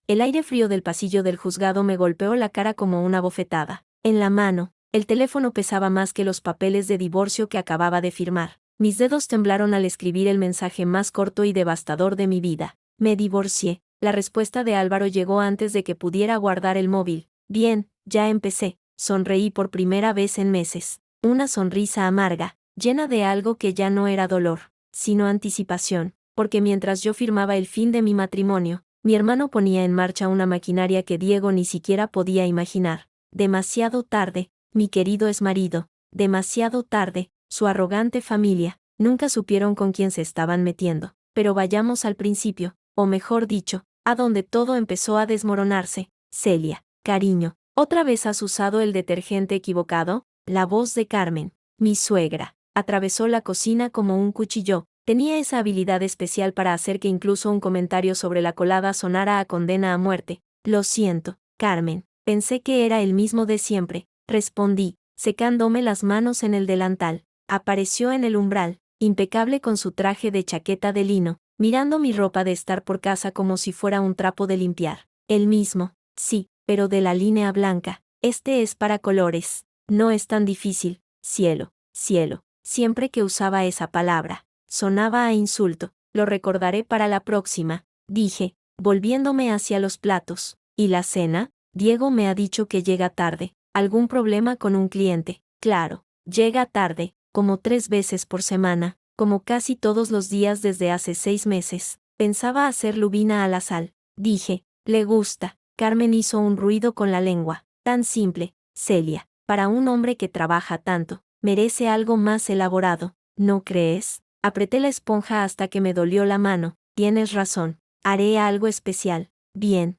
El aire frío del pasillo del juzgado me golpeó la cara como una bofetada. En la mano, el teléfono pesaba más que los papeles de divorcio que acababa de firmar. Mis dedos temblaron al escribir el mensaje más corto y devastador de mi vida. Me divorcié. La respuesta de Álvaro llegó antes de que pudiera guardar el móvil. Bien, ya empecé. Sonreí por primera vez en meses. Una sonrisa amarga, llena de algo que ya no era dolor, sino anticipación, porque mientras yo firmaba el fin de mi matrimonio, mi hermano ponía en marcha una maquinaria que Diego ni siquiera podía imaginar. Demasiado tarde, mi querido exmarido, demasiado tarde, su arrogante familia, nunca supieron con quién se estaban metiendo. Pero vayamos al principio, o mejor dicho, a donde todo empezó a desmoronarse. Celia, cariño, ¿otra vez has usado el detergente equivocado? La voz de Carmen, mi suegra, atravesó la cocina como un cuchillo. Tenía esa habilidad especial para hacer que incluso un comentario sobre la colada sonara a condena a muerte. Lo siento, Carmen, pensé que era el mismo de siempre, respondí, secándome las manos en el delantal. Apareció en el umbral, impecable con su traje de chaqueta de lino, mirando mi ropa de estar por casa como si fuera un trapo de limpiar. El mismo, sí, pero de la línea blanca. Este es para colores. No es tan difícil. Cielo, cielo. Siempre que usaba esa palabra, sonaba a insulto. Lo recordaré para la próxima, dije, volviéndome hacia los platos. ¿Y la cena? Diego me ha dicho que llega tarde. ¿Algún problema con un cliente? Claro, llega tarde, como 3 veces por semana, como casi todos los días desde hace 6 meses. Pensaba hacer lubina a la sal. Dije, le gusta. Carmen hizo un ruido con la lengua. Tan simple, Celia, para un hombre que trabaja tanto, merece algo más elaborado, ¿no crees? Apreté la esponja hasta que me dolió la mano. Tienes razón, haré algo especial. Bien,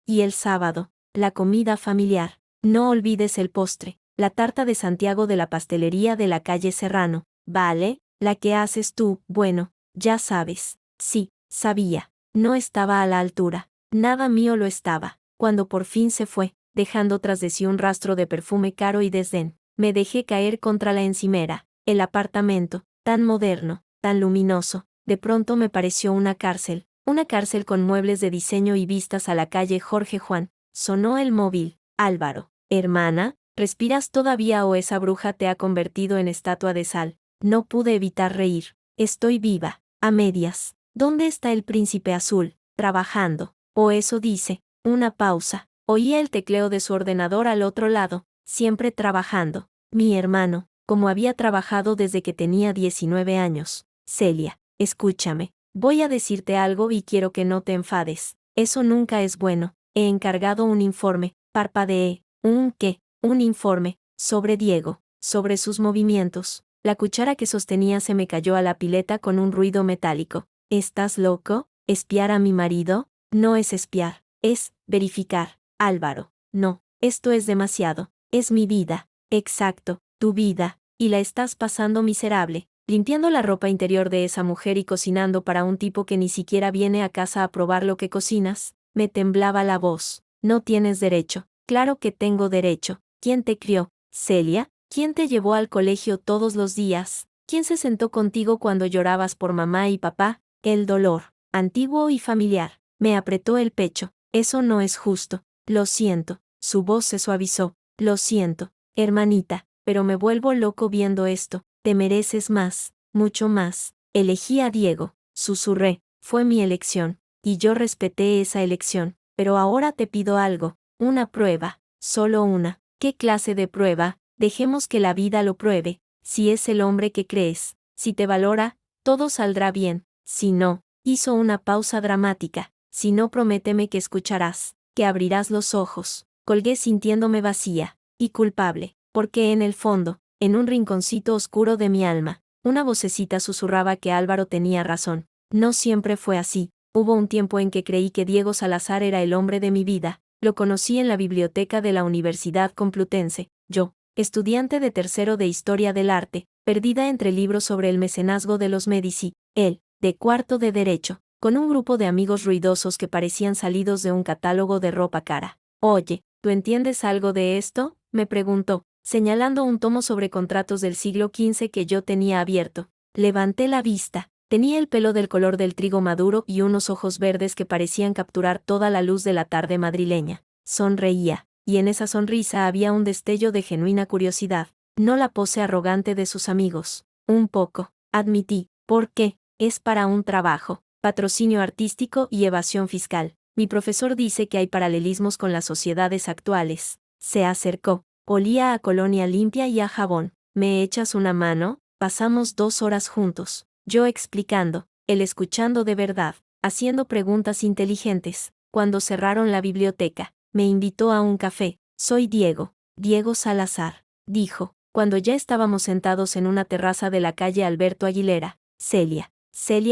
y el sábado, la comida familiar. No olvides el postre, la tarta de Santiago de la pastelería de la calle Serrano, ¿vale? La que haces tú, bueno, ya sabes. Sí, sabía. No estaba a la altura. Nada mío lo estaba. Cuando por fin se fue, dejando tras de sí un rastro de perfume caro y desdén, me dejé caer contra la encimera. El apartamento, tan moderno, tan luminoso, de pronto me pareció una cárcel con muebles de diseño y vistas a la calle Jorge Juan. Sonó el móvil. Álvaro, hermana, ¿respiras todavía o esa bruja te ha convertido en estatua de sal? No pude evitar reír. Estoy viva, a medias. ¿Dónde está el príncipe azul? Trabajando. O eso dice. Una pausa. Oía el tecleo de su ordenador al otro lado, siempre trabajando. Mi hermano, como había trabajado desde que tenía 19 años. Celia, escúchame. Voy a decirte algo y quiero que no te enfades. Eso nunca es bueno. He encargado un informe, parpadeé. ¿Un qué? Un informe, sobre Diego, sobre sus movimientos. La cuchara que sostenía se me cayó a la pileta con un ruido metálico. ¿Estás loco? ¿Espiar a mi marido? No es espiar, es verificar. Álvaro, no, esto es demasiado. Es mi vida. Exacto, tu vida, y la estás pasando miserable, limpiando la ropa interior de esa mujer y cocinando para un tipo que ni siquiera viene a casa a probar lo que cocinas. Me temblaba la voz. No tienes derecho. Claro que tengo derecho. ¿Quién te crió? Celia. ¿Quién te llevó al colegio todos los días? ¿Quién se sentó contigo cuando llorabas por mamá y papá? El dolor, antiguo y familiar, me apretó el pecho. Eso no es justo. Lo siento. Su voz se suavizó. Lo siento, hermanita, pero me vuelvo loco viendo esto. Te mereces más, mucho más. Elegí a Diego, susurré. Fue mi elección, y yo respeté esa elección. Pero ahora te pido algo, una prueba, solo una. ¿Qué clase de prueba? Dejemos que la vida lo pruebe. Si es el hombre que crees, si te valora, todo saldrá bien. Si no, hizo una pausa dramática. Si no, prométeme que escucharás, que abrirás los ojos. Colgué sintiéndome vacía y culpable, porque en el fondo, en un rinconcito oscuro de mi alma, una vocecita susurraba que Álvaro tenía razón. No siempre fue así. Hubo un tiempo en que creí que Diego Salazar era el hombre de mi vida. Lo conocí en la biblioteca de la Universidad Complutense. Yo, estudiante de tercero de Historia del Arte, perdida entre libros sobre el mecenazgo de los Medici. Él, de cuarto de Derecho, con un grupo de amigos ruidosos que parecían salidos de un catálogo de ropa cara. Oye, ¿tú entiendes algo de esto?, me preguntó, señalando un tomo sobre contratos del siglo XV que yo tenía abierto. Levanté la vista. Tenía el pelo del color del trigo maduro y unos ojos verdes que parecían capturar toda la luz de la tarde madrileña. Sonreía, y en esa sonrisa había un destello de genuina curiosidad, no la pose arrogante de sus amigos. Un poco, admití, porque es para un trabajo, patrocinio artístico y evasión fiscal. Mi profesor dice que hay paralelismos con las sociedades actuales. Se acercó, olía a colonia limpia y a jabón. ¿Me echas una mano? Pasamos 2 horas juntos, yo explicando, él escuchando de verdad, haciendo preguntas inteligentes. Cuando cerraron la biblioteca, me invitó a un café. Soy Diego Salazar, dijo, cuando ya estábamos sentados en una terraza de la calle Alberto Aguilera. Celia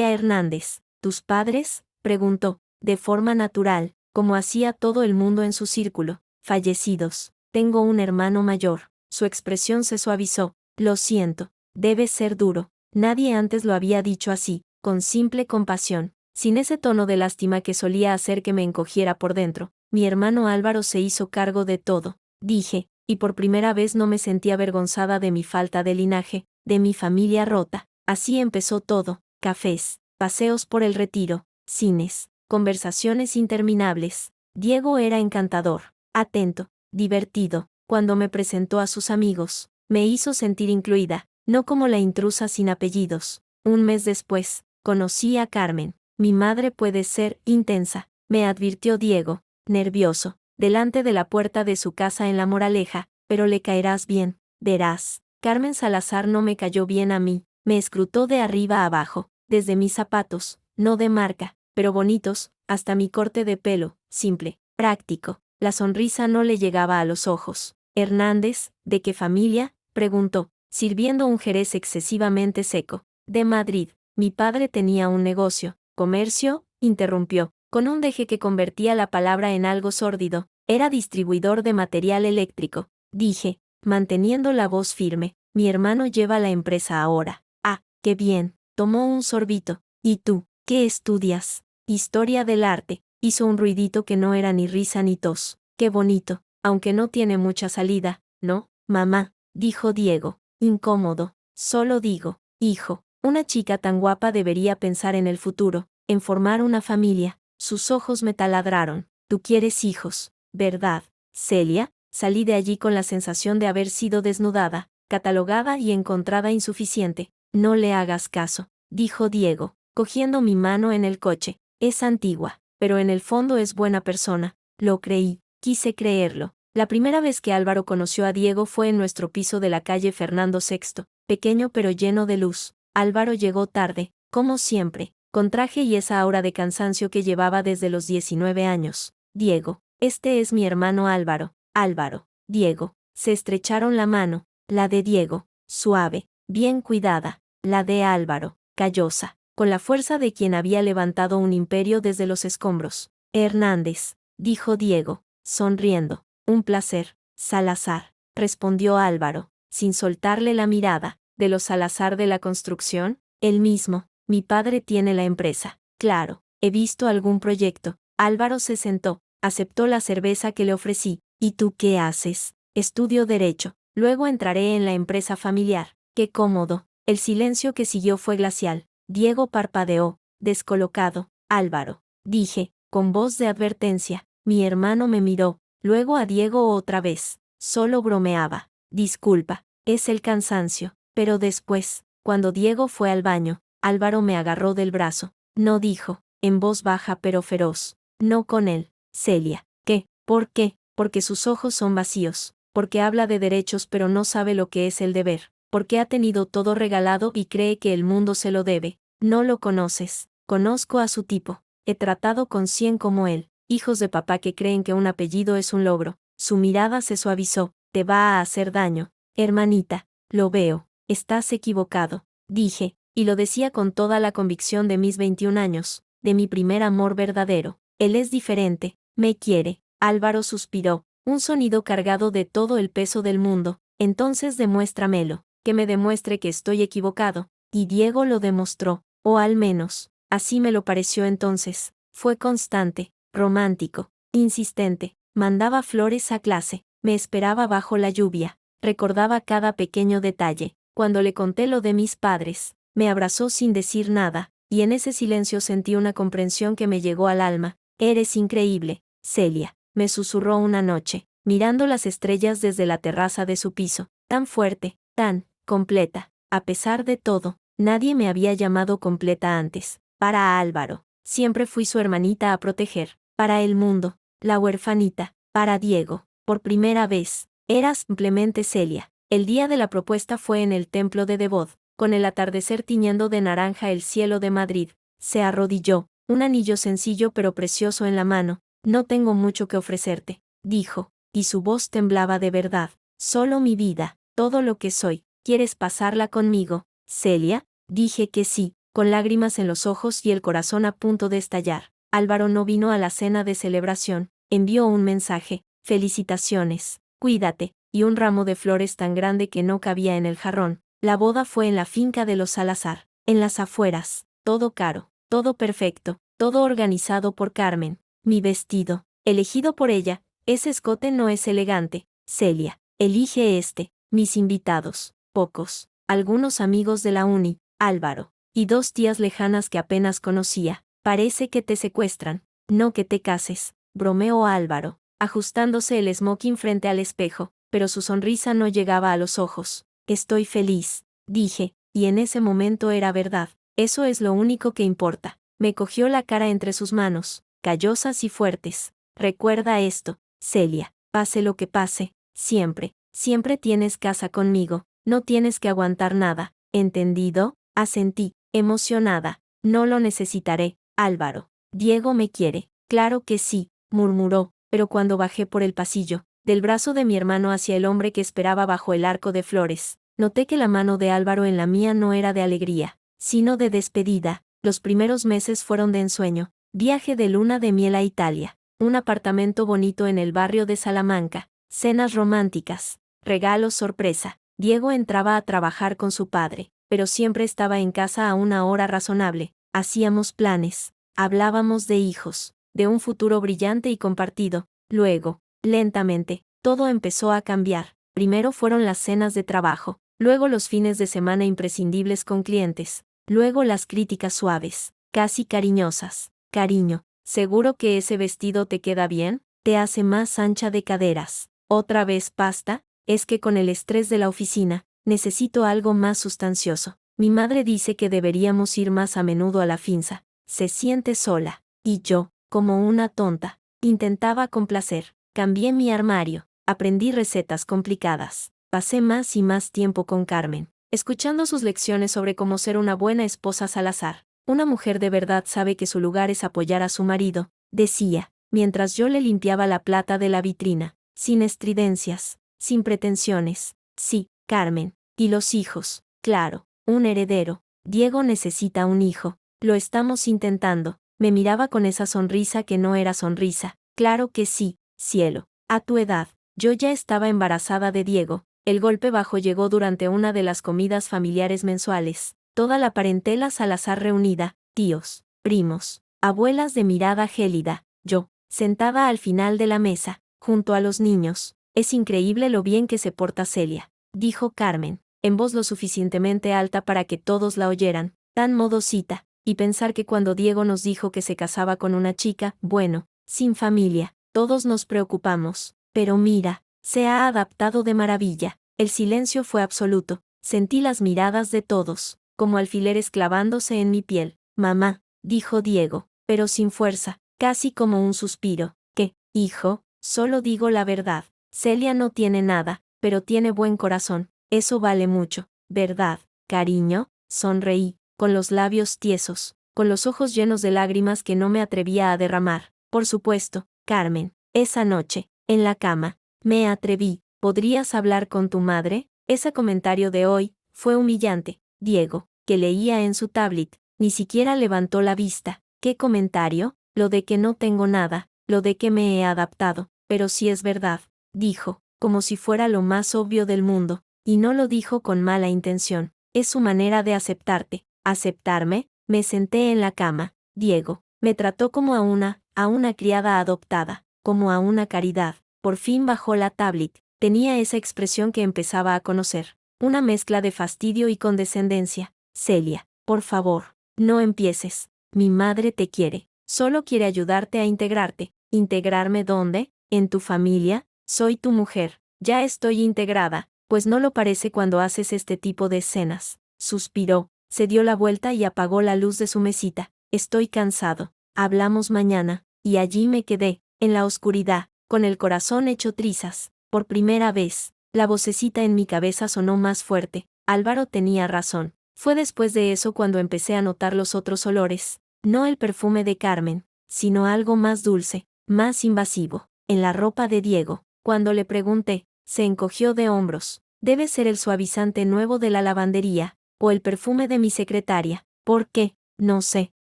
Hernández, ¿tus padres?, preguntó, de forma natural, como hacía todo el mundo en su círculo. Fallecidos. Tengo un hermano mayor. Su expresión se suavizó. Lo siento. Debe ser duro. Nadie antes lo había dicho así, con simple compasión, sin ese tono de lástima que solía hacer que me encogiera por dentro. Mi hermano Álvaro se hizo cargo de todo, dije, y por primera vez no me sentí avergonzada de mi falta de linaje, de mi familia rota. Así empezó todo: cafés, paseos por el Retiro, cines, conversaciones interminables. Diego era encantador, atento, divertido. Cuando me presentó a sus amigos, me hizo sentir incluida, no como la intrusa sin apellidos. Un mes después, conocí a Carmen. Mi madre puede ser intensa, me advirtió Diego, nervioso, delante de la puerta de su casa en La Moraleja, pero le caerás bien, verás. Carmen Salazar no me cayó bien a mí, me escrutó de arriba a abajo, desde mis zapatos, no de marca, pero bonitos, hasta mi corte de pelo, simple, práctico. La sonrisa no le llegaba a los ojos. Hernández, ¿de qué familia?, preguntó, sirviendo un jerez excesivamente seco. De Madrid. Mi padre tenía un negocio. ¿Comercio?, interrumpió, con un deje que convertía la palabra en algo sórdido. Era distribuidor de material eléctrico, dije, manteniendo la voz firme. Mi hermano lleva la empresa ahora. Ah, qué bien. Tomó un sorbito. ¿Y tú, qué estudias? Historia del arte. Hizo un ruidito que no era ni risa ni tos. Qué bonito, aunque no tiene mucha salida, ¿no, mamá?, dijo Diego, incómodo. Solo digo, hijo, una chica tan guapa debería pensar en el futuro, en formar una familia. Sus ojos me taladraron. Tú quieres hijos, ¿verdad, Celia? Salí de allí con la sensación de haber sido desnudada, catalogada y encontrada insuficiente. No le hagas caso, dijo Diego, cogiendo mi mano en el coche. Es antigua, pero en el fondo es buena persona. Lo creí, quise creerlo. La primera vez que Álvaro conoció a Diego fue en nuestro piso de la calle Fernando VI, pequeño pero lleno de luz. Álvaro llegó tarde, como siempre, con traje y esa aura de cansancio que llevaba desde los 19 años. Diego, este es mi hermano Álvaro. Álvaro, Diego. Se estrecharon la mano, la de Diego, suave, bien cuidada, la de Álvaro, callosa, con la fuerza de quien había levantado un imperio desde los escombros. Hernández, dijo Diego, sonriendo. Un placer, Salazar, respondió Álvaro, sin soltarle la mirada. ¿De los Salazar de la construcción? El mismo. Mi padre tiene la empresa. Claro, he visto algún proyecto. Álvaro se sentó, aceptó la cerveza que le ofrecí. ¿Y tú qué haces? Estudio Derecho. Luego entraré en la empresa familiar. Qué cómodo. El silencio que siguió fue glacial. Diego parpadeó, descolocado. Álvaro, dije, con voz de advertencia. Mi hermano me miró, luego a Diego otra vez. Solo bromeaba. Disculpa, es el cansancio. Pero después, cuando Diego fue al baño, Álvaro me agarró del brazo. No dijo, en voz baja pero feroz. No con él, Celia. ¿Qué? ¿Por qué? Porque sus ojos son vacíos. Porque habla de derechos pero no sabe lo que es el deber. Porque ha tenido todo regalado y cree que el mundo se lo debe. No lo conoces. Conozco a su tipo. He tratado con 100 como él. Hijos de papá que creen que un apellido es un logro. Su mirada se suavizó. Te va a hacer daño. Hermanita, lo veo. Estás equivocado, dije, y lo decía con toda la convicción de mis 21 años, de mi primer amor verdadero. Él es diferente, me quiere. Álvaro suspiró, un sonido cargado de todo el peso del mundo. Entonces demuéstramelo, que me demuestre que estoy equivocado. Y Diego lo demostró, o al menos, así me lo pareció entonces. Fue constante, romántico, insistente, mandaba flores a clase, me esperaba bajo la lluvia, recordaba cada pequeño detalle. Cuando le conté lo de mis padres, Me abrazó sin decir nada, y en ese silencio sentí una comprensión que me llegó al alma. Eres increíble, Celia, me susurró una noche, mirando las estrellas desde la terraza de su piso, tan fuerte, tan completa. A pesar de todo, nadie me había llamado completa antes. Para Álvaro, siempre fui su hermanita a proteger. Para el mundo, la huerfanita. Para Diego, por primera vez, eras simplemente Celia. El día de la propuesta fue en el templo de Devot, con el atardecer tiñendo de naranja el cielo de Madrid. Se arrodilló, un anillo sencillo pero precioso en la mano. No tengo mucho que ofrecerte, dijo, y su voz temblaba de verdad. Solo mi vida, todo lo que soy. ¿Quieres pasarla conmigo, Celia? Dije que sí, con lágrimas en los ojos y el corazón a punto de estallar. Álvaro no vino a la cena de celebración, envió un mensaje, felicitaciones, cuídate, y un ramo de flores tan grande que no cabía en el jarrón. La boda fue en la finca de los Salazar, en las afueras, todo caro, todo perfecto, todo organizado por Carmen. Mi vestido, elegido por ella, ese escote no es elegante, Celia, elige este. Mis invitados, pocos, algunos amigos de la uni, Álvaro, y 2 tías lejanas que apenas conocía. Parece que te secuestran, no que te cases, bromeó Álvaro, ajustándose el smoking frente al espejo, pero su sonrisa no llegaba a los ojos. Estoy feliz, dije, y en ese momento era verdad, eso es lo único que importa. Me cogió la cara entre sus manos, callosas y fuertes. Recuerda esto, Celia, pase lo que pase, siempre, siempre tienes casa conmigo, no tienes que aguantar nada, ¿entendido? Asentí, emocionada. No lo necesitaré, Álvaro. Diego me quiere. Claro que sí, murmuró, pero cuando bajé por el pasillo, del brazo de mi hermano hacia el hombre que esperaba bajo el arco de flores, noté que la mano de Álvaro en la mía no era de alegría, sino de despedida. Los primeros meses fueron de ensueño, viaje de luna de miel a Italia, un apartamento bonito en el barrio de Salamanca, cenas románticas, regalos sorpresa. Diego entraba a trabajar con su padre, pero siempre estaba en casa a una hora razonable. Hacíamos planes, hablábamos de hijos, de un futuro brillante y compartido. Luego, lentamente, todo empezó a cambiar. Primero fueron las cenas de trabajo, luego los fines de semana imprescindibles con clientes, luego las críticas suaves, casi cariñosas. Cariño, ¿seguro que ese vestido te queda bien? ¿Te hace más ancha de caderas? ¿Otra vez pasta? Es que con el estrés de la oficina, necesito algo más sustancioso. Mi madre dice que deberíamos ir más a menudo a la finca. Se siente sola. Y yo, como una tonta, intentaba complacer. Cambié mi armario. Aprendí recetas complicadas. Pasé más y más tiempo con Carmen, escuchando sus lecciones sobre cómo ser una buena esposa Salazar. Una mujer de verdad sabe que su lugar es apoyar a su marido, decía, mientras yo le limpiaba la plata de la vitrina, sin estridencias, sin pretensiones. Sí, Carmen. Y los hijos, claro, un heredero. Diego necesita un hijo. Lo estamos intentando. Me miraba con esa sonrisa que no era sonrisa. Claro que sí, cielo. A tu edad, yo ya estaba embarazada de Diego. El golpe bajo llegó durante una de las comidas familiares mensuales. Toda la parentela Salazar reunida, tíos, primos, abuelas de mirada gélida, yo, sentada al final de la mesa, junto a los niños. Es increíble lo bien que se porta Celia, dijo Carmen, en voz lo suficientemente alta para que todos la oyeran, tan modosita, y pensar que cuando Diego nos dijo que se casaba con una chica, bueno, sin familia, todos nos preocupamos, pero mira, se ha adaptado de maravilla. El silencio fue absoluto, sentí las miradas de todos, como alfileres clavándose en mi piel. Mamá, dijo Diego, pero sin fuerza, casi como un suspiro. ¿Qué, hijo? Solo digo la verdad. Celia no tiene nada, pero tiene buen corazón, eso vale mucho, ¿verdad, cariño? Sonreí, con los labios tiesos, con los ojos llenos de lágrimas que no me atrevía a derramar. Por supuesto, Carmen, esa noche, en la cama, me atreví. ¿Podrías hablar con tu madre? Ese comentario de hoy fue humillante. Diego, que leía en su tablet, ni siquiera levantó la vista. ¿Qué comentario? Lo de que no tengo nada, lo de que me he adaptado, pero sí es verdad, dijo, como si fuera lo más obvio del mundo, y no lo dijo con mala intención. Es su manera de aceptarte. ¿Aceptarme? Me senté en la cama. Diego me trató como a una criada adoptada, como a una caridad. Por fin bajó la tablet. Tenía esa expresión que empezaba a conocer, una mezcla de fastidio y condescendencia. Celia, por favor, no empieces. Mi madre te quiere. Solo quiere ayudarte a integrarte. ¿Integrarme dónde? ¿En tu familia? Soy tu mujer. Ya estoy integrada, pues no lo parece cuando haces este tipo de escenas. Suspiró, se dio la vuelta y apagó la luz de su mesita. Estoy cansado. Hablamos mañana. Y allí me quedé, en la oscuridad, con el corazón hecho trizas. Por primera vez, la vocecita en mi cabeza sonó más fuerte. Álvaro tenía razón. Fue después de eso cuando empecé a notar los otros olores. No el perfume de Carmen, sino algo más dulce, más invasivo, en la ropa de Diego. Cuando le pregunté, se encogió de hombros. Debe ser el suavizante nuevo de la lavandería, o el perfume de mi secretaria. ¿Por qué? No sé.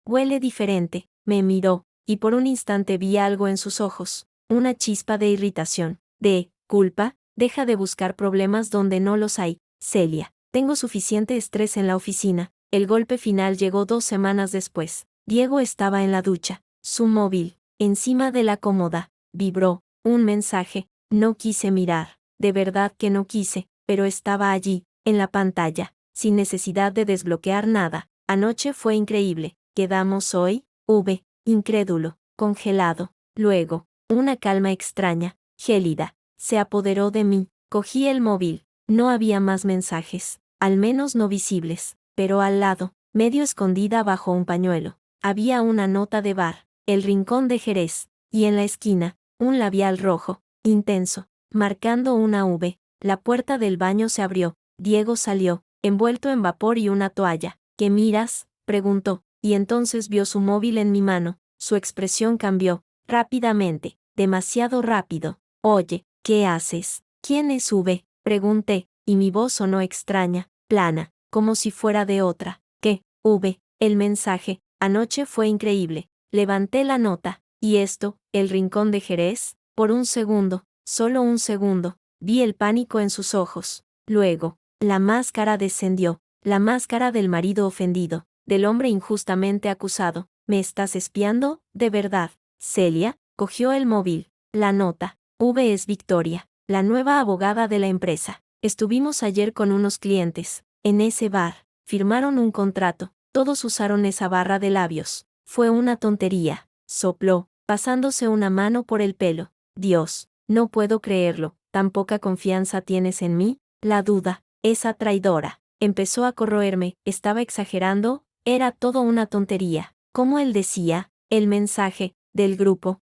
Huele diferente. Me miró, y por un instante vi algo en sus ojos. Una chispa de irritación, de culpa. Deja de buscar problemas donde no los hay, Celia. Tengo suficiente estrés en la oficina. El golpe final llegó 2 semanas después. Diego estaba en la ducha. Su móvil, encima de la cómoda, vibró. Un mensaje. No quise mirar. De verdad que no quise, pero estaba allí, en la pantalla, sin necesidad de desbloquear nada. Anoche fue increíble. ¿Quedamos hoy? Incrédulo, congelado. Luego, una calma extraña, gélida, se apoderó de mí. Cogí el móvil. No había más mensajes, al menos no visibles, pero al lado, medio escondida bajo un pañuelo, había una nota de bar, el rincón de Jerez, y en la esquina, un labial rojo, intenso, marcando una V. La puerta del baño se abrió. Diego salió, envuelto en vapor y una toalla. ¿Qué miras?, preguntó, y entonces vio su móvil en mi mano. Su expresión cambió, rápidamente, demasiado rápido. Oye, ¿qué haces? ¿Quién es V?, pregunté, y mi voz sonó extraña, plana, como si fuera de otra. ¿Qué? El mensaje. Anoche fue increíble. Levanté la nota. ¿Y esto? ¿El rincón de Jerez? Por un segundo, solo un segundo, vi el pánico en sus ojos. Luego, la máscara descendió, la máscara del marido ofendido, del hombre injustamente acusado. ¿Me estás espiando? ¿De verdad? Celia cogió el móvil. La nota. Es Victoria, la nueva abogada de la empresa. Estuvimos ayer con unos clientes, en ese bar. Firmaron un contrato. Todos usaron esa barra de labios. Fue una tontería. Sopló, pasándose una mano por el pelo. Dios, no puedo creerlo. ¿Tan poca confianza tienes en mí? La duda, esa traidora. Empezó a corroerme. Estaba exagerando. Era todo una tontería. Como él decía, el mensaje, del grupo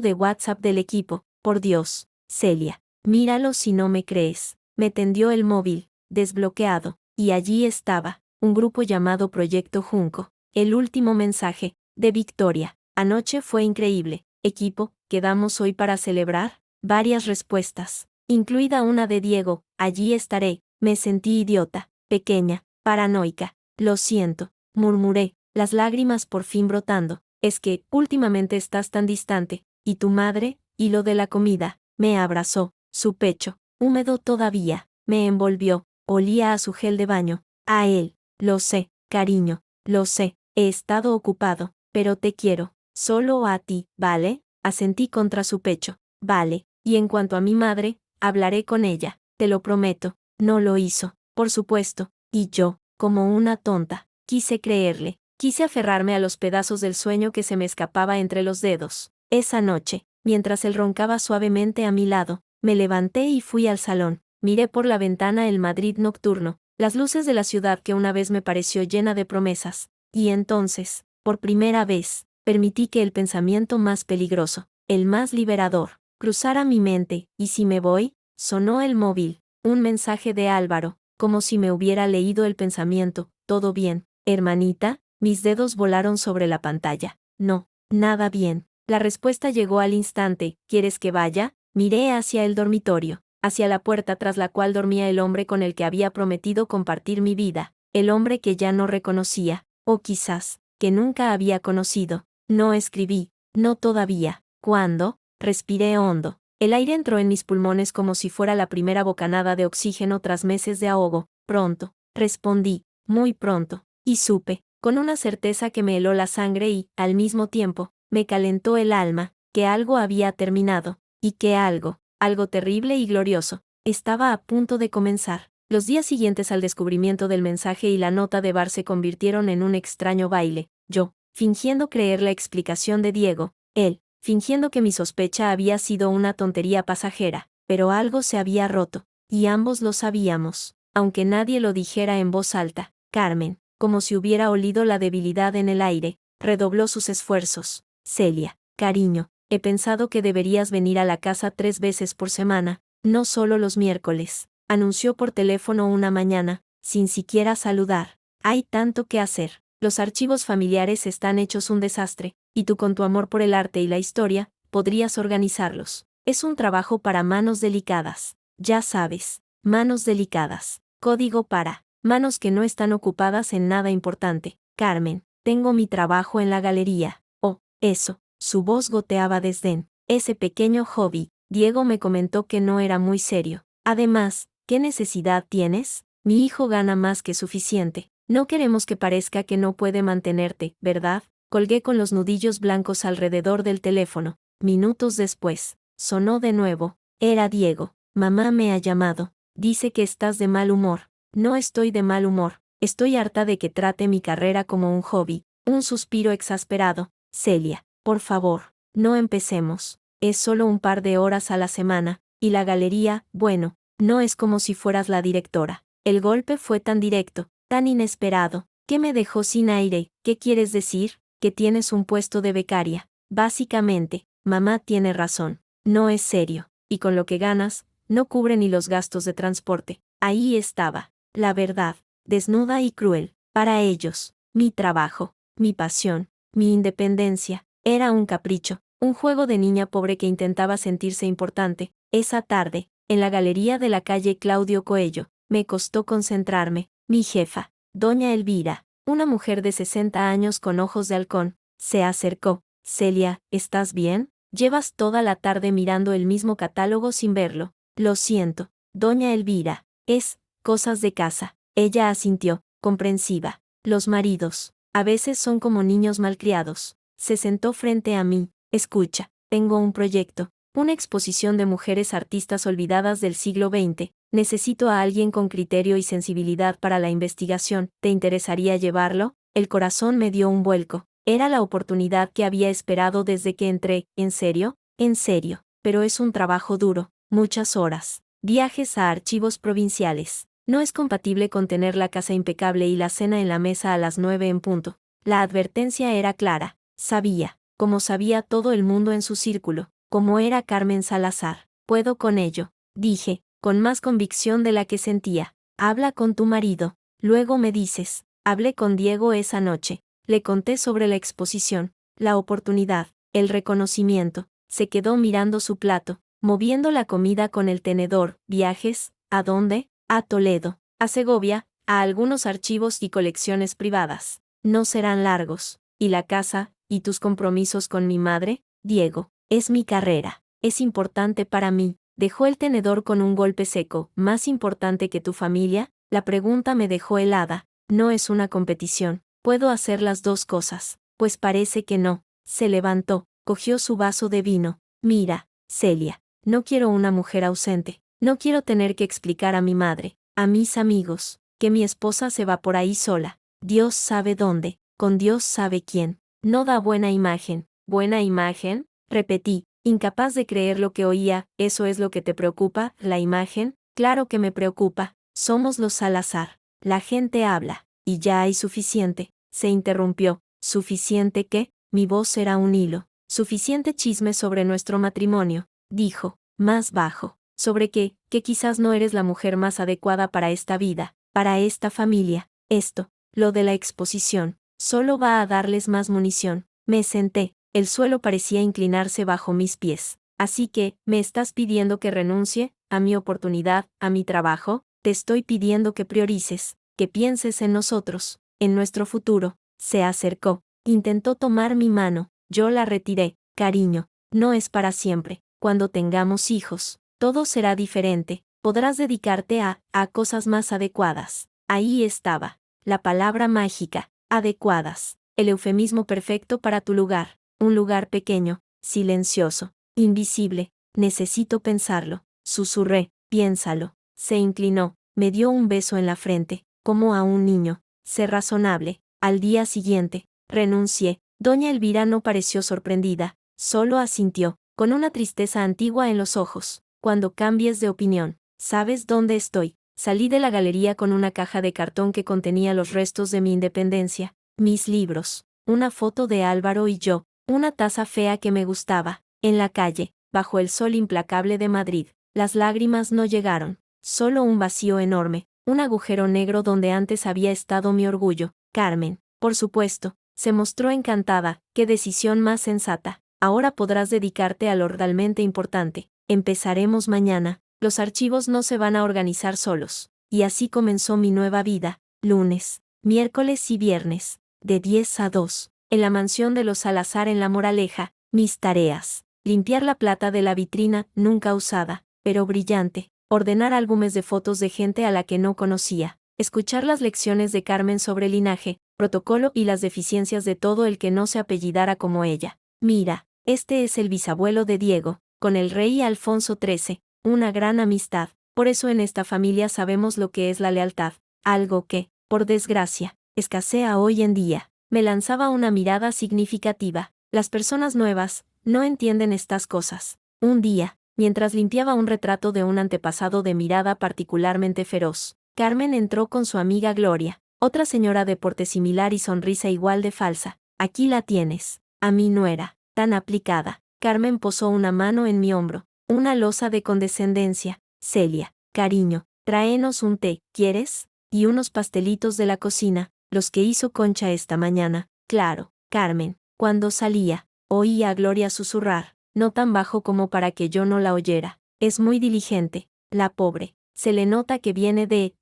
de WhatsApp del equipo. Por Dios, Celia, míralo si no me crees. Me tendió el móvil, desbloqueado, y allí estaba, un grupo llamado Proyecto Junco. El último mensaje, de Victoria. Anoche fue increíble. Equipo, ¿quedamos hoy para celebrar? Varias respuestas, incluida una de Diego. Allí estaré. Me sentí idiota, pequeña, paranoica. Lo siento, murmuré, las lágrimas por fin brotando. Es que, últimamente estás tan distante. ¿Y tu madre? Y lo de la comida. Me abrazó, su pecho, húmedo todavía, me envolvió, olía a su gel de baño. A él. Lo sé, cariño, lo sé, he estado ocupado, pero te quiero, solo a ti, ¿vale? Asentí contra su pecho. Vale, y en cuanto a mi madre, hablaré con ella, te lo prometo. No lo hizo, por supuesto, y yo, como una tonta, quise creerle, quise aferrarme a los pedazos del sueño que se me escapaba entre los dedos. Esa noche, mientras él roncaba suavemente a mi lado, me levanté y fui al salón. Miré por la ventana el Madrid nocturno, las luces de la ciudad que una vez me pareció llena de promesas, y entonces, por primera vez, permití que el pensamiento más peligroso, el más liberador, cruzara mi mente. ¿Y si me voy? Sonó el móvil, un mensaje de Álvaro, como si me hubiera leído el pensamiento. ¿Todo bien, hermanita? Mis dedos volaron sobre la pantalla. No, nada bien. La respuesta llegó al instante. ¿Quieres que vaya? Miré hacia el dormitorio, hacia la puerta tras la cual dormía el hombre con el que había prometido compartir mi vida, el hombre que ya no reconocía, o quizás, que nunca había conocido. No escribí, no todavía. ¿Cuándo? Respiré hondo. El aire entró en mis pulmones como si fuera la primera bocanada de oxígeno tras meses de ahogo. Pronto, respondí, muy pronto, y supe, con una certeza que me heló la sangre y, al mismo tiempo, me calentó el alma, que algo había terminado, y que algo terrible y glorioso, estaba a punto de comenzar. Los días siguientes al descubrimiento del mensaje y la nota de bar se convirtieron en un extraño baile, yo, fingiendo creer la explicación de Diego, él, fingiendo que mi sospecha había sido una tontería pasajera, pero algo se había roto, y ambos lo sabíamos, aunque nadie lo dijera en voz alta. Carmen, como si hubiera olido la debilidad en el aire, redobló sus esfuerzos. Celia, cariño, he pensado que deberías venir a la casa 3 veces por semana, no solo los miércoles, anunció por teléfono una mañana, sin siquiera saludar. Hay tanto que hacer. Los archivos familiares están hechos un desastre, y tú con tu amor por el arte y la historia, podrías organizarlos. Es un trabajo para manos delicadas. Ya sabes, manos delicadas. Código para manos que no están ocupadas en nada importante. Carmen, tengo mi trabajo en la galería. Oh, eso. Su voz goteaba desdén. Ese pequeño hobby, Diego me comentó que no era muy serio. Además, ¿qué necesidad tienes? Mi hijo gana más que suficiente. No queremos que parezca que no puede mantenerte, ¿verdad? Colgué con los nudillos blancos alrededor del teléfono. Minutos después, sonó de nuevo. Era Diego. Mamá me ha llamado. Dice que estás de mal humor. No estoy de mal humor. Estoy harta de que trate mi carrera como un hobby. Un suspiro exasperado. Celia, por favor, no empecemos. Es solo un par de horas a la semana, y la galería, bueno, no es como si fueras la directora. El golpe fue tan directo, tan inesperado, que me dejó sin aire. ¿Qué quieres decir? Que tienes un puesto de becaria. Básicamente, mamá tiene razón. No es serio. Y con lo que ganas, no cubre ni los gastos de transporte. Ahí estaba, la verdad, desnuda y cruel. Para ellos, mi trabajo, mi pasión, mi independencia, era un capricho, un juego de niña pobre que intentaba sentirse importante. Esa tarde, en la galería de la calle Claudio Coello, me costó concentrarme. Mi jefa, doña Elvira, una mujer de 60 años con ojos de halcón, se acercó. Celia, ¿estás bien? Llevas toda la tarde mirando el mismo catálogo sin verlo. Lo siento, doña Elvira, es cosas de casa. Ella asintió, comprensiva. Los maridos, a veces son como niños malcriados. Se sentó frente a mí. Escucha, tengo un proyecto, una exposición de mujeres artistas olvidadas del siglo XX. Necesito a alguien con criterio y sensibilidad para la investigación. ¿Te interesaría llevarlo? El corazón me dio un vuelco. Era la oportunidad que había esperado desde que entré. ¿En serio? En serio. Pero es un trabajo duro, muchas horas. Viajes a archivos provinciales. No es compatible con tener la casa impecable y la cena en la mesa a las 9 en punto. La advertencia era clara. Sabía, como sabía todo el mundo en su círculo, como era Carmen Salazar. Puedo con ello, dije, con más convicción de la que sentía. Habla con tu marido. Luego me dices. Hablé con Diego esa noche. Le conté sobre la exposición, la oportunidad, el reconocimiento. Se quedó mirando su plato, moviendo la comida con el tenedor. ¿Viajes? ¿A dónde? A Toledo, a Segovia, a algunos archivos y colecciones privadas. No serán largos. ¿Y la casa, y tus compromisos con mi madre? Diego, es mi carrera. Es importante para mí. Dejó el tenedor con un golpe seco. ¿Más importante que tu familia? La pregunta me dejó helada. No es una competición. Puedo hacer las dos cosas. Pues parece que no. Se levantó, cogió su vaso de vino. Mira, Celia, no quiero una mujer ausente. No quiero tener que explicar a mi madre, a mis amigos, que mi esposa se va por ahí sola. Dios sabe dónde, con Dios sabe quién. No da buena imagen. ¿Buena imagen? Repetí, incapaz de creer lo que oía. ¿Eso es lo que te preocupa, la imagen? Claro que me preocupa. Somos los Salazar. La gente habla. Y ya hay suficiente. Se interrumpió. ¿Suficiente qué? Mi voz era un hilo. Suficiente chisme sobre nuestro matrimonio, dijo, más bajo. Sobre que quizás no eres la mujer más adecuada para esta vida, para esta familia. Esto, lo de la exposición, solo va a darles más munición. Me senté. El suelo parecía inclinarse bajo mis pies. Así que, ¿me estás pidiendo que renuncie a mi oportunidad, a mi trabajo? Te estoy pidiendo que priorices, que pienses en nosotros, en nuestro futuro. Se acercó, intentó tomar mi mano, yo la retiré. Cariño, no es para siempre. Cuando tengamos hijos, todo será diferente. Podrás dedicarte a cosas más adecuadas. Ahí estaba, la palabra mágica, adecuadas, el eufemismo perfecto para tu lugar. Un lugar pequeño, silencioso, invisible. Necesito pensarlo. Susurré, piénsalo. Se inclinó, me dio un beso en la frente, como a un niño. Sé razonable. Al día siguiente, renuncié. Doña Elvira no pareció sorprendida, solo asintió, con una tristeza antigua en los ojos. Cuando cambies de opinión, ¿sabes dónde estoy? Salí de la galería con una caja de cartón que contenía los restos de mi independencia, mis libros, una foto de Álvaro y yo, una taza fea que me gustaba. En la calle, bajo el sol implacable de Madrid, las lágrimas no llegaron, solo un vacío enorme, un agujero negro donde antes había estado mi orgullo. Carmen, por supuesto, se mostró encantada. Qué decisión más sensata. Ahora podrás dedicarte a lo realmente importante. Empezaremos mañana. Los archivos no se van a organizar solos. Y así comenzó mi nueva vida. Lunes, miércoles y viernes, de 10 a 2, en la mansión de los Salazar en La Moraleja. Mis tareas: limpiar la plata de la vitrina, nunca usada, pero brillante, ordenar álbumes de fotos de gente a la que no conocía, escuchar las lecciones de Carmen sobre linaje, protocolo y las deficiencias de todo el que no se apellidara como ella. Mira, este es el bisabuelo de Diego, con el rey Alfonso XIII, una gran amistad. Por eso en esta familia sabemos lo que es la lealtad, algo que, por desgracia, escasea hoy en día. Me lanzaba una mirada significativa. Las personas nuevas no entienden estas cosas. Un día, mientras limpiaba un retrato de un antepasado de mirada particularmente feroz, Carmen entró con su amiga Gloria, otra señora de porte similar y sonrisa igual de falsa. Aquí la tienes. A mi nuera, tan aplicada. Carmen posó una mano en mi hombro, una loza de condescendencia. Celia, cariño, tráenos un té, ¿quieres? Y unos pastelitos de la cocina, los que hizo Concha esta mañana. Claro, Carmen. Cuando salía, oía a Gloria susurrar, no tan bajo como para que yo no la oyera. Es muy diligente, la pobre. Se le nota que viene de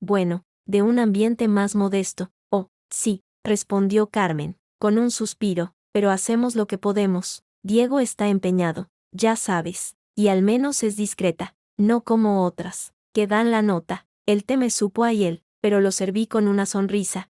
un ambiente más modesto. Oh, sí, respondió Carmen, con un suspiro, pero hacemos lo que podemos. Diego está empeñado, ya sabes, y al menos es discreta, no como otras, que dan la nota. El té me supo a hiel, pero lo serví con una sonrisa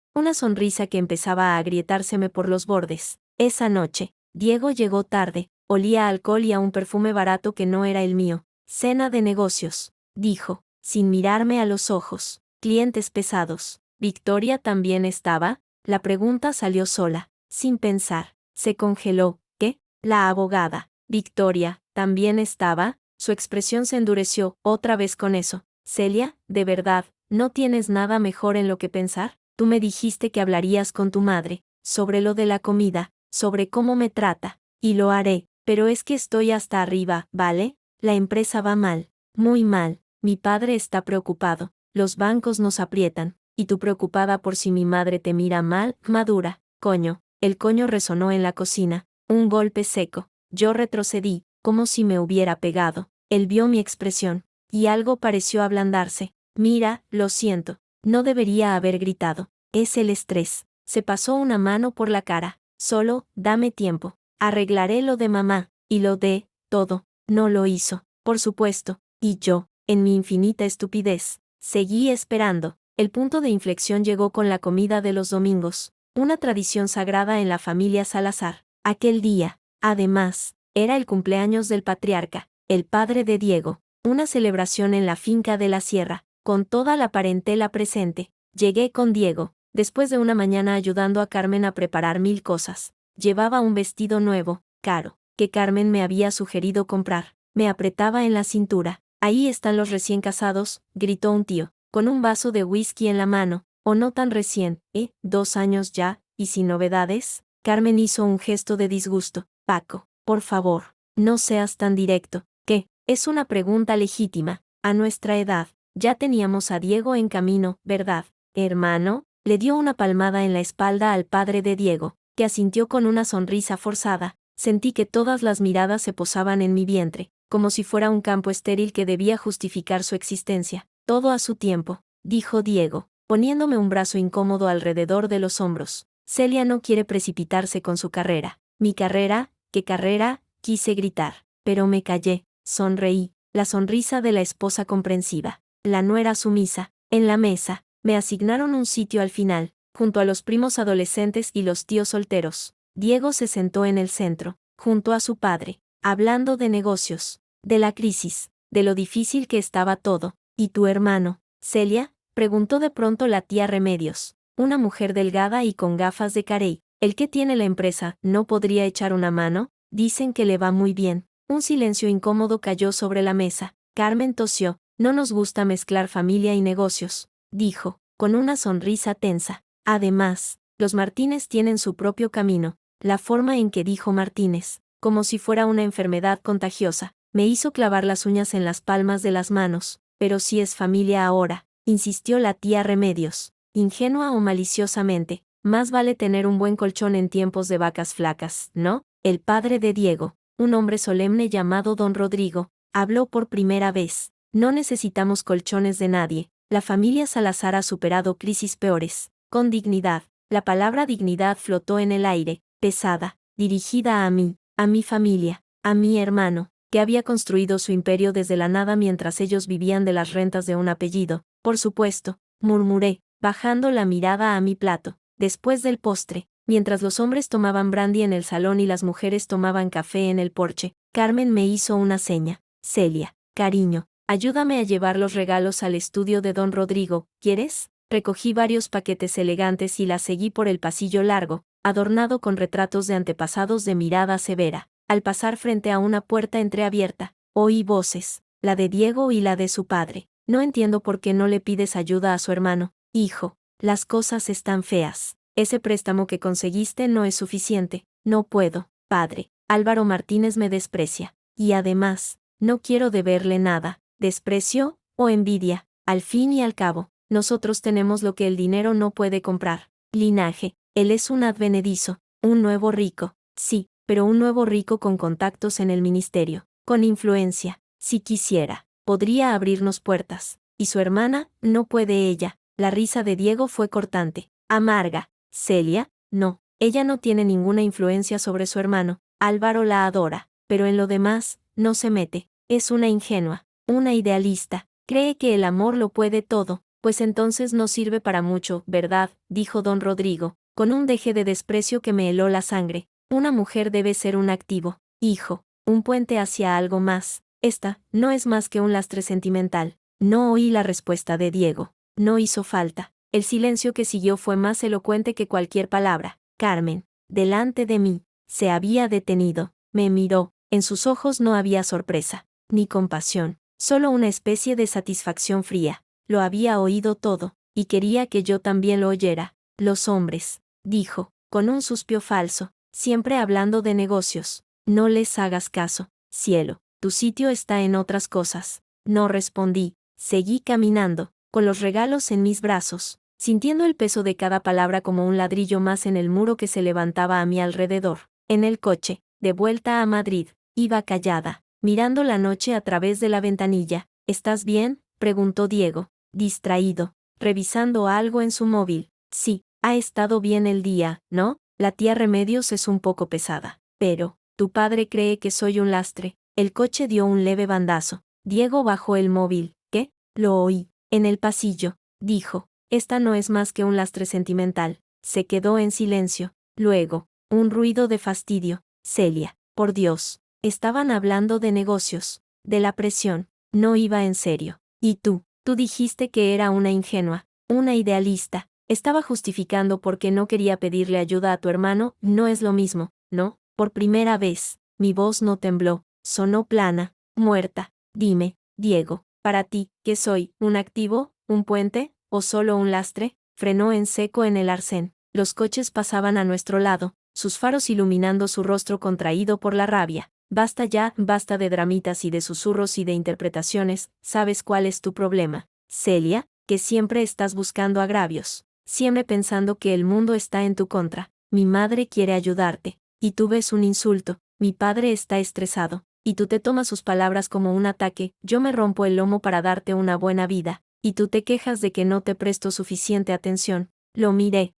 que empezaba a agrietárseme por los bordes. Esa noche, Diego llegó tarde, olía a alcohol y a un perfume barato que no era el mío. Cena de negocios, dijo, sin mirarme a los ojos. Clientes pesados. ¿Victoria también estaba? La pregunta salió sola, sin pensar. Se congeló. ¿Qué? La abogada. ¿Victoria también estaba? Su expresión se endureció, otra vez con eso. Celia, ¿de verdad, no tienes nada mejor en lo que pensar? Tú me dijiste que hablarías con tu madre, sobre lo de la comida, sobre cómo me trata, y lo haré, pero es que estoy hasta arriba, ¿vale? La empresa va mal, muy mal, mi padre está preocupado, los bancos nos aprietan, y tú preocupada por si mi madre te mira mal. Madura, coño. El coño resonó en la cocina, un golpe seco. Yo retrocedí, como si me hubiera pegado. Él vio mi expresión, y algo pareció ablandarse. Mira, lo siento, no debería haber gritado. Es el estrés. Se pasó una mano por la cara. Solo, dame tiempo. Arreglaré lo de mamá, y lo de todo. No lo hizo, por supuesto, y yo, en mi infinita estupidez, seguí esperando. El punto de inflexión llegó con la comida de los domingos, una tradición sagrada en la familia Salazar. Aquel día, además, era el cumpleaños del patriarca, el padre de Diego, una celebración en la finca de la sierra, con toda la parentela presente. Llegué con Diego, después de una mañana ayudando a Carmen a preparar 1000 cosas. Llevaba un vestido nuevo, caro, que Carmen me había sugerido comprar. Me apretaba en la cintura. Ahí están los recién casados, gritó un tío, con un vaso de whisky en la mano. O no tan recién, 2 años ya, y sin novedades. Carmen hizo un gesto de disgusto. Paco, por favor, no seas tan directo. ¿Qué? Es una pregunta legítima. A nuestra edad, ya teníamos a Diego en camino, ¿verdad, hermano? Le dio una palmada en la espalda al padre de Diego, que asintió con una sonrisa forzada. Sentí que todas las miradas se posaban en mi vientre, como si fuera un campo estéril que debía justificar su existencia. Todo a su tiempo, dijo Diego, poniéndome un brazo incómodo alrededor de los hombros. Celia no quiere precipitarse con su carrera. ¿Mi carrera? ¿Qué carrera? Quise gritar, pero me callé. Sonreí, la sonrisa de la esposa comprensiva. La nuera sumisa. En la mesa, me asignaron un sitio al final, junto a los primos adolescentes y los tíos solteros. Diego se sentó en el centro, junto a su padre, hablando de negocios, de la crisis, de lo difícil que estaba todo. ¿Y tu hermano, Celia? Preguntó de pronto la tía Remedios. Una mujer delgada y con gafas de carey. ¿El que tiene la empresa no podría echar una mano? Dicen que le va muy bien. Un silencio incómodo cayó sobre la mesa. Carmen tosió. No nos gusta mezclar familia y negocios, dijo, con una sonrisa tensa. Además, los Martínez tienen su propio camino. La forma en que dijo Martínez, como si fuera una enfermedad contagiosa, me hizo clavar las uñas en las palmas de las manos. Pero si es familia ahora, insistió la tía Remedios, ingenua o maliciosamente, más vale tener un buen colchón en tiempos de vacas flacas, ¿no? El padre de Diego, un hombre solemne llamado don Rodrigo, habló por primera vez. No necesitamos colchones de nadie. La familia Salazar ha superado crisis peores. Con dignidad. La palabra dignidad flotó en el aire, pesada, dirigida a mí, a mi familia, a mi hermano, que había construido su imperio desde la nada mientras ellos vivían de las rentas de un apellido. Por supuesto, murmuré, bajando la mirada a mi plato. Después del postre, mientras los hombres tomaban brandy en el salón y las mujeres tomaban café en el porche, Carmen me hizo una seña. Celia, cariño, ayúdame a llevar los regalos al estudio de don Rodrigo, ¿quieres? Recogí varios paquetes elegantes y la seguí por el pasillo largo, adornado con retratos de antepasados de mirada severa. Al pasar frente a una puerta entreabierta, oí voces, la de Diego y la de su padre. No entiendo por qué no le pides ayuda a su hermano. Hijo, las cosas están feas. Ese préstamo que conseguiste no es suficiente. No puedo, padre. Álvaro Martínez me desprecia. Y además, no quiero deberle nada. ¿Desprecio o envidia? Al fin y al cabo, nosotros tenemos lo que el dinero no puede comprar. Linaje. Él es un advenedizo, un nuevo rico. Sí, pero un nuevo rico con contactos en el ministerio, con influencia. Si quisiera, podría abrirnos puertas. Y su hermana, no puede ella. La risa de Diego fue cortante, amarga. Celia, no, ella no tiene ninguna influencia sobre su hermano. Álvaro la adora, pero en lo demás, no se mete. Es una ingenua, una idealista. Cree que el amor lo puede todo, pues entonces no sirve para mucho, ¿verdad? Dijo don Rodrigo, con un deje de desprecio que me heló la sangre. Una mujer debe ser un activo, hijo, un puente hacia algo más. Esta no es más que un lastre sentimental. No oí la respuesta de Diego. No hizo falta. El silencio que siguió fue más elocuente que cualquier palabra. Carmen, delante de mí, se había detenido. Me miró. En sus ojos no había sorpresa, ni compasión, solo una especie de satisfacción fría. Lo había oído todo, y quería que yo también lo oyera. Los hombres, dijo, con un suspiro falso, siempre hablando de negocios. No les hagas caso, cielo, tu sitio está en otras cosas. No respondí, seguí caminando, con los regalos en mis brazos, sintiendo el peso de cada palabra como un ladrillo más en el muro que se levantaba a mi alrededor. En el coche, de vuelta a Madrid, iba callada, mirando la noche a través de la ventanilla. ¿Estás bien?, preguntó Diego, distraído, revisando algo en su móvil. Sí, ha estado bien el día, ¿no? La tía Remedios es un poco pesada. Pero, tu padre cree que soy un lastre. El coche dio un leve bandazo. Diego bajó el móvil. ¿Qué? Lo oí. En el pasillo, dijo. Esta no es más que un lastre sentimental. Se quedó en silencio. Luego, un ruido de fastidio. Celia, por Dios. Estaban hablando de negocios, de la presión. No iba en serio. ¿Y tú? Tú dijiste que era una ingenua, una idealista. Estaba justificando por qué no quería pedirle ayuda a tu hermano. No es lo mismo, ¿no? Por primera vez, mi voz no tembló, sonó plana, muerta. Dime, Diego, para ti, ¿qué soy? ¿Un activo, un puente, o solo un lastre? Frenó en seco en el arcén. Los coches pasaban a nuestro lado, sus faros iluminando su rostro contraído por la rabia. Basta ya, basta de dramitas y de susurros y de interpretaciones. ¿Sabes cuál es tu problema, Celia? Que siempre estás buscando agravios, siempre pensando que el mundo está en tu contra. Mi madre quiere ayudarte, y tú ves un insulto. Mi padre está estresado, y tú te tomas sus palabras como un ataque. Yo me rompo el lomo para darte una buena vida, y tú te quejas de que no te presto suficiente atención. Lo miré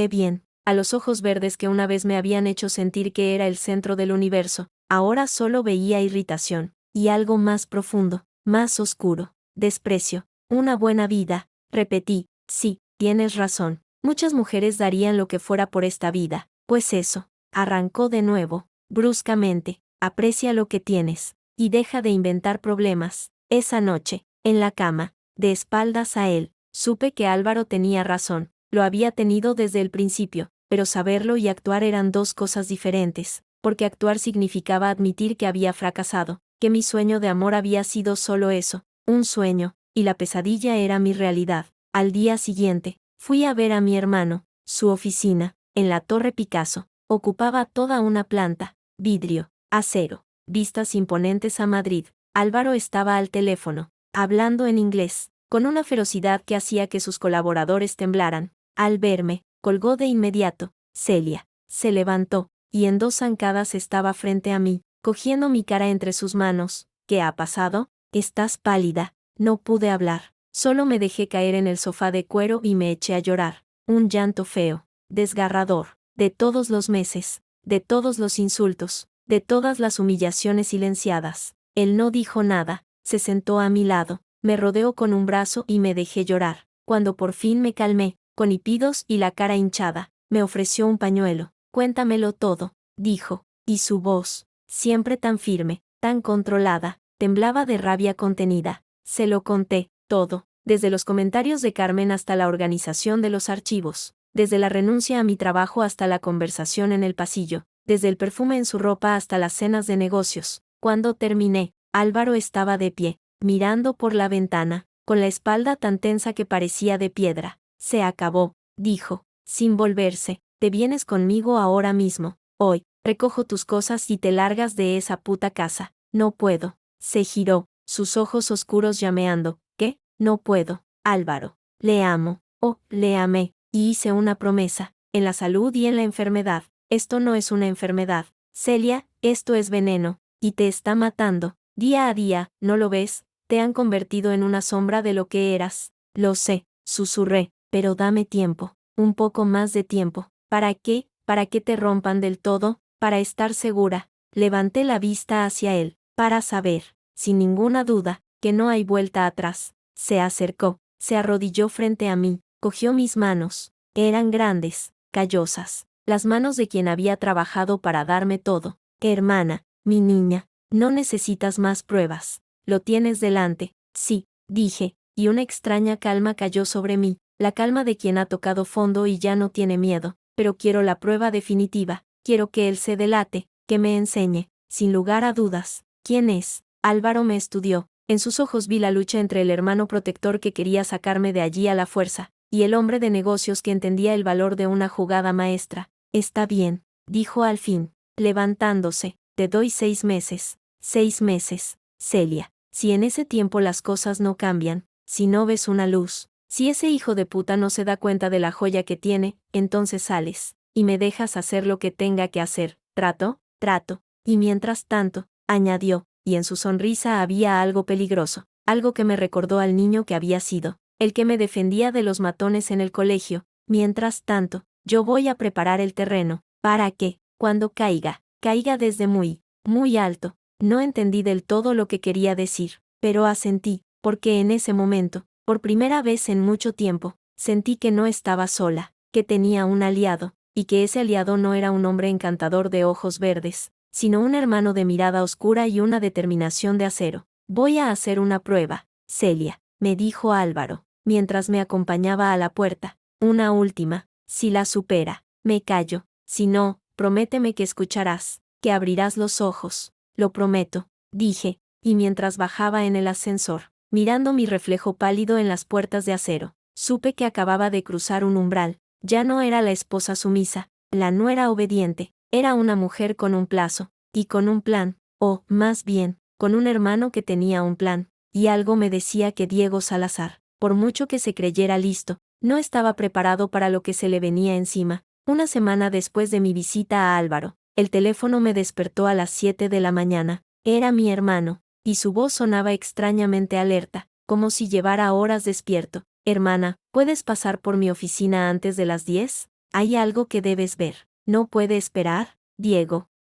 bien, a los ojos verdes que una vez me habían hecho sentir que era el centro del universo. Ahora solo veía irritación, y algo más profundo, más oscuro, desprecio. Una buena vida, repetí. Sí, tienes razón. Muchas mujeres darían lo que fuera por esta vida. Pues eso, arrancó de nuevo, bruscamente. Aprecia lo que tienes, y deja de inventar problemas. Esa noche, en la cama, de espaldas a él, Supe que Álvaro tenía razón, lo había tenido desde el principio, pero saberlo y actuar eran dos cosas diferentes, porque actuar significaba admitir que había fracasado, que mi sueño de amor había sido solo eso, un sueño, y la pesadilla era mi realidad. Al día siguiente, fui a ver a mi hermano. Su oficina, en la Torre Picasso, ocupaba toda una planta, vidrio, acero, vistas imponentes a Madrid. Álvaro estaba al teléfono, hablando en inglés, con una ferocidad que hacía que sus colaboradores temblaran. Al verme, colgó de inmediato. Celia se levantó, y en 2 zancadas estaba frente a mí, cogiendo mi cara entre sus manos. ¿Qué ha pasado? Estás pálida. No pude hablar. Solo me dejé caer en el sofá de cuero y me eché a llorar. Un llanto feo, desgarrador, de todos los meses, de todos los insultos, de todas las humillaciones silenciadas. Él no dijo nada, se sentó a mi lado, me rodeó con un brazo y me dejé llorar. Cuando por fin me calmé, con hipidos y la cara hinchada, me ofreció un pañuelo. Cuéntamelo todo, dijo, y su voz, siempre tan firme, tan controlada, temblaba de rabia contenida. Se lo conté, todo, desde los comentarios de Carmen hasta la organización de los archivos, desde la renuncia a mi trabajo hasta la conversación en el pasillo, desde el perfume en su ropa hasta las cenas de negocios. Cuando terminé, Álvaro estaba de pie, mirando por la ventana, con la espalda tan tensa que parecía de piedra. Se acabó, dijo, sin volverse, te vienes conmigo ahora mismo, hoy, recojo tus cosas y te largas de esa puta casa. No puedo. Se giró, sus ojos oscuros llameando. ¿Qué? No puedo. Álvaro, le amo, le amé, y hice una promesa, en la salud y en la enfermedad. Esto no es una enfermedad, Celia, esto es veneno, y te está matando, día a día, ¿no lo ves? Te han convertido en una sombra de lo que eras. Lo sé, susurré, pero dame tiempo, un poco más de tiempo. ¿Para qué? ¿Para que te rompan del todo? Para estar segura. Levanté la vista hacia él, para saber, sin ninguna duda, que no hay vuelta atrás. Se acercó, se arrodilló frente a mí, cogió mis manos. Eran grandes, callosas, las manos de quien había trabajado para darme todo. Hermana, mi niña, no necesitas más pruebas. Lo tienes delante. Sí, dije, y una extraña calma cayó sobre mí, la calma de quien ha tocado fondo y ya no tiene miedo. Pero quiero la prueba definitiva, quiero que él se delate, que me enseñe, sin lugar a dudas, quién es. Álvaro me estudió. En sus ojos vi la lucha entre el hermano protector que quería sacarme de allí a la fuerza, y el hombre de negocios que entendía el valor de una jugada maestra. Está bien, dijo al fin, levantándose, te doy 6 meses. 6 meses, Celia. Si en ese tiempo las cosas no cambian, si no ves una luz, si ese hijo de puta no se da cuenta de la joya que tiene, entonces sales, y me dejas hacer lo que tenga que hacer. ¿Trato? Trato. Y mientras tanto, añadió, y en su sonrisa había algo peligroso, algo que me recordó al niño que había sido, el que me defendía de los matones en el colegio. Mientras tanto, yo voy a preparar el terreno, para que, cuando caiga, caiga desde muy, muy alto. No entendí del todo lo que quería decir, pero asentí, porque en ese momento, por primera vez en mucho tiempo, sentí que no estaba sola, que tenía un aliado, y que ese aliado no era un hombre encantador de ojos verdes, sino un hermano de mirada oscura y una determinación de acero. Voy a hacer una prueba, Celia, me dijo Álvaro, mientras me acompañaba a la puerta. Una última, si la supera, me callo, si no, prométeme que escucharás, que abrirás los ojos. Lo prometo, dije, y mientras bajaba en el ascensor, mirando mi reflejo pálido en las puertas de acero, supe que acababa de cruzar un umbral. Ya no era la esposa sumisa, la nuera obediente, era una mujer con un plazo, y con un plan, o, más bien, con un hermano que tenía un plan, y algo me decía que Diego Salazar, por mucho que se creyera listo, no estaba preparado para lo que se le venía encima. Una semana después de mi visita a Álvaro, el teléfono me despertó a las 7 de la mañana. Era mi hermano, y su voz sonaba extrañamente alerta, como si llevara horas despierto. Hermana, ¿puedes pasar por mi oficina antes de las 10? Hay algo que debes ver. ¿No puede esperar? Diego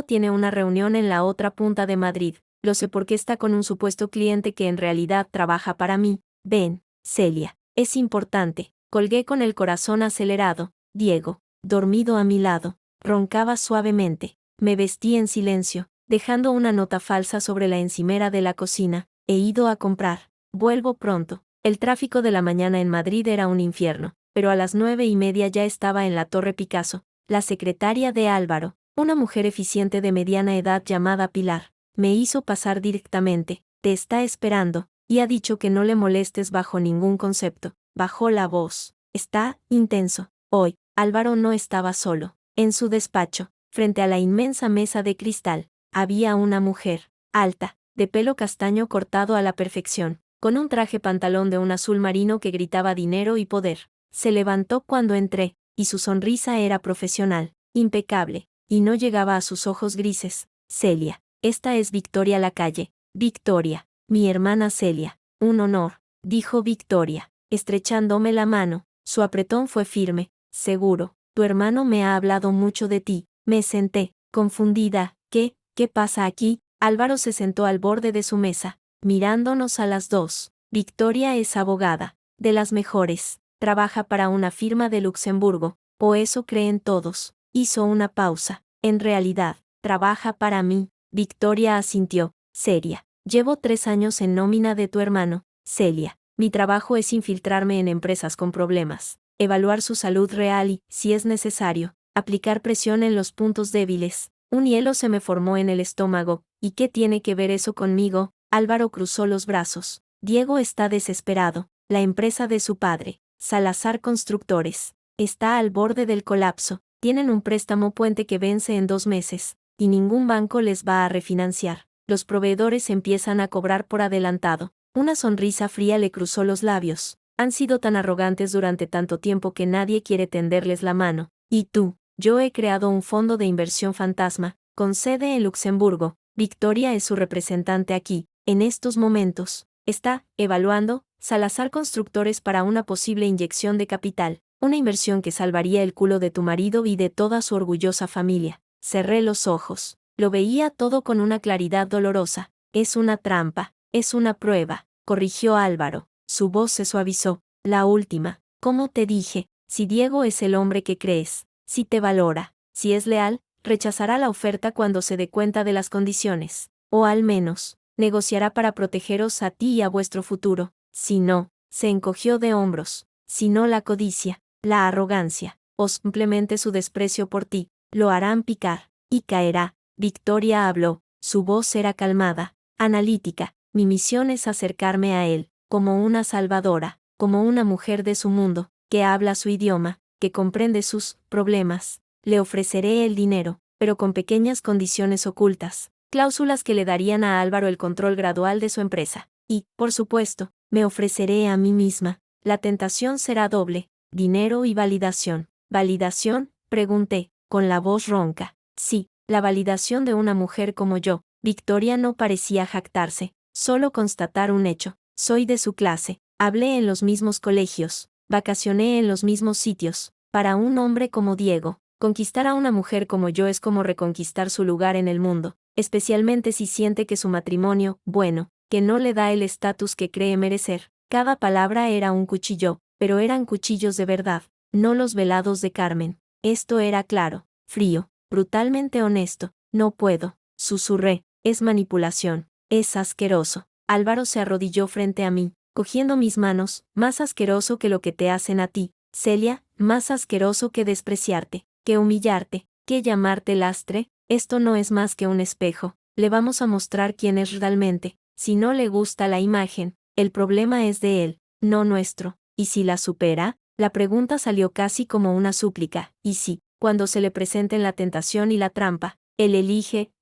tiene una reunión en la otra punta de Madrid. Lo sé porque está con un supuesto cliente que en realidad trabaja para mí. Ven, Celia, es importante. Colgué con el corazón acelerado. Diego, dormido a mi lado, roncaba suavemente. Me vestí en silencio, dejando una nota falsa sobre la encimera de la cocina. He ido a comprar. Vuelvo pronto. El tráfico de la mañana en Madrid era un infierno, pero a las 9:30 ya estaba en la Torre Picasso, la secretaria de Álvaro, una mujer eficiente de mediana edad llamada Pilar. Me hizo pasar directamente, te está esperando, y ha dicho que no le molestes bajo ningún concepto. Bajó la voz. Está intenso. Hoy, Álvaro no estaba solo. En su despacho, frente a la inmensa mesa de cristal, había una mujer, alta, de pelo castaño cortado a la perfección, con un traje pantalón de un azul marino que gritaba dinero y poder. Se levantó cuando entré, y su sonrisa era profesional, impecable, y no llegaba a sus ojos grises. Celia, esta es Victoria Lacalle. Victoria, mi hermana Celia. Un honor, dijo Victoria, estrechándome la mano. Su apretón fue firme. Seguro, tu hermano me ha hablado mucho de ti. Me senté, confundida. ¿Qué pasa aquí? Álvaro se sentó al borde de su mesa, mirándonos a las dos. Victoria es abogada, de las mejores, trabaja para una firma de Luxemburgo, o eso creen todos. Hizo una pausa. En realidad, trabaja para mí. Victoria asintió, seria. Llevo 3 años en nómina de tu hermano, Celia. Mi trabajo es infiltrarme en empresas con problemas, evaluar su salud real y, si es necesario, aplicar presión en los puntos débiles. Un hielo se me formó en el estómago. ¿Y qué tiene que ver eso conmigo? Álvaro cruzó los brazos. Diego está desesperado. La empresa de su padre, Salazar Constructores, está al borde del colapso. Tienen un préstamo puente que vence en 2 meses, y ningún banco les va a refinanciar. Los proveedores empiezan a cobrar por adelantado. Una sonrisa fría le cruzó los labios. Han sido tan arrogantes durante tanto tiempo que nadie quiere tenderles la mano. ¿Y tú? Yo he creado un fondo de inversión fantasma, con sede en Luxemburgo. Victoria es su representante aquí, en estos momentos. Está evaluando Salazar Constructores para una posible inyección de capital, una inversión que salvaría el culo de tu marido y de toda su orgullosa familia. Cerré los ojos. Lo veía todo con una claridad dolorosa. Es una trampa, es una prueba, corrigió Álvaro. Su voz se suavizó. La última. Como te dije, si Diego es el hombre que crees, si te valora, si es leal, rechazará la oferta cuando se dé cuenta de las condiciones. O al menos, negociará para protegeros a ti y a vuestro futuro. Si no, se encogió de hombros. Si no, la codicia, la arrogancia, o simplemente su desprecio por ti, lo harán picar, y caerá. Victoria habló. Su voz era calmada, analítica. Mi misión es acercarme a él, como una salvadora, como una mujer de su mundo, que habla su idioma, que comprende sus problemas. Le ofreceré el dinero, pero con pequeñas condiciones ocultas, cláusulas que le darían a Álvaro el control gradual de su empresa. Y, por supuesto, me ofreceré a mí misma. La tentación será doble, dinero y validación. ¿Validación? Pregunté, con la voz ronca. Sí, la validación de una mujer como yo. Victoria no parecía jactarse, solo constatar un hecho. Soy de su clase, hablé en los mismos colegios, vacacioné en los mismos sitios. Para un hombre como Diego, conquistar a una mujer como yo es como reconquistar su lugar en el mundo, especialmente si siente que su matrimonio, bueno, que no le da el estatus que cree merecer. Cada palabra era un cuchillo, pero eran cuchillos de verdad, no los velados de Carmen. Esto era claro, frío, brutalmente honesto. No puedo, susurré, es manipulación, es asqueroso. Álvaro se arrodilló frente a mí, cogiendo mis manos. Más asqueroso que lo que te hacen a ti, Celia, más asqueroso que despreciarte, que humillarte, que llamarte lastre. Esto no es más que un espejo. Le vamos a mostrar quién es realmente. Si no le gusta la imagen, el problema es de él, no nuestro. ¿Y si la supera? La pregunta salió casi como una súplica. ¿Y si, cuando se le presenten la tentación y la trampa, él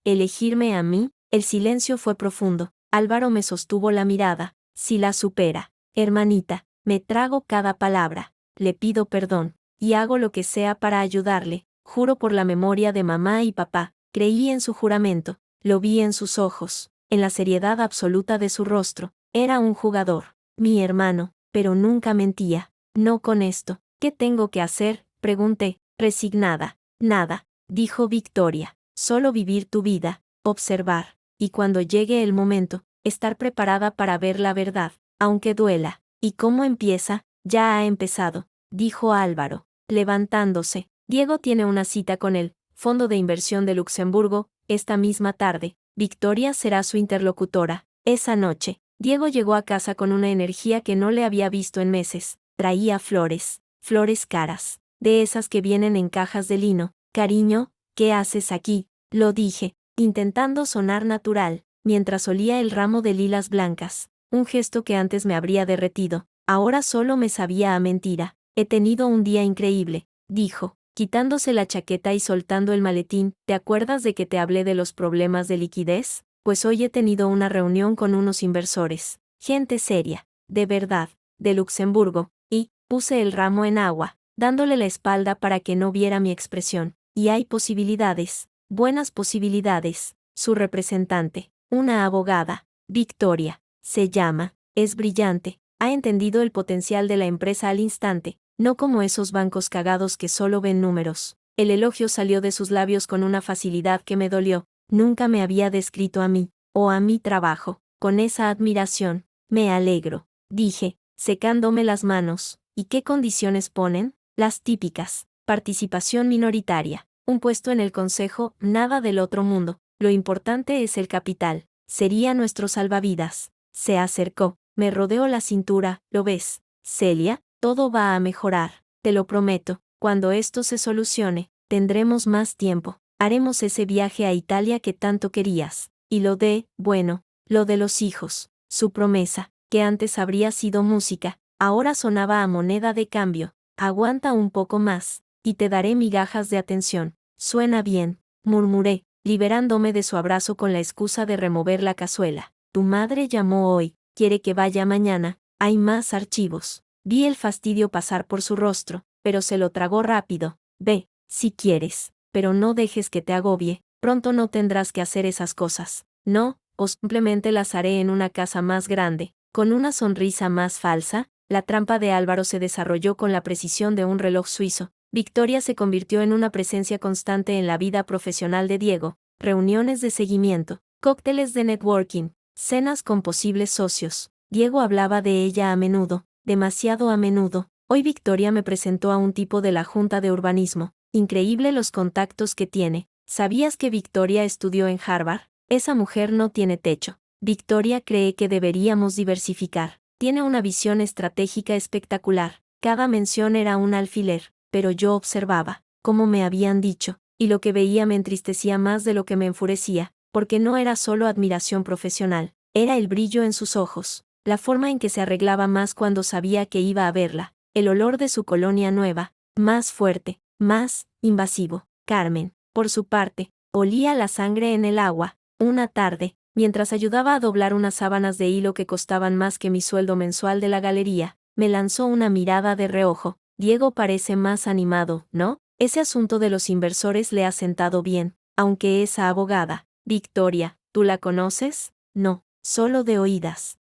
elegirme a mí? El silencio fue profundo. Álvaro me sostuvo la mirada. Si la supera, hermanita, me trago cada palabra. Le pido perdón, y hago lo que sea para ayudarle. Juro por la memoria de mamá y papá. Creí en su juramento, lo vi en sus ojos, en la seriedad absoluta de su rostro. Era un jugador, mi hermano, pero nunca mentía. No con esto. ¿Qué tengo que hacer? Pregunté, resignada. Nada, dijo Victoria. Solo vivir tu vida, observar, y cuando llegue el momento, estar preparada para ver la verdad, aunque duela. ¿Y cómo empieza? Ya ha empezado, dijo Álvaro, levantándose. Diego tiene una cita con el Fondo de Inversión de Luxemburgo esta misma tarde. Victoria será su interlocutora. Esa noche, Diego llegó a casa con una energía que no le había visto en meses. Traía flores, flores caras, de esas que vienen en cajas de lino. Cariño, ¿qué haces aquí?, lo dije, intentando sonar natural, mientras olía el ramo de lilas blancas, un gesto que antes me habría derretido, ahora solo me sabía a mentira. He tenido un día increíble, dijo, quitándose la chaqueta y soltando el maletín. ¿Te acuerdas de que te hablé de los problemas de liquidez? Pues hoy he tenido una reunión con unos inversores, gente seria, de verdad, de Luxemburgo, y puse el ramo en agua, dándole la espalda para que no viera mi expresión. Y hay posibilidades, buenas posibilidades. Su representante, una abogada, Victoria, se llama, es brillante, ha entendido el potencial de la empresa al instante, no como esos bancos cagados que solo ven números. El elogio salió de sus labios con una facilidad que me dolió. Nunca me había descrito a mí, o a mi trabajo, con esa admiración. Me alegro, dije, secándome las manos. ¿Y qué condiciones ponen? Las típicas. Participación minoritaria, un puesto en el consejo, nada del otro mundo. Lo importante es el capital. Sería nuestro salvavidas. Se acercó, me rodeó la cintura. ¿Lo ves, Celia? Todo va a mejorar, te lo prometo. Cuando esto se solucione, tendremos más tiempo. Haremos ese viaje a Italia que tanto querías. Y lo de los hijos. Su promesa, que antes habría sido música, ahora sonaba a moneda de cambio. Aguanta un poco más, y te daré migajas de atención. Suena bien, murmuré, liberándome de su abrazo con la excusa de remover la cazuela. Tu madre llamó hoy, quiere que vaya mañana, hay más archivos. Vi el fastidio pasar por su rostro, pero se lo tragó rápido. Ve, si quieres, pero no dejes que te agobie, pronto no tendrás que hacer esas cosas. No, o simplemente las haré en una casa más grande. Con una sonrisa más falsa, la trampa de Álvaro se desarrolló con la precisión de un reloj suizo. Victoria se convirtió en una presencia constante en la vida profesional de Diego, reuniones de seguimiento, cócteles de networking, cenas con posibles socios. Diego hablaba de ella a menudo, demasiado a menudo. Hoy Victoria me presentó a un tipo de la Junta de Urbanismo. Increíble los contactos que tiene. ¿Sabías que Victoria estudió en Harvard? Esa mujer no tiene techo. Victoria cree que deberíamos diversificar. Tiene una visión estratégica espectacular. Cada mención era un alfiler, pero yo observaba, como me habían dicho, y lo que veía me entristecía más de lo que me enfurecía, porque no era solo admiración profesional, era el brillo en sus ojos, la forma en que se arreglaba más cuando sabía que iba a verla, el olor de su colonia nueva, más fuerte, más invasivo. Carmen, por su parte, olía la sangre en el agua. Una tarde, mientras ayudaba a doblar unas sábanas de hilo que costaban más que mi sueldo mensual de la galería, me lanzó una mirada de reojo. Diego parece más animado, ¿no? Ese asunto de los inversores le ha sentado bien, aunque esa abogada, Victoria, ¿tú la conoces? No, solo de oídas.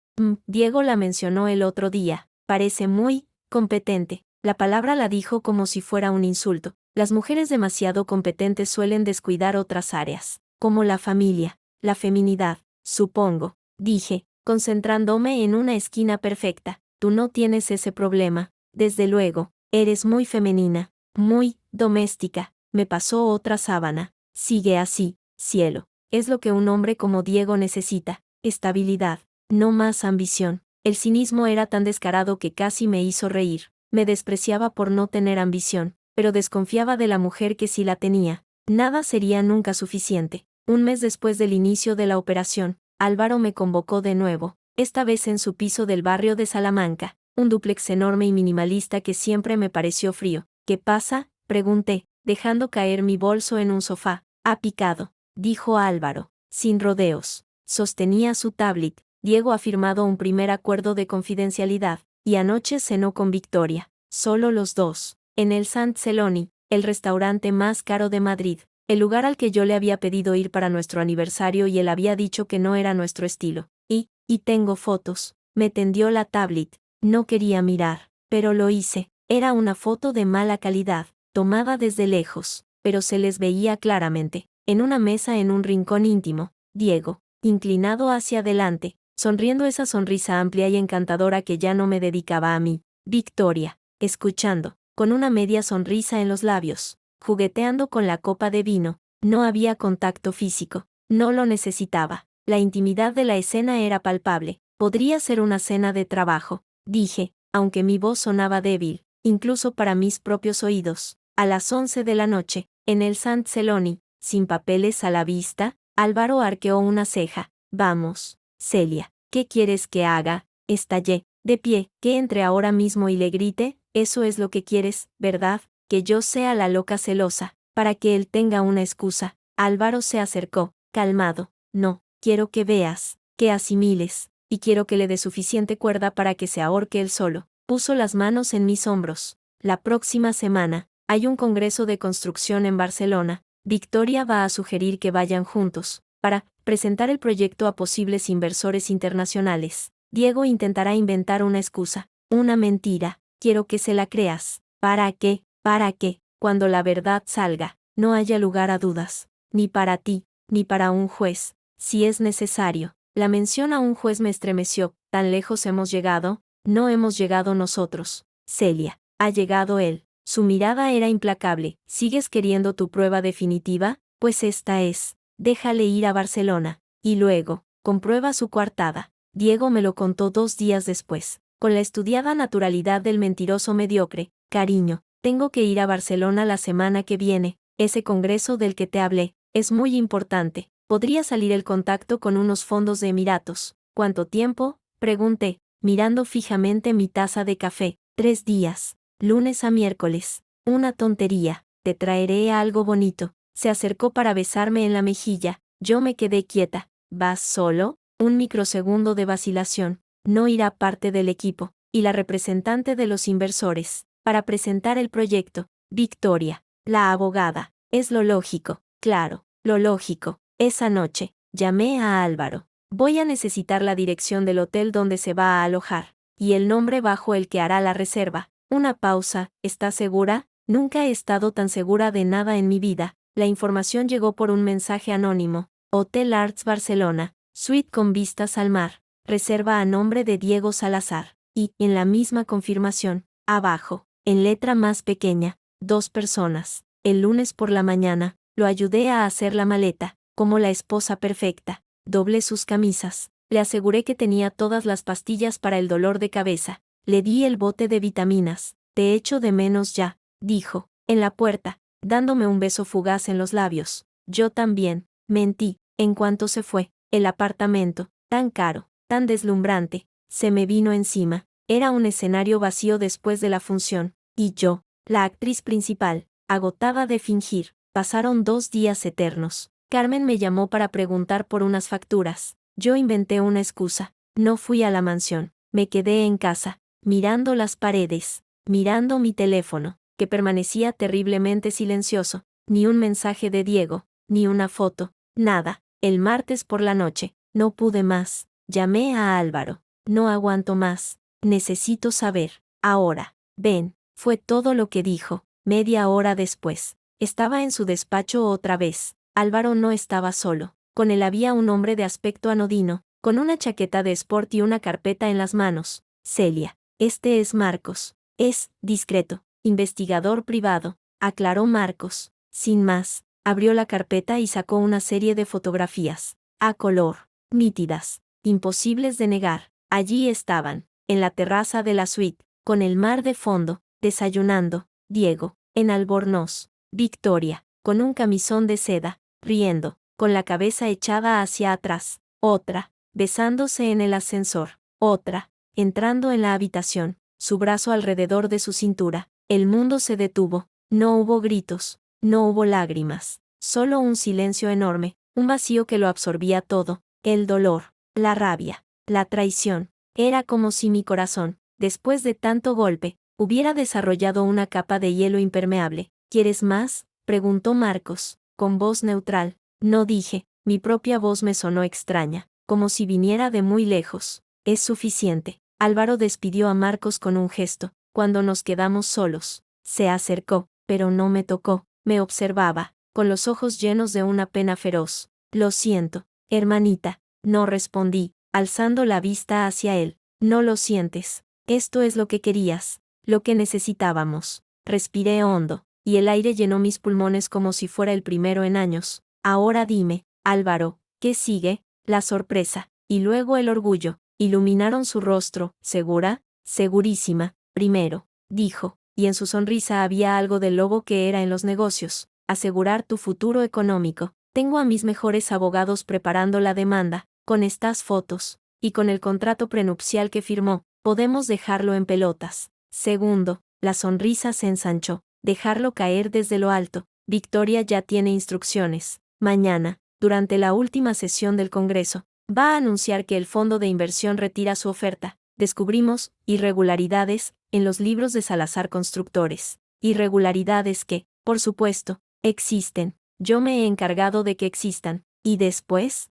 Diego la mencionó el otro día, parece muy competente. La palabra la dijo como si fuera un insulto. Las mujeres demasiado competentes suelen descuidar otras áreas, como la familia, la feminidad, supongo, dije, concentrándome en una esquina perfecta. Tú no tienes ese problema, desde luego, eres muy femenina, muy doméstica. Me pasó otra sábana. Sigue así, cielo. Es lo que un hombre como Diego necesita, estabilidad, no más ambición. El cinismo era tan descarado que casi me hizo reír. Me despreciaba por no tener ambición, pero desconfiaba de la mujer que sí la tenía. Nada sería nunca suficiente. Un mes después del inicio de la operación, Álvaro me convocó de nuevo, esta vez en su piso del barrio de Salamanca, un dúplex enorme y minimalista que siempre me pareció frío. ¿Qué pasa?, pregunté, dejando caer mi bolso en un sofá. Ha picado, dijo Álvaro, sin rodeos. Sostenía su tablet. Diego ha firmado un primer acuerdo de confidencialidad, y anoche cenó con Victoria, solo los dos, en el Sant Celoni, el restaurante más caro de Madrid, el lugar al que yo le había pedido ir para nuestro aniversario y él había dicho que no era nuestro estilo. Y tengo fotos. Me tendió la tablet. No quería mirar, pero lo hice. Era una foto de mala calidad, tomada desde lejos, pero se les veía claramente, en una mesa en un rincón íntimo, Diego, inclinado hacia adelante, sonriendo esa sonrisa amplia y encantadora que ya no me dedicaba a mí, Victoria, escuchando, con una media sonrisa en los labios, jugueteando con la copa de vino. No había contacto físico, no lo necesitaba. La intimidad de la escena era palpable, Podría ser una cena de trabajo, dije, aunque mi voz sonaba débil, incluso para mis propios oídos. A las 11 de la noche, en el Sant Celoni, sin papeles a la vista, Álvaro arqueó una ceja. Vamos, Celia, ¿qué quieres que haga? Estallé, de pie, que entre ahora mismo y le grite, eso es lo que quieres, ¿verdad? Que yo sea la loca celosa, para que él tenga una excusa. Álvaro se acercó, calmado. No, quiero que veas, que asimiles, y quiero que le dé suficiente cuerda para que se ahorque él solo. Puso las manos en mis hombros. La próxima semana, hay un congreso de construcción en Barcelona. Victoria va a sugerir que vayan juntos, para presentar el proyecto a posibles inversores internacionales. Diego intentará inventar una excusa, una mentira. Quiero que se la creas. ¿Para qué? Para que, cuando la verdad salga, no haya lugar a dudas, ni para ti, ni para un juez, si es necesario. La mención a un juez me estremeció. ¿Tan lejos hemos llegado? No hemos llegado nosotros, Celia. Ha llegado él. Su mirada era implacable. ¿Sigues queriendo tu prueba definitiva? Pues esta es. Déjale ir a Barcelona. Y luego, comprueba su coartada. Diego me lo contó 2 días después, con la estudiada naturalidad del mentiroso mediocre. Cariño, tengo que ir a Barcelona la semana que viene. Ese congreso del que te hablé es muy importante. Podría salir el contacto con unos fondos de Emiratos. ¿Cuánto tiempo? Pregunté, mirando fijamente mi taza de café. 3 días. Lunes a miércoles. Una tontería. Te traeré algo bonito. Se acercó para besarme en la mejilla. Yo me quedé quieta. ¿Vas solo? Un microsegundo de vacilación. No irá parte del equipo. Y la representante de los inversores. Para presentar el proyecto. Victoria. La abogada. Es lo lógico. Claro, lo lógico. Esa noche, llamé a Álvaro. Voy a necesitar la dirección del hotel donde se va a alojar. Y el nombre bajo el que hará la reserva. Una pausa. ¿Estás segura? Nunca he estado tan segura de nada en mi vida. La información llegó por un mensaje anónimo. Hotel Arts Barcelona. Suite con vistas al mar. Reserva a nombre de Diego Salazar. Y, en la misma confirmación, abajo, en letra más pequeña, 2 personas. El lunes por la mañana, lo ayudé a hacer la maleta, como la esposa perfecta. Doblé sus camisas. Le aseguré que tenía todas las pastillas para el dolor de cabeza. Le di el bote de vitaminas. Te echo de menos ya, dijo, en la puerta, dándome un beso fugaz en los labios. Yo también, mentí, en cuanto se fue. El apartamento, tan caro, tan deslumbrante, se me vino encima. Era un escenario vacío después de la función, y yo, la actriz principal, agotada de fingir. Pasaron 2 días eternos. Carmen me llamó para preguntar por unas facturas. Yo inventé una excusa. No fui a la mansión. Me quedé en casa, mirando las paredes, mirando mi teléfono, que permanecía terriblemente silencioso. Ni un mensaje de Diego, ni una foto, nada. El martes por la noche, no pude más. Llamé a Álvaro. No aguanto más. Necesito saber. Ahora. Ven. Fue todo lo que dijo. Media hora después. Estaba en su despacho otra vez. Álvaro no estaba solo. Con él había un hombre de aspecto anodino, con una chaqueta de sport y una carpeta en las manos. Celia. Este es Marcos. Es discreto. Investigador privado, aclaró Marcos. Sin más, abrió la carpeta y sacó una serie de fotografías. A color. Nítidas. Imposibles de negar. Allí estaban, en la terraza de la suite, con el mar de fondo, desayunando, Diego, en Albornoz. Victoria, con un camisón de seda, riendo, con la cabeza echada hacia atrás. Otra, besándose en el ascensor. Otra, entrando en la habitación, su brazo alrededor de su cintura. El mundo se detuvo. No hubo gritos, no hubo lágrimas. Solo un silencio enorme, un vacío que lo absorbía todo. El dolor, la rabia, la traición. Era como si mi corazón, después de tanto golpe, hubiera desarrollado una capa de hielo impermeable. ¿Quieres más?, preguntó Marcos, con voz neutral. No dije, mi propia voz me sonó extraña, como si viniera de muy lejos. Es suficiente. Álvaro despidió a Marcos con un gesto. Cuando nos quedamos solos, se acercó, pero no me tocó. Me observaba, con los ojos llenos de una pena feroz. Lo siento, hermanita, no respondí, alzando la vista hacia él. No lo sientes. Esto es lo que querías, lo que necesitábamos. Respiré hondo, y el aire llenó mis pulmones como si fuera el primero en años. Ahora dime, Álvaro, ¿qué sigue? La sorpresa, y luego el orgullo, iluminaron su rostro. ¿Segura? Segurísima, primero, dijo, y en su sonrisa había algo del lobo que era en los negocios. Asegurar tu futuro económico. Tengo a mis mejores abogados preparando la demanda, con estas fotos, y con el contrato prenupcial que firmó, podemos dejarlo en pelotas. Segundo, la sonrisa se ensanchó, dejarlo caer desde lo alto. Victoria ya tiene instrucciones. Mañana, durante la última sesión del Congreso, va a anunciar que el fondo de inversión retira su oferta. Descubrimos irregularidades en los libros de Salazar Constructores. Irregularidades que, por supuesto, existen. Yo me he encargado de que existan. Y después,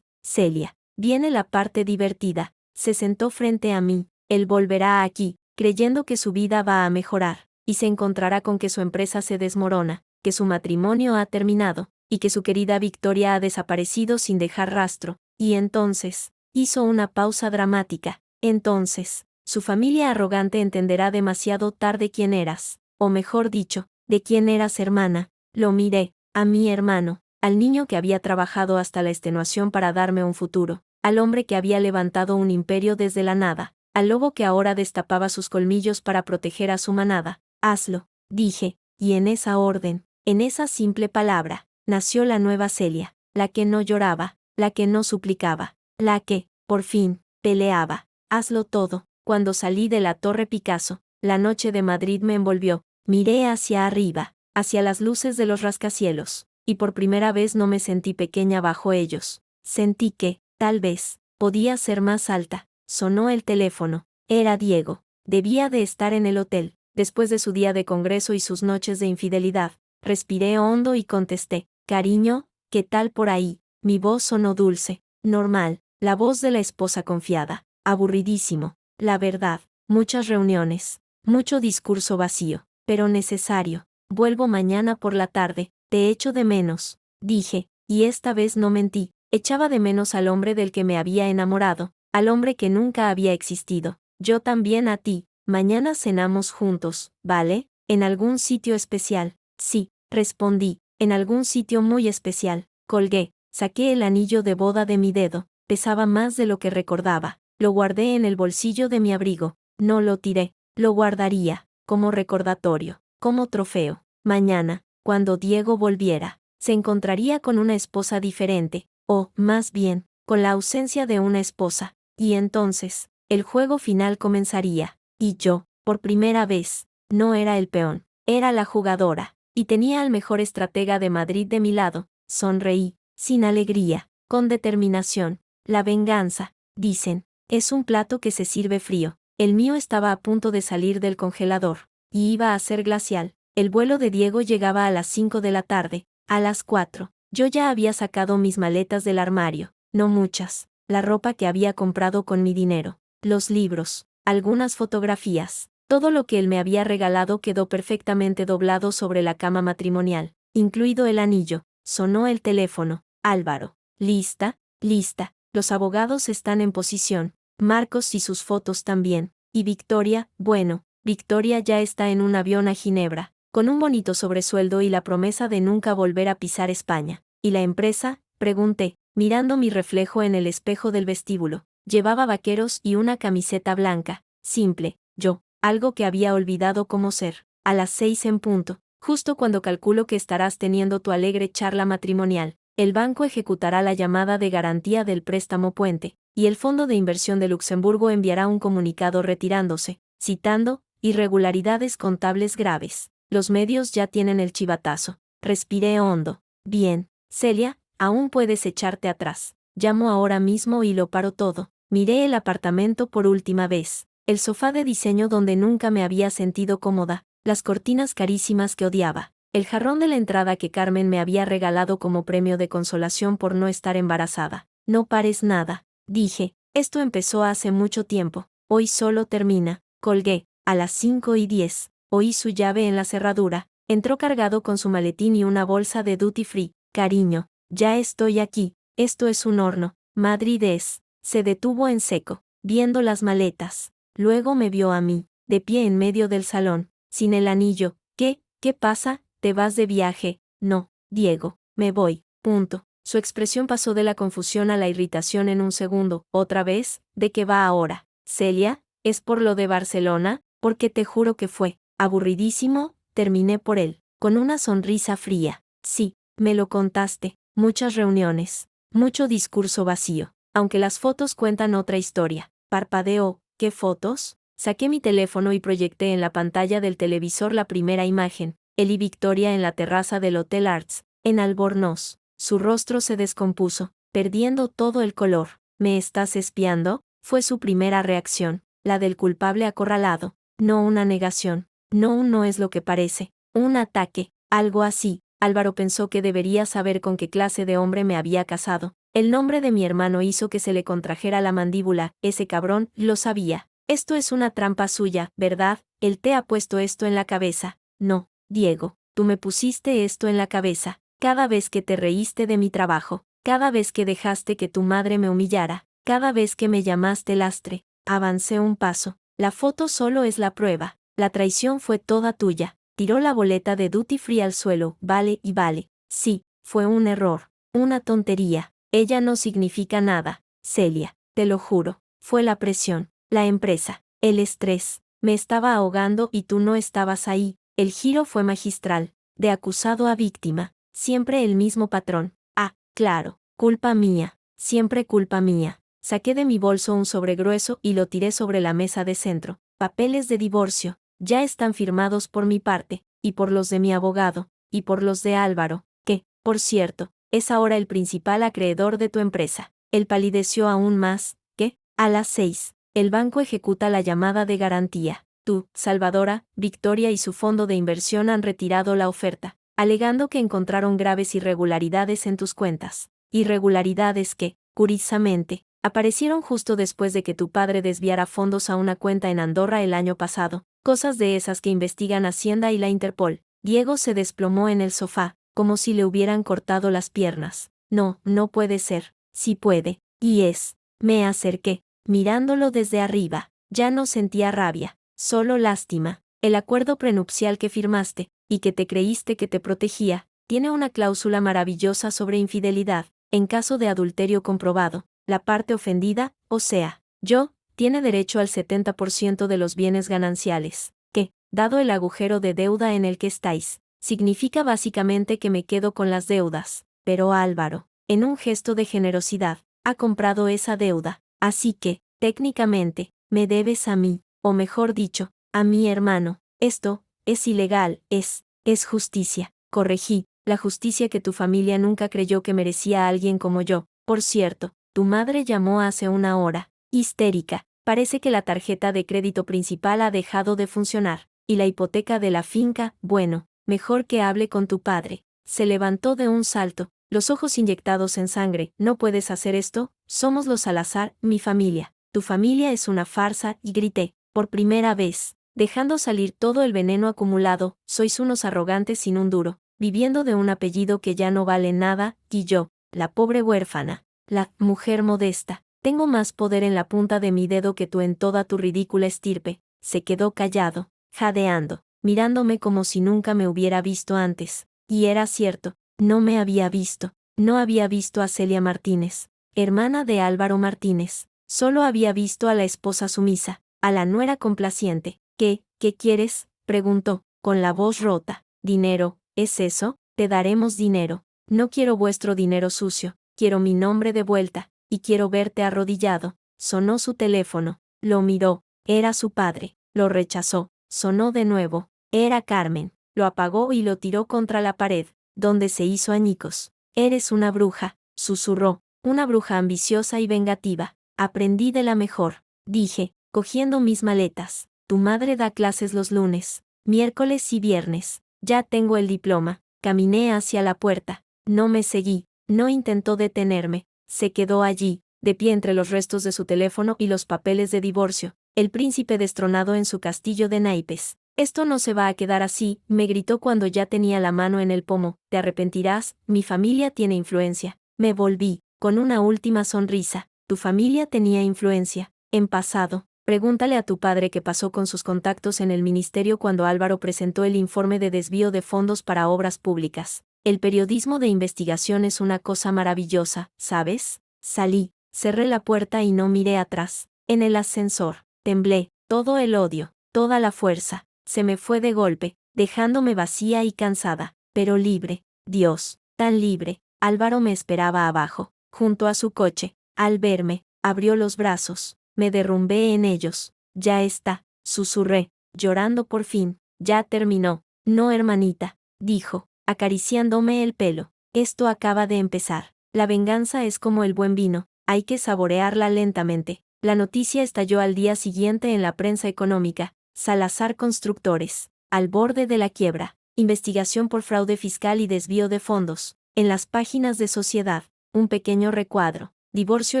Celia. Viene la parte divertida. Se sentó frente a mí. Él volverá aquí, creyendo que su vida va a mejorar, y se encontrará con que su empresa se desmorona, que su matrimonio ha terminado, y que su querida Victoria ha desaparecido sin dejar rastro. Y entonces, hizo una pausa dramática. Entonces, su familia arrogante entenderá demasiado tarde quién eras, o mejor dicho, de quién eras hermana. Lo miré, a mi hermano, al niño que había trabajado hasta la extenuación para darme un futuro, al hombre que había levantado un imperio desde la nada, al lobo que ahora destapaba sus colmillos para proteger a su manada. Hazlo, dije, y en esa orden, en esa simple palabra, nació la nueva Celia, la que no lloraba, la que no suplicaba, la que, por fin, peleaba. Hazlo todo. Cuando salí de la Torre Picasso, la noche de Madrid me envolvió. Miré hacia arriba, hacia las luces de los rascacielos, y por primera vez no me sentí pequeña bajo ellos. Sentí que, tal vez, podía ser más alta. Sonó el teléfono. Era Diego. Debía de estar en el hotel, después de su día de congreso y sus noches de infidelidad. Respiré hondo y contesté. Cariño, ¿qué tal por ahí? Mi voz sonó dulce, normal, la voz de la esposa confiada. Aburridísimo, la verdad, muchas reuniones, mucho discurso vacío, pero necesario. Vuelvo mañana por la tarde, te echo de menos, dije, y esta vez no mentí. Echaba de menos al hombre del que me había enamorado, al hombre que nunca había existido. Yo también a ti. Mañana cenamos juntos, ¿vale? En algún sitio especial. Sí, respondí, en algún sitio muy especial. Colgué, saqué el anillo de boda de mi dedo, pesaba más de lo que recordaba. Lo guardé en el bolsillo de mi abrigo. No lo tiré, lo guardaría, como recordatorio, como trofeo. Mañana, cuando Diego volviera, se encontraría con una esposa diferente, o, más bien, con la ausencia de una esposa, y entonces, el juego final comenzaría, y yo, por primera vez, no era el peón, era la jugadora, y tenía al mejor estratega de Madrid de mi lado. Sonreí, sin alegría, con determinación. La venganza, dicen, es un plato que se sirve frío. El mío estaba a punto de salir del congelador, y iba a ser glacial. El vuelo de Diego llegaba a las 5 de la tarde, a las 4. Yo ya había sacado mis maletas del armario, no muchas, la ropa que había comprado con mi dinero, los libros, algunas fotografías. Todo lo que él me había regalado quedó perfectamente doblado sobre la cama matrimonial, incluido el anillo. Sonó el teléfono. Álvaro. ¿Lista? Lista. Los abogados están en posición. Marcos y sus fotos también. Y Victoria, bueno, Victoria ya está en un avión a Ginebra, con un bonito sobresueldo y la promesa de nunca volver a pisar España. ¿Y la empresa?, pregunté, mirando mi reflejo en el espejo del vestíbulo. Llevaba vaqueros y una camiseta blanca, simple, yo, algo que había olvidado cómo ser. A las 6 en punto, justo cuando calculo que estarás teniendo tu alegre charla matrimonial, el banco ejecutará la llamada de garantía del préstamo puente, y el Fondo de Inversión de Luxemburgo enviará un comunicado retirándose, citando, irregularidades contables graves. Los medios ya tienen el chivatazo. Respiré hondo. Bien, Celia, aún puedes echarte atrás. Llamo ahora mismo y lo paro todo. Miré el apartamento por última vez. El sofá de diseño donde nunca me había sentido cómoda, las cortinas carísimas que odiaba, el jarrón de la entrada que Carmen me había regalado como premio de consolación por no estar embarazada. No pares nada, dije, esto empezó hace mucho tiempo, hoy solo termina. Colgué, a las 5:10, oí su llave en la cerradura, entró cargado con su maletín y una bolsa de duty free. Cariño, ya estoy aquí, esto es un horno. Madrid es. Se detuvo en seco, viendo las maletas. Luego me vio a mí, de pie en medio del salón, sin el anillo. ¿Qué pasa? ¿Te vas de viaje? No, Diego, me voy, punto. Su expresión pasó de la confusión a la irritación en un segundo. ¿Otra vez? ¿De qué va ahora? Celia, ¿es por lo de Barcelona? Porque te juro que fue aburridísimo, terminé por él, con una sonrisa fría. Sí, me lo contaste. Muchas reuniones. Mucho discurso vacío. Aunque las fotos cuentan otra historia. Parpadeó. ¿Qué fotos? Saqué mi teléfono y proyecté en la pantalla del televisor la primera imagen. Él y Victoria en la terraza del Hotel Arts, en Albornoz. Su rostro se descompuso, perdiendo todo el color. ¿Me estás espiando? Fue su primera reacción, la del culpable acorralado. No una negación. No un no es lo que parece. Un ataque. Algo así. Álvaro pensó que debería saber con qué clase de hombre me había casado. El nombre de mi hermano hizo que se le contrajera la mandíbula. Ese cabrón, lo sabía. Esto es una trampa suya, ¿verdad? Él te ha puesto esto en la cabeza. No, Diego, tú me pusiste esto en la cabeza. Cada vez que te reíste de mi trabajo, cada vez que dejaste que tu madre me humillara, cada vez que me llamaste lastre. Avancé un paso. La foto solo es la prueba. La traición fue toda tuya. Tiró la boleta de Duty Free al suelo. Vale y vale. Sí, fue un error. Una tontería. Ella no significa nada. Celia, te lo juro. Fue la presión, la empresa, el estrés. Me estaba ahogando y tú no estabas ahí. El giro fue magistral. De acusado a víctima. Siempre el mismo patrón. Ah, claro. Culpa mía. Siempre culpa mía. Saqué de mi bolso un sobre grueso y lo tiré sobre la mesa de centro. Papeles de divorcio. Ya están firmados por mi parte, y por los de mi abogado, y por los de Álvaro, que, por cierto, es ahora el principal acreedor de tu empresa. Él palideció aún más. ¿Qué? A las 6. El banco ejecuta la llamada de garantía. Tú, Salvadora, Victoria y su fondo de inversión han retirado la oferta, alegando que encontraron graves irregularidades en tus cuentas. Irregularidades que, curiosamente, aparecieron justo después de que tu padre desviara fondos a una cuenta en Andorra el año pasado. Cosas de esas que investigan Hacienda y la Interpol. Diego se desplomó en el sofá, como si le hubieran cortado las piernas. No, no puede ser. Sí puede. Y es. Me acerqué, mirándolo desde arriba. Ya no sentía rabia, solo lástima. El acuerdo prenupcial que firmaste, y que te creíste que te protegía, tiene una cláusula maravillosa sobre infidelidad. En caso de adulterio comprobado, la parte ofendida, o sea, yo, tiene derecho al 70% de los bienes gananciales, que, dado el agujero de deuda en el que estáis, significa básicamente que me quedo con las deudas. Pero Álvaro, en un gesto de generosidad, ha comprado esa deuda, así que, técnicamente, me debes a mí, o mejor dicho, a mi hermano. Esto, es ilegal, es justicia. Corregí, la justicia que tu familia nunca creyó que merecía a alguien como yo. Por cierto, tu madre llamó hace una hora, histérica. Parece que la tarjeta de crédito principal ha dejado de funcionar, y la hipoteca de la finca, bueno, mejor que hable con tu padre. Se levantó de un salto, los ojos inyectados en sangre. No puedes hacer esto, somos los Salazar, mi familia. Tu familia es una farsa, y grité, por primera vez, dejando salir todo el veneno acumulado. Sois unos arrogantes sin un duro, viviendo de un apellido que ya no vale nada, y yo, la pobre huérfana, la mujer modesta. Tengo más poder en la punta de mi dedo que tú en toda tu ridícula estirpe. Se quedó callado, jadeando, mirándome como si nunca me hubiera visto antes. Y era cierto, no me había visto. No había visto a Celia Martínez, hermana de Álvaro Martínez. Solo había visto a la esposa sumisa, a la nuera complaciente. ¿Qué quieres?, preguntó, con la voz rota. Dinero, ¿es eso? Te daremos dinero. No quiero vuestro dinero sucio, quiero mi nombre de vuelta. Y quiero verte arrodillado. Sonó su teléfono. Lo miró. Era su padre. Lo rechazó. Sonó de nuevo. Era Carmen. Lo apagó y lo tiró contra la pared, donde se hizo añicos. Eres una bruja, susurró. Una bruja ambiciosa y vengativa. Aprendí de la mejor, dije, cogiendo mis maletas. Tu madre da clases los lunes, miércoles y viernes. Ya tengo el diploma. Caminé hacia la puerta. No me seguí. No intentó detenerme. Se quedó allí, de pie entre los restos de su teléfono y los papeles de divorcio, el príncipe destronado en su castillo de naipes. Esto no se va a quedar así, me gritó cuando ya tenía la mano en el pomo. Te arrepentirás, mi familia tiene influencia. Me volví, con una última sonrisa. Tu familia tenía influencia. En pasado. Pregúntale a tu padre qué pasó con sus contactos en el ministerio cuando Álvaro presentó el informe de desvío de fondos para obras públicas. El periodismo de investigación es una cosa maravillosa, ¿sabes? Salí, cerré la puerta y no miré atrás. En el ascensor, temblé, todo el odio, toda la fuerza, se me fue de golpe, dejándome vacía y cansada, pero libre. Dios, tan libre. Álvaro me esperaba abajo, junto a su coche. Al verme, abrió los brazos, me derrumbé en ellos. Ya está, susurré, llorando por fin. Ya terminó. No, hermanita, dijo, acariciándome el pelo. Esto acaba de empezar. La venganza es como el buen vino, hay que saborearla lentamente. La noticia estalló al día siguiente en la prensa económica. Salazar Constructores, al borde de la quiebra. Investigación por fraude fiscal y desvío de fondos. En las páginas de Sociedad, un pequeño recuadro. Divorcio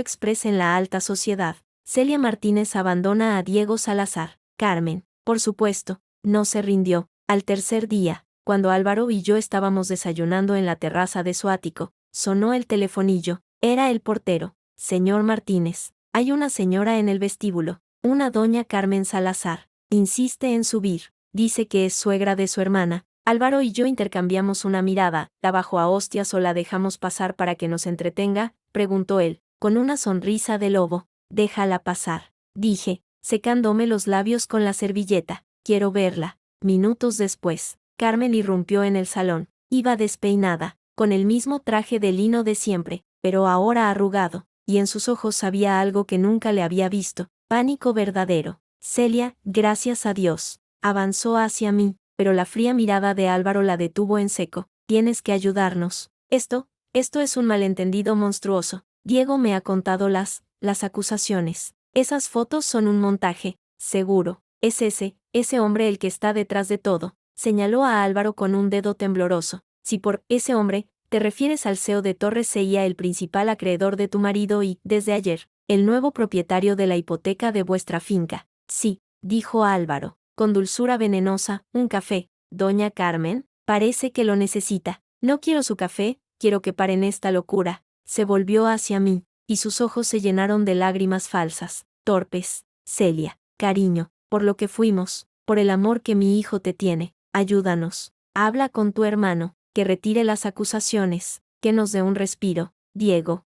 express en la alta sociedad. Celia Martínez abandona a Diego Salazar. Carmen, por supuesto, no se rindió. Al tercer día, cuando Álvaro y yo estábamos desayunando en la terraza de su ático, sonó el telefonillo. Era el portero. Señor Martínez, hay una señora en el vestíbulo, una doña Carmen Salazar. Insiste en subir. Dice que es suegra de su hermana. Álvaro y yo intercambiamos una mirada. ¿La bajo a hostias o la dejamos pasar para que nos entretenga?, preguntó él, con una sonrisa de lobo. Déjala pasar, dije, secándome los labios con la servilleta. Quiero verla. Minutos después, Carmen irrumpió en el salón. Iba despeinada, con el mismo traje de lino de siempre, pero ahora arrugado, y en sus ojos había algo que nunca le había visto, pánico verdadero. Celia, gracias a Dios, avanzó hacia mí, pero la fría mirada de Álvaro la detuvo en seco. Tienes que ayudarnos. Esto es un malentendido monstruoso. Diego me ha contado las acusaciones. Esas fotos son un montaje, seguro. Es ese hombre el que está detrás de todo, señaló a Álvaro con un dedo tembloroso. Si por ese hombre te refieres al CEO de Torres CIA, el principal acreedor de tu marido y, desde ayer, el nuevo propietario de la hipoteca de vuestra finca. Sí, dijo Álvaro, con dulzura venenosa. Un café, doña Carmen, parece que lo necesita. No quiero su café, quiero que paren esta locura. Se volvió hacia mí, y sus ojos se llenaron de lágrimas falsas, torpes. Celia, cariño, por lo que fuimos, por el amor que mi hijo te tiene, ayúdanos. Habla con tu hermano, que retire las acusaciones, que nos dé un respiro. Diego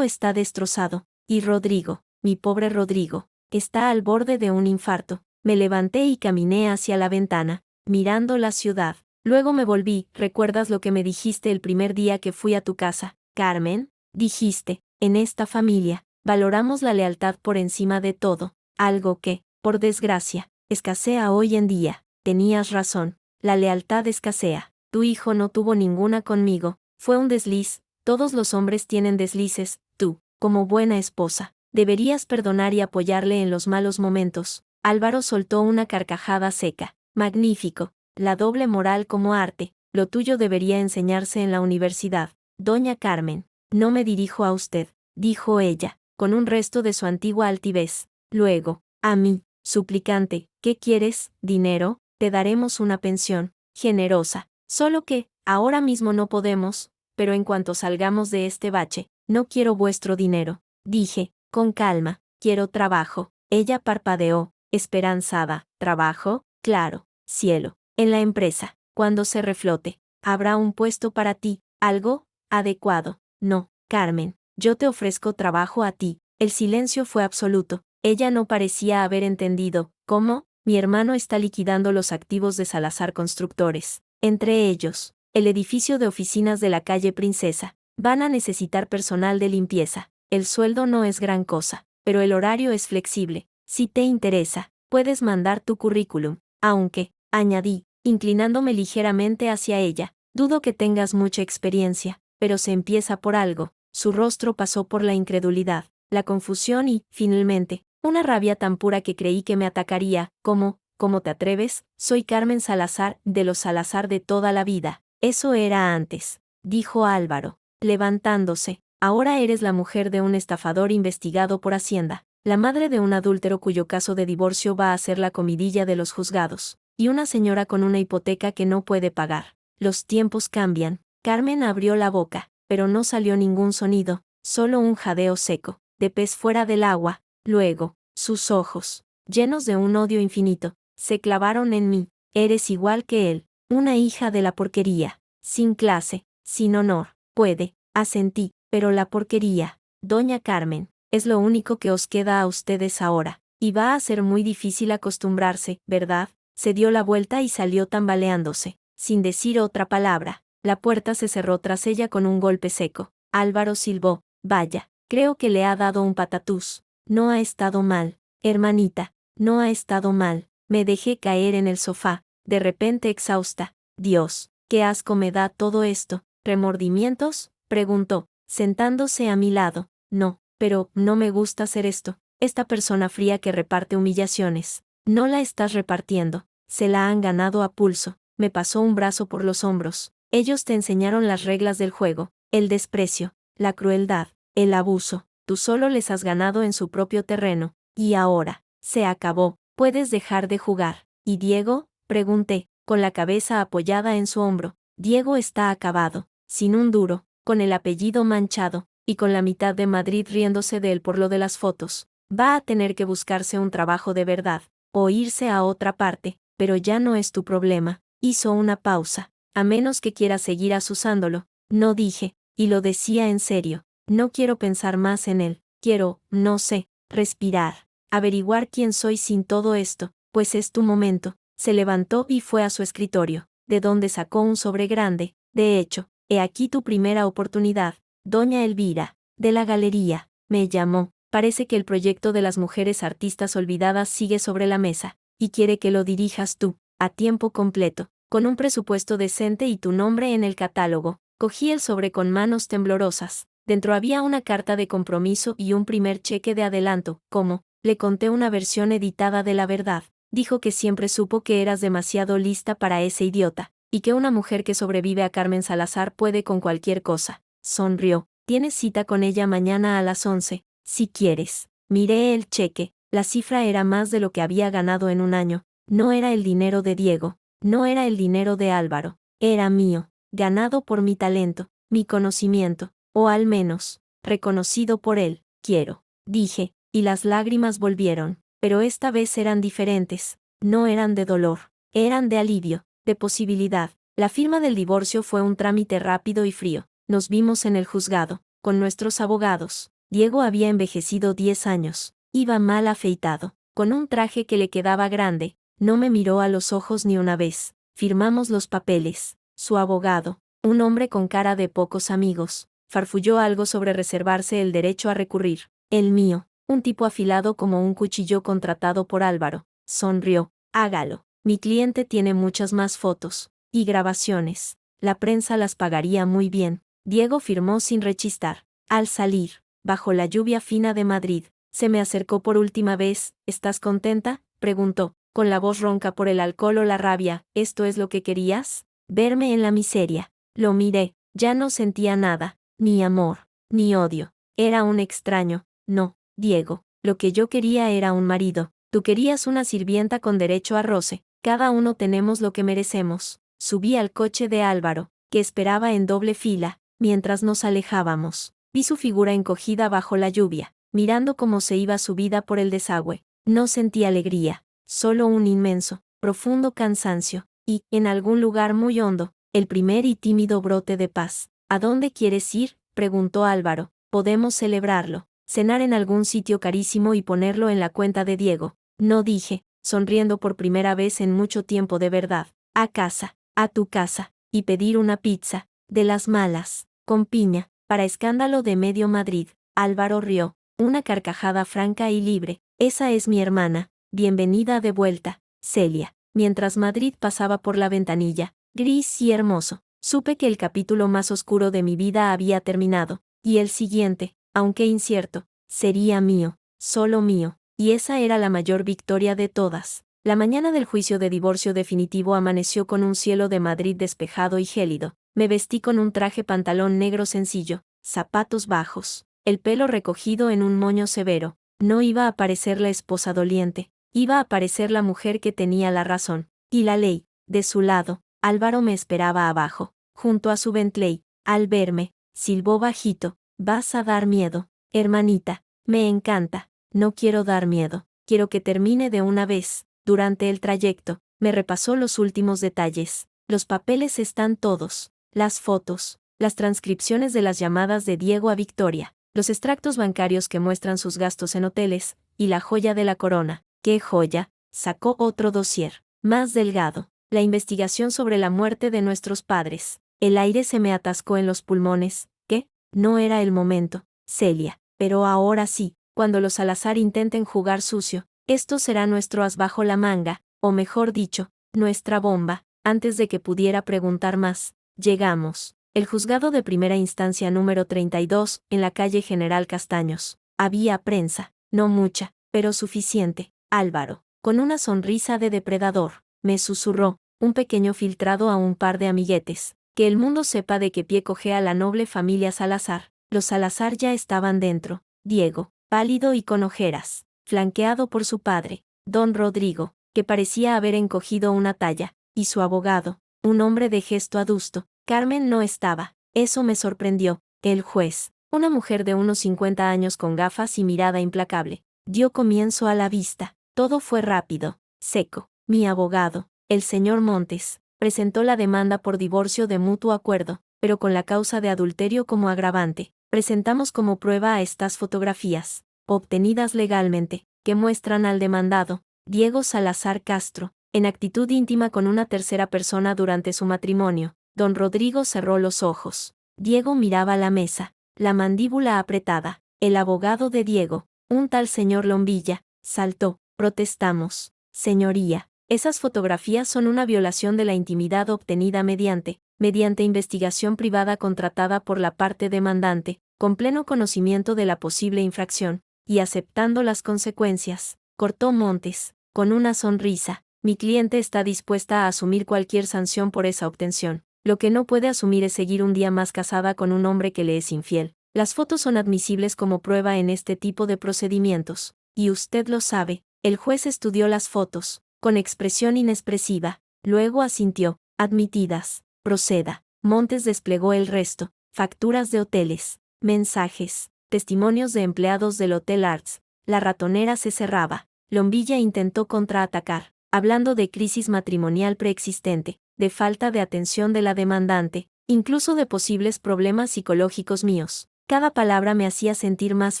está destrozado, y Rodrigo, mi pobre Rodrigo, está al borde de un infarto. Me levanté y caminé hacia la ventana, mirando la ciudad. Luego me volví. ¿Recuerdas lo que me dijiste el primer día que fui a tu casa, Carmen? Dijiste, en esta familia, valoramos la lealtad por encima de todo, algo que, por desgracia, escasea hoy en día. Tenías razón, la lealtad escasea. Tu hijo no tuvo ninguna conmigo, fue un desliz. Todos los hombres tienen deslices. Tú, como buena esposa, deberías perdonar y apoyarle en los malos momentos. Álvaro soltó una carcajada seca. Magnífico, la doble moral como arte. Lo tuyo debería enseñarse en la universidad. Doña Carmen, no me dirijo a usted, dijo ella, con un resto de su antigua altivez. Luego, a mí, suplicante, ¿qué quieres? ¿Dinero? Te daremos una pensión generosa. Solo que, ahora mismo no podemos, pero en cuanto salgamos de este bache, no quiero vuestro dinero, dije, con calma, quiero trabajo. Ella parpadeó, esperanzada. ¿Trabajo? Claro, cielo, en la empresa, cuando se reflote, habrá un puesto para ti, algo adecuado. No, Carmen, yo te ofrezco trabajo a ti. El silencio fue absoluto. Ella no parecía haber entendido. ¿Cómo? Mi hermano está liquidando los activos de Salazar Constructores. Entre ellos, el edificio de oficinas de la calle Princesa. Van a necesitar personal de limpieza. El sueldo no es gran cosa, pero el horario es flexible. Si te interesa, puedes mandar tu currículum. Aunque, añadí, inclinándome ligeramente hacia ella, dudo que tengas mucha experiencia, pero se empieza por algo. Su rostro pasó por la incredulidad, la confusión y, finalmente, una rabia tan pura que creí que me atacaría. ¿Cómo te atreves? Soy Carmen Salazar, de los Salazar de toda la vida. Eso era antes, dijo Álvaro, levantándose. Ahora eres la mujer de un estafador investigado por Hacienda, la madre de un adúltero cuyo caso de divorcio va a ser la comidilla de los juzgados, y una señora con una hipoteca que no puede pagar. Los tiempos cambian. Carmen abrió la boca, pero no salió ningún sonido, solo un jadeo seco, de pez fuera del agua. Luego, sus ojos, llenos de un odio infinito, se clavaron en mí. Eres igual que él, una hija de la porquería, sin clase, Sin honor. Puede, asentí, pero la porquería. Doña Carmen, es lo único que os queda a ustedes ahora. Y va a ser muy difícil acostumbrarse, ¿verdad? Se dio la vuelta y salió tambaleándose, sin decir otra palabra. La puerta se cerró tras ella con un golpe seco. Álvaro silbó. Vaya, creo que le ha dado un patatús. No ha estado mal, hermanita, no ha estado mal. Me dejé caer en el sofá, de repente exhausta. Dios, qué asco me da todo esto. ¿Remordimientos?, preguntó, sentándose a mi lado. No, pero no me gusta hacer esto. Esta persona fría que reparte humillaciones. No la estás repartiendo, se la han ganado a pulso. Me pasó un brazo por los hombros. Ellos te enseñaron las reglas del juego, el desprecio, la crueldad, el abuso. Tú solo les has ganado en su propio terreno, y ahora, se acabó, puedes dejar de jugar. ¿Y Diego?, pregunté, con la cabeza apoyada en su hombro. Diego está acabado, sin un duro, con el apellido manchado, y con la mitad de Madrid riéndose de él por lo de las fotos. Va a tener que buscarse un trabajo de verdad, o irse a otra parte, pero ya no es tu problema. Hizo una pausa. A menos que quieras seguir asusándolo. No dije, y lo decía en serio. No quiero pensar más en él. Quiero, no sé, respirar. Averiguar quién soy sin todo esto, pues es tu momento. Se levantó y fue a su escritorio, de donde sacó un sobre grande. De hecho, he aquí tu primera oportunidad. Doña Elvira, de la galería, me llamó. Parece que el proyecto de las mujeres artistas olvidadas sigue sobre la mesa, y quiere que lo dirijas tú, a tiempo completo, con un presupuesto decente y tu nombre en el catálogo. Cogí el sobre con manos temblorosas. Dentro había una carta de compromiso y un primer cheque de adelanto. ¿Cómo? Le conté una versión editada de la verdad. Dijo que siempre supo que eras demasiado lista para ese idiota, y que una mujer que sobrevive a Carmen Salazar puede con cualquier cosa. Sonrió. Tienes cita con ella mañana a las 11, si quieres. Miré el cheque. La cifra era más de lo que había ganado en un año. No era el dinero de Diego. No era el dinero de Álvaro. Era mío, ganado por mi talento, mi conocimiento, o al menos, reconocido por él. Quiero, dije, y las lágrimas volvieron, pero esta vez eran diferentes. No eran de dolor, eran de alivio, de posibilidad. La firma del divorcio fue un trámite rápido y frío. Nos vimos en el juzgado, con nuestros abogados. Diego había envejecido 10 años. Iba mal afeitado, con un traje que le quedaba grande. No me miró a los ojos ni una vez. Firmamos los papeles. Su abogado, un hombre con cara de pocos amigos, farfulló algo sobre reservarse el derecho a recurrir. El mío, un tipo afilado como un cuchillo contratado por Álvaro, sonrió. Hágalo. Mi cliente tiene muchas más fotos y grabaciones. La prensa las pagaría muy bien. Diego firmó sin rechistar. Al salir, bajo la lluvia fina de Madrid, se me acercó por última vez. ¿Estás contenta?, preguntó, con la voz ronca por el alcohol o la rabia. ¿Esto es lo que querías? Verme en la miseria. Lo miré. Ya no sentía nada, ni amor, ni odio. Era un extraño. No, Diego, lo que yo quería era un marido. Tú querías una sirvienta con derecho a roce. Cada uno tenemos lo que merecemos. Subí al coche de Álvaro, que esperaba en doble fila, mientras nos alejábamos. Vi su figura encogida bajo la lluvia, mirando cómo se iba su vida por el desagüe. No sentí alegría, solo un inmenso, profundo cansancio, y, en algún lugar muy hondo, el primer y tímido brote de paz. ¿A dónde quieres ir?, preguntó Álvaro. Podemos celebrarlo, cenar en algún sitio carísimo y ponerlo en la cuenta de Diego. No, dije, sonriendo por primera vez en mucho tiempo de verdad. A casa, a tu casa, y pedir una pizza, de las malas, con piña, para escándalo de medio Madrid. Álvaro rió, una carcajada franca y libre. Esa es mi hermana, bienvenida de vuelta, Celia. Mientras Madrid pasaba por la ventanilla, gris y hermoso, supe que el capítulo más oscuro de mi vida había terminado, y el siguiente, aunque incierto, sería mío, solo mío, y esa era la mayor victoria de todas. La mañana del juicio de divorcio definitivo amaneció con un cielo de Madrid despejado y gélido. Me vestí con un traje pantalón negro sencillo, zapatos bajos, el pelo recogido en un moño severo. No iba a parecer la esposa doliente, iba a parecer la mujer que tenía la razón, y la ley. De su lado, Álvaro me esperaba abajo, junto a su Bentley. Al verme, silbó bajito. Vas a dar miedo, hermanita. Me encanta. No quiero dar miedo, quiero que termine de una vez. Durante el trayecto, me repasó los últimos detalles. Los papeles están todos, las fotos, las transcripciones de las llamadas de Diego a Victoria, los extractos bancarios que muestran sus gastos en hoteles, y la joya de la corona. ¿Qué joya? Sacó otro dossier, más delgado. La investigación sobre la muerte de nuestros padres. El aire se me atascó en los pulmones. ¿Qué? No era el momento, Celia. Pero ahora sí, cuando los Salazar intenten jugar sucio, esto será nuestro as bajo la manga, o mejor dicho, nuestra bomba. Antes de que pudiera preguntar más, llegamos. El juzgado de primera instancia número 32, en la calle General Castaños. Había prensa, no mucha, pero suficiente. Álvaro, con una sonrisa de depredador, me susurró, un pequeño filtrado a un par de amiguetes. Que el mundo sepa de qué pie cojea la noble familia Salazar. Los Salazar ya estaban dentro. Diego, pálido y con ojeras, flanqueado por su padre, don Rodrigo, que parecía haber encogido una talla, y su abogado, un hombre de gesto adusto. Carmen no estaba. Eso me sorprendió. El juez, una mujer de unos 50 años con gafas y mirada implacable, dio comienzo a la vista. Todo fue rápido, seco. Mi abogado, el señor Montes, presentó la demanda por divorcio de mutuo acuerdo, pero con la causa de adulterio como agravante. Presentamos como prueba a estas fotografías, obtenidas legalmente, que muestran al demandado, Diego Salazar Castro, en actitud íntima con una tercera persona durante su matrimonio. Don Rodrigo cerró los ojos. Diego miraba la mesa, la mandíbula apretada. El abogado de Diego, un tal señor Lombilla, saltó. Protestamos, señoría. Esas fotografías son una violación de la intimidad obtenida mediante investigación privada contratada por la parte demandante, con pleno conocimiento de la posible infracción, y aceptando las consecuencias, cortó Montes, con una sonrisa. Mi cliente está dispuesta a asumir cualquier sanción por esa obtención. Lo que no puede asumir es seguir un día más casada con un hombre que le es infiel. Las fotos son admisibles como prueba en este tipo de procedimientos, y usted lo sabe. El juez estudió las fotos, con expresión inexpresiva, luego asintió. Admitidas. Proceda. Montes desplegó el resto: facturas de hoteles, mensajes, testimonios de empleados del Hotel Arts. La ratonera se cerraba. Lombilla intentó contraatacar, hablando de crisis matrimonial preexistente, de falta de atención de la demandante, incluso de posibles problemas psicológicos míos. Cada palabra me hacía sentir más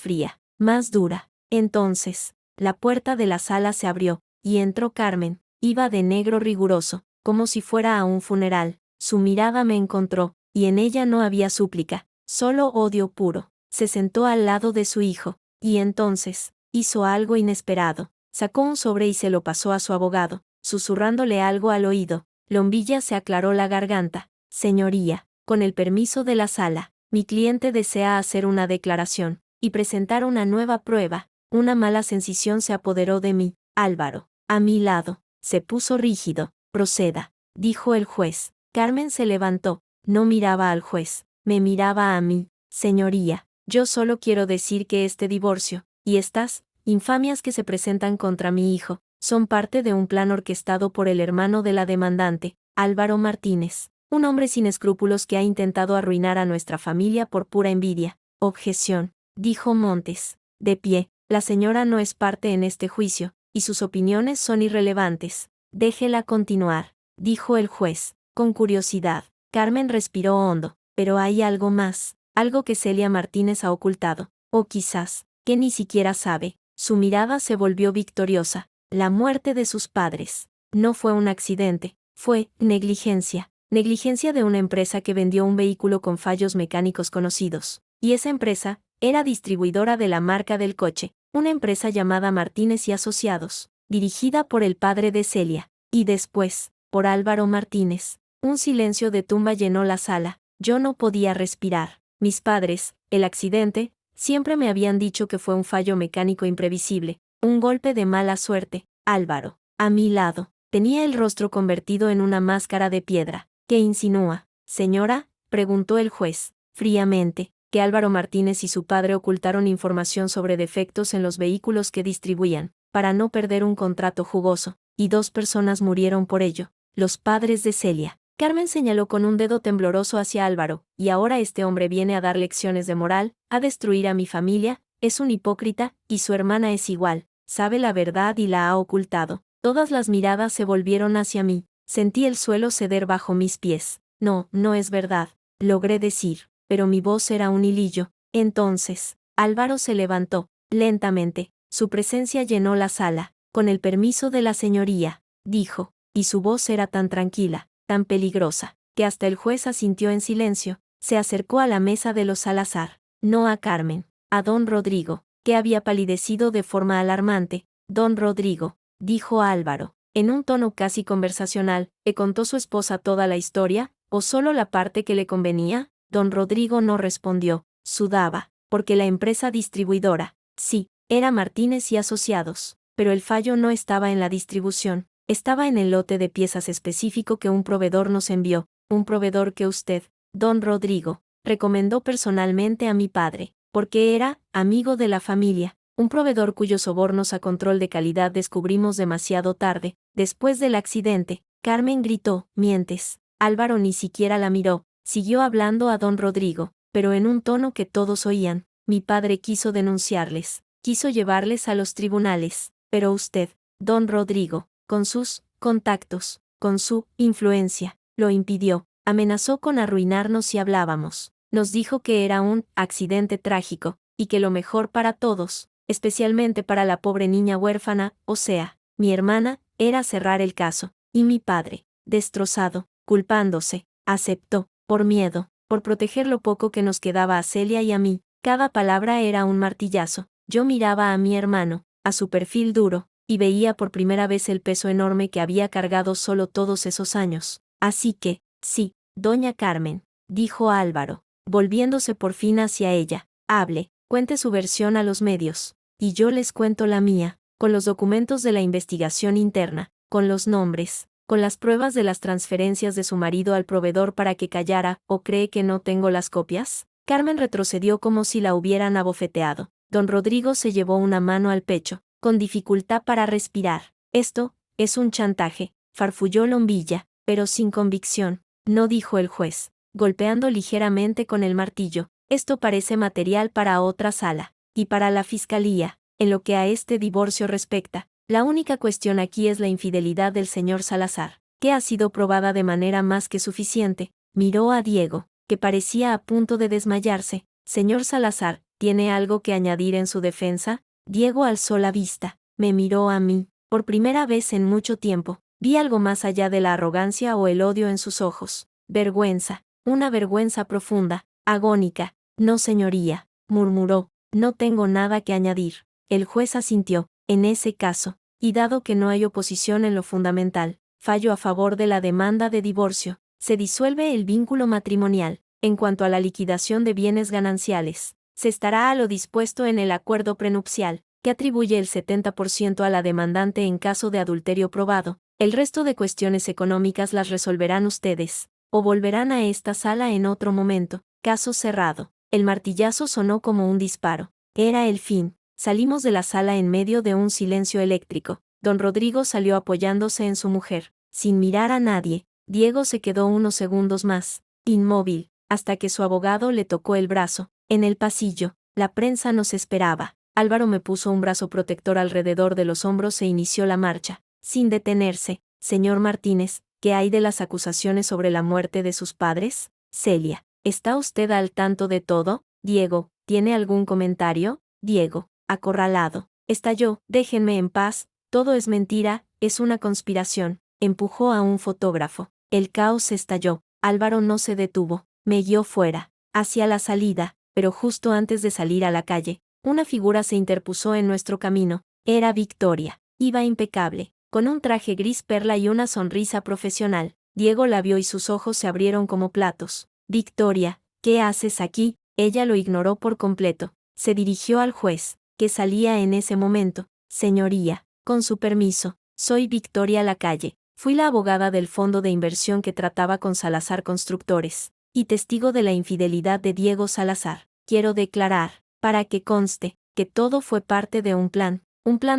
fría, más dura. Entonces, la puerta de la sala se abrió, y entró Carmen. Iba de negro riguroso, como si fuera a un funeral. Su mirada me encontró, y en ella no había súplica, solo odio puro. Se sentó al lado de su hijo, y entonces, hizo algo inesperado. Sacó un sobre y se lo pasó a su abogado, susurrándole algo al oído. Lombilla se aclaró la garganta. Señoría, con el permiso de la sala, mi cliente desea hacer una declaración, y presentar una nueva prueba. Una mala sensación se apoderó de mí. Álvaro, a mi lado, se puso rígido. Proceda, dijo el juez. Carmen se levantó. No miraba al juez, me miraba a mí. Señoría, yo solo quiero decir que este divorcio, y estas infamias que se presentan contra mi hijo, son parte de un plan orquestado por el hermano de la demandante, Álvaro Martínez, un hombre sin escrúpulos que ha intentado arruinar a nuestra familia por pura envidia. Objeción, dijo Montes. De pie, la señora no es parte en este juicio, y sus opiniones son irrelevantes. Déjela continuar, dijo el juez, con curiosidad. Carmen respiró hondo. Pero hay algo más, algo que Celia Martínez ha ocultado, o quizás, que ni siquiera sabe. Su mirada se volvió victoriosa. La muerte de sus padres no fue un accidente, fue negligencia. Negligencia de una empresa que vendió un vehículo con fallos mecánicos conocidos. Y esa empresa era distribuidora de la marca del coche, una empresa llamada Martínez y Asociados, dirigida por el padre de Celia, y después, por Álvaro Martínez. Un silencio de tumba llenó la sala. Yo no podía respirar. Mis padres, el accidente, siempre me habían dicho que fue un fallo mecánico imprevisible, un golpe de mala suerte. Álvaro, a mi lado, tenía el rostro convertido en una máscara de piedra. ¿Qué insinúa, señora?, preguntó el juez, fríamente. Que Álvaro Martínez y su padre ocultaron información sobre defectos en los vehículos que distribuían, para no perder un contrato jugoso, y 2 personas murieron por ello, los padres de Celia. Carmen señaló con un dedo tembloroso hacia Álvaro. Y ahora este hombre viene a dar lecciones de moral, a destruir a mi familia. Es un hipócrita, y su hermana es igual. Sabe la verdad y la ha ocultado. Todas las miradas se volvieron hacia mí. Sentí el suelo ceder bajo mis pies. No, no es verdad. logré decir, pero mi voz era un hilillo. Entonces, Álvaro se levantó, lentamente, su presencia llenó la sala. Con el permiso de la señoría, dijo, y su voz era tan tranquila, tan peligrosa, que hasta el juez asintió en silencio. Se acercó a la mesa de los Salazar, no a Carmen, a don Rodrigo, que había palidecido de forma alarmante. Don Rodrigo, dijo Álvaro, en un tono casi conversacional, ¿le contó su esposa toda la historia, o solo la parte que le convenía? Don Rodrigo no respondió, sudaba, porque la empresa distribuidora, sí, era Martínez y Asociados, pero el fallo no estaba en la distribución, estaba en el lote de piezas específico que un proveedor nos envió, un proveedor que usted, don Rodrigo, recomendó personalmente a mi padre, porque era amigo de la familia, un proveedor cuyos sobornos a control de calidad descubrimos demasiado tarde, después del accidente. Carmen gritó, mientes. Álvaro ni siquiera la miró, siguió hablando a don Rodrigo, pero en un tono que todos oían. Mi padre quiso denunciarles, quiso llevarles a los tribunales, pero usted, don Rodrigo, con sus contactos, con su influencia, lo impidió, amenazó con arruinarnos si hablábamos. Nos dijo que era un accidente trágico, y que lo mejor para todos, especialmente para la pobre niña huérfana, o sea, mi hermana, era cerrar el caso, y mi padre, destrozado, culpándose, aceptó, por miedo, por proteger lo poco que nos quedaba a Celia y a mí. Cada palabra era un martillazo. Yo miraba a mi hermano, a su perfil duro, y veía por primera vez el peso enorme que había cargado solo todos esos años. Así que, sí, doña Carmen, dijo Álvaro, volviéndose por fin hacia ella, hable, cuente su versión a los medios, y yo les cuento la mía, con los documentos de la investigación interna, con los nombres, con las pruebas de las transferencias de su marido al proveedor para que callara. ¿O cree que no tengo las copias? Carmen retrocedió como si la hubieran abofeteado. Don Rodrigo se llevó una mano al pecho, con dificultad para respirar. Esto es un chantaje, farfulló Lombilla, pero sin convicción. No, dijo el juez, golpeando ligeramente con el martillo. Esto parece material para otra sala, y para la fiscalía. En lo que a este divorcio respecta, la única cuestión aquí es la infidelidad del señor Salazar, que ha sido probada de manera más que suficiente. Miró a Diego, que parecía a punto de desmayarse. Señor Salazar, ¿tiene algo que añadir en su defensa? Diego alzó la vista, me miró a mí. Por primera vez en mucho tiempo, vi algo más allá de la arrogancia o el odio en sus ojos. Vergüenza, una vergüenza profunda, agónica. No, señoría, murmuró, no tengo nada que añadir. El juez asintió. En ese caso, y dado que no hay oposición en lo fundamental, fallo a favor de la demanda de divorcio, se disuelve el vínculo matrimonial. En cuanto a la liquidación de bienes gananciales, se estará a lo dispuesto en el acuerdo prenupcial, que atribuye el 70% a la demandante en caso de adulterio probado. El resto de cuestiones económicas las resolverán ustedes, o volverán a esta sala en otro momento. Caso cerrado. El martillazo sonó como un disparo. Era el fin. Salimos de la sala en medio de un silencio eléctrico. Don Rodrigo salió apoyándose en su mujer, sin mirar a nadie. Diego se quedó unos segundos más, inmóvil, hasta que su abogado le tocó el brazo. En el pasillo, la prensa nos esperaba. Álvaro me puso un brazo protector alrededor de los hombros e inició la marcha, sin detenerse. Señor Martínez, ¿qué hay de las acusaciones sobre la muerte de sus padres? Celia, ¿está usted al tanto de todo? Diego, ¿tiene algún comentario? Diego, acorralado, estalló, déjenme en paz, todo es mentira, es una conspiración. Empujó a un fotógrafo. El caos estalló. Álvaro no se detuvo, me guió fuera, hacia la salida, pero justo antes de salir a la calle, una figura se interpuso en nuestro camino. Era Victoria. Iba impecable, con un traje gris perla y una sonrisa profesional. Diego la vio y sus ojos se abrieron como platos. Victoria, ¿qué haces aquí? Ella lo ignoró por completo. Se dirigió al juez, que salía en ese momento. Señoría, con su permiso, soy Victoria Lacalle. Fui la abogada del fondo de inversión que trataba con Salazar Constructores, y testigo de la infidelidad de Diego Salazar. Quiero declarar, para que conste, que todo fue parte de un plan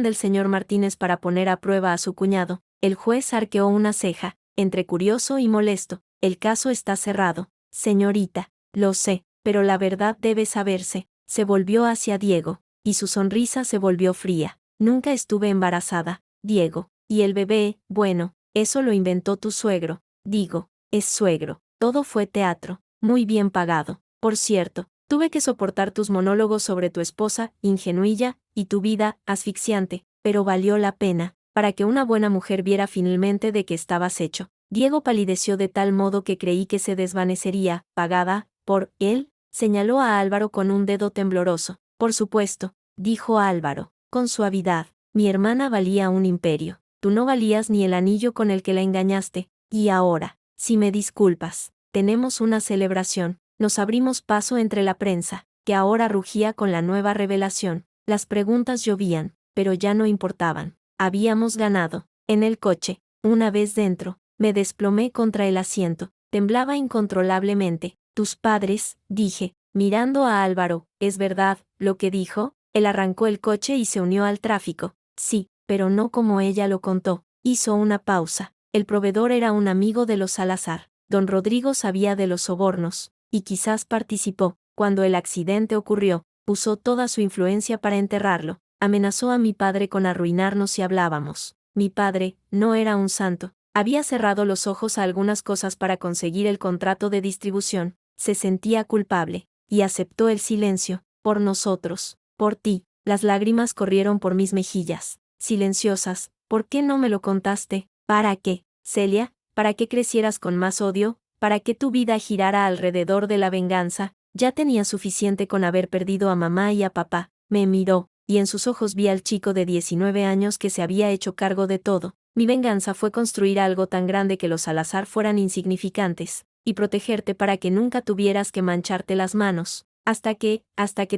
del señor Martínez para poner a prueba a su cuñado. El juez arqueó una ceja, entre curioso y molesto. El caso está cerrado, señorita, lo sé, pero la verdad debe saberse. Se volvió hacia Diego, y su sonrisa se volvió fría. Nunca estuve embarazada, Diego, y el bebé, bueno, eso lo inventó tu suegro. Digo, es suegro. Todo fue teatro. muy bien pagado. Por cierto, tuve que soportar tus monólogos sobre tu esposa, ingenuilla, y tu vida, asfixiante, pero valió la pena, para que una buena mujer viera finalmente de qué estabas hecho. Diego palideció de tal modo que creí que se desvanecería, pagada, por él, señaló a Álvaro con un dedo tembloroso. Por supuesto, dijo Álvaro, con suavidad, mi hermana valía un imperio. Tú no valías ni el anillo con el que la engañaste, y ahora, si me disculpas, tenemos una celebración. Nos abrimos paso entre la prensa, que ahora rugía con la nueva revelación. Las preguntas llovían, pero ya no importaban. Habíamos ganado. En el coche, una vez dentro, me desplomé contra el asiento. Temblaba incontrolablemente. Tus padres, dije, mirando a Álvaro, ¿es verdad lo que dijo? Él arrancó el coche y se unió al tráfico. Sí, pero no como ella lo contó. Hizo una pausa. El proveedor era un amigo de los Salazar. Don Rodrigo sabía de los sobornos, y quizás participó. Cuando el accidente ocurrió, usó toda su influencia para enterrarlo. Amenazó a mi padre con arruinarnos si hablábamos. Mi padre no era un santo. Había cerrado los ojos a algunas cosas para conseguir el contrato de distribución. Se sentía culpable, y aceptó el silencio. Por nosotros, por ti. Las lágrimas corrieron por mis mejillas, silenciosas. ¿Por qué no me lo contaste? ¿Para qué, Celia? ¿Para que crecieras con más odio? ¿Para que tu vida girara alrededor de la venganza? Ya tenía suficiente con haber perdido a mamá y a papá. Me miró, y en sus ojos vi al chico de 19 años que se había hecho cargo de todo. Mi venganza fue construir algo tan grande que los Salazar fueran insignificantes, y protegerte para que nunca tuvieras que mancharte las manos, hasta que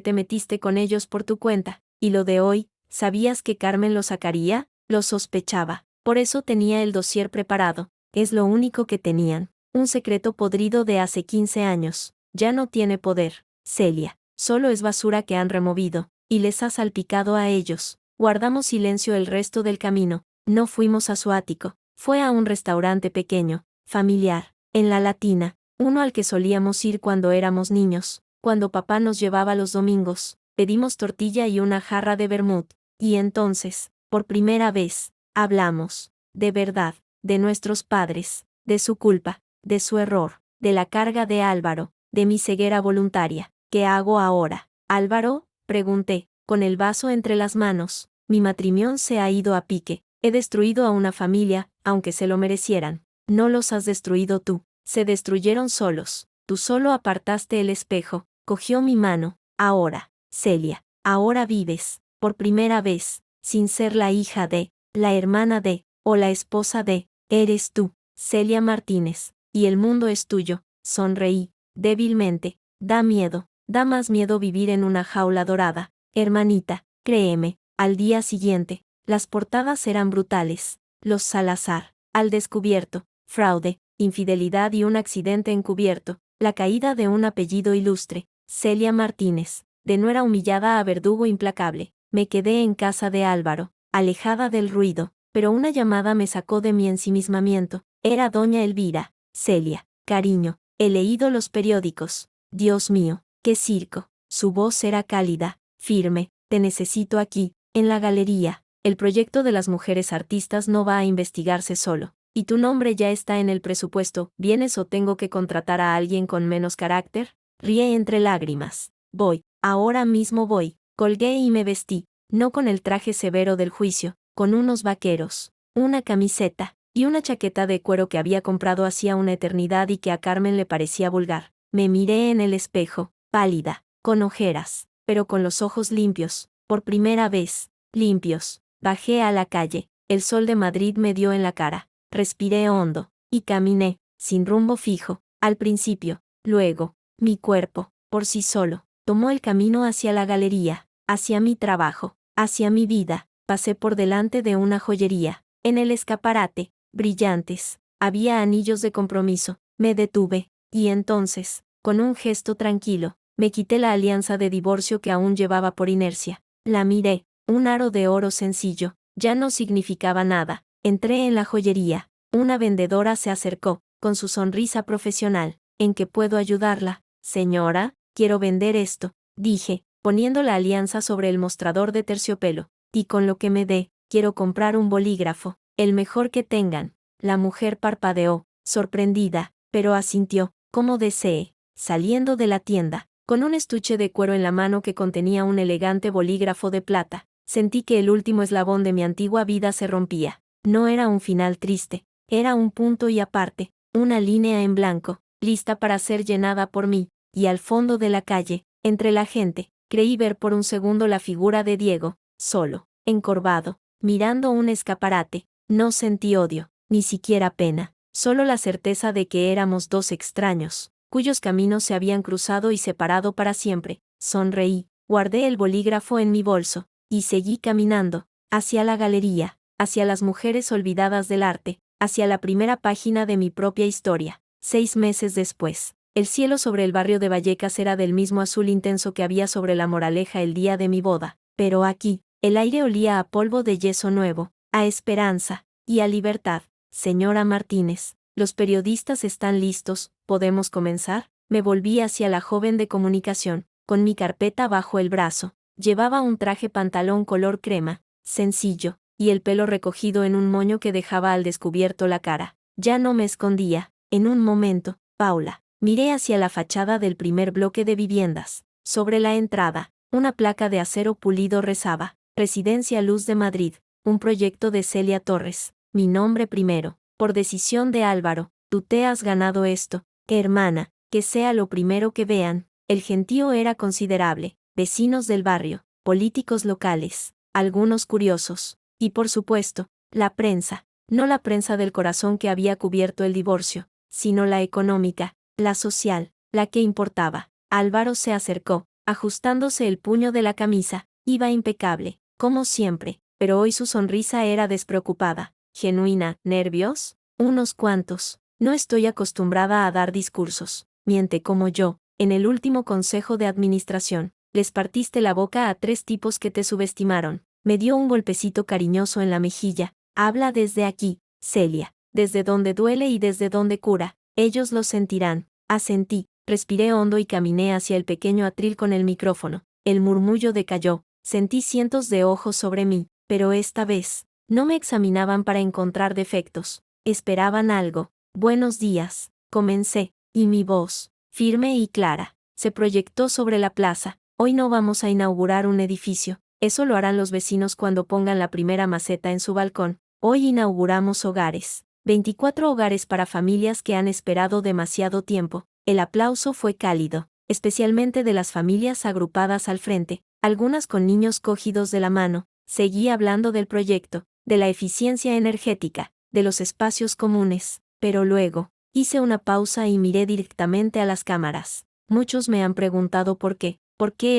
te metiste con ellos por tu cuenta. Y lo de hoy, ¿sabías que Carmen lo sacaría? Lo sospechaba. Por eso tenía el dossier preparado. Es lo único que tenían. Un secreto podrido de hace 15 años. Ya no tiene poder, Celia. Solo es basura que han removido, y les ha salpicado a ellos. Guardamos silencio el resto del camino. No fuimos a su ático. Fue a un restaurante pequeño, familiar, en la Latina, uno al que solíamos ir cuando éramos niños, cuando papá nos llevaba los domingos. Pedimos tortilla y una jarra de vermut, y entonces, por primera vez, hablamos, de verdad, de nuestros padres, de su culpa, de su error, de la carga de Álvaro, de mi ceguera voluntaria. ¿Qué hago ahora? Álvaro, pregunté, con el vaso entre las manos. Mi matrimonio se ha ido a pique. He destruido a una familia, aunque se lo merecieran. No los has destruido tú. Se destruyeron solos. Tú solo apartaste el espejo. Cogió mi mano. Ahora, Celia, ahora vives, por primera vez, sin ser la hija de, la hermana de, o la esposa de. Eres tú, Celia Martínez, y el mundo es tuyo. Sonreí, débilmente. Da miedo, da más miedo vivir en una jaula dorada. Hermanita, créeme. Al día siguiente, las portadas eran brutales. Los Salazar, al descubierto, fraude, infidelidad y un accidente encubierto, la caída de un apellido ilustre, Celia Martínez, de nuera humillada a verdugo implacable. Me quedé en casa de Álvaro, alejada del ruido, pero una llamada me sacó de mi ensimismamiento. Era doña Elvira. Celia, cariño, he leído los periódicos. Dios mío, qué circo. Su voz era cálida, firme. Te necesito aquí, en la galería. El proyecto de las mujeres artistas no va a investigarse solo. Y tu nombre ya está en el presupuesto. ¿Vienes o tengo que contratar a alguien con menos carácter? Ríe entre lágrimas. Voy, ahora mismo voy. Colgué y me vestí, no con el traje severo del juicio, con unos vaqueros, una camiseta, y una chaqueta de cuero que había comprado hacía una eternidad y que a Carmen le parecía vulgar. Me miré en el espejo, pálida, con ojeras, pero con los ojos limpios, por primera vez, limpios. Bajé a la calle, el sol de Madrid me dio en la cara, respiré hondo, y caminé, sin rumbo fijo, al principio, luego, mi cuerpo, por sí solo, tomó el camino hacia la galería, hacia mi trabajo, hacia mi vida. Pasé por delante de una joyería. En el escaparate, brillantes, había anillos de compromiso. Me detuve, y entonces, con un gesto tranquilo, me quité la alianza de divorcio que aún llevaba por inercia. La miré, un aro de oro sencillo, ya no significaba nada. Entré en la joyería. Una vendedora se acercó, con su sonrisa profesional. ¿En qué puedo ayudarla, señora? Quiero vender esto, dije, poniendo la alianza sobre el mostrador de terciopelo. Y con lo que me dé, quiero comprar un bolígrafo, el mejor que tengan. La mujer parpadeó, sorprendida, pero asintió, como desee. saliendo de la tienda, con un estuche de cuero en la mano que contenía un elegante bolígrafo de plata. Sentí que el último eslabón de mi antigua vida se rompía. No era un final triste, era un punto y aparte, una línea en blanco, lista para ser llenada por mí, y al fondo de la calle, entre la gente, creí ver por un segundo la figura de Diego, solo, encorvado, mirando un escaparate. No sentí odio, ni siquiera pena, solo la certeza de que éramos dos extraños, cuyos caminos se habían cruzado y separado para siempre. Sonreí, guardé el bolígrafo en mi bolso, y seguí caminando, hacia la galería, hacia las mujeres olvidadas del arte, hacia la primera página de mi propia historia. 6 meses después, el cielo sobre el barrio de Vallecas era del mismo azul intenso que había sobre la Moraleja el día de mi boda, pero aquí, el aire olía a polvo de yeso nuevo, a esperanza, y a libertad. Señora Martínez, los periodistas están listos, ¿podemos comenzar? Me volví hacia la joven de comunicación, con mi carpeta bajo el brazo. Llevaba un traje pantalón color crema, sencillo, y el pelo recogido en un moño que dejaba al descubierto la cara. Ya no me escondía. En un momento, Paula, miré hacia la fachada del primer bloque de viviendas. Sobre la entrada, una placa de acero pulido rezaba: Residencia Luz de Madrid, un proyecto de Celia Torres. Mi nombre primero, por decisión de Álvaro. Tú te has ganado esto, hermana, que sea lo primero que vean. El gentío era considerable. Vecinos del barrio, políticos locales, algunos curiosos, y por supuesto, la prensa, no la prensa del corazón que había cubierto el divorcio, sino la económica, la social, la que importaba. Álvaro se acercó, ajustándose el puño de la camisa. Iba impecable, como siempre, pero hoy su sonrisa era despreocupada, genuina. ¿Nervios? Unos cuantos. No estoy acostumbrada a dar discursos. Miente como yo. En el último consejo de administración, les partiste la boca a 3 tipos que te subestimaron. Me dio un golpecito cariñoso en la mejilla. Habla desde aquí, Celia, desde donde duele y desde donde cura. Ellos lo sentirán. Asentí, respiré hondo y caminé hacia el pequeño atril con el micrófono. El murmullo decayó. Sentí cientos de ojos sobre mí, pero esta vez, no me examinaban para encontrar defectos. Esperaban algo. Buenos días, comencé, y mi voz, firme y clara, se proyectó sobre la plaza. Hoy no vamos a inaugurar un edificio, eso lo harán los vecinos cuando pongan la primera maceta en su balcón. Hoy inauguramos hogares. 24 hogares para familias que han esperado demasiado tiempo. El aplauso fue cálido, especialmente de las familias agrupadas al frente, algunas con niños cogidos de la mano. Seguí hablando del proyecto, de la eficiencia energética, de los espacios comunes, pero luego, hice una pausa y miré directamente a las cámaras. Muchos me han preguntado por qué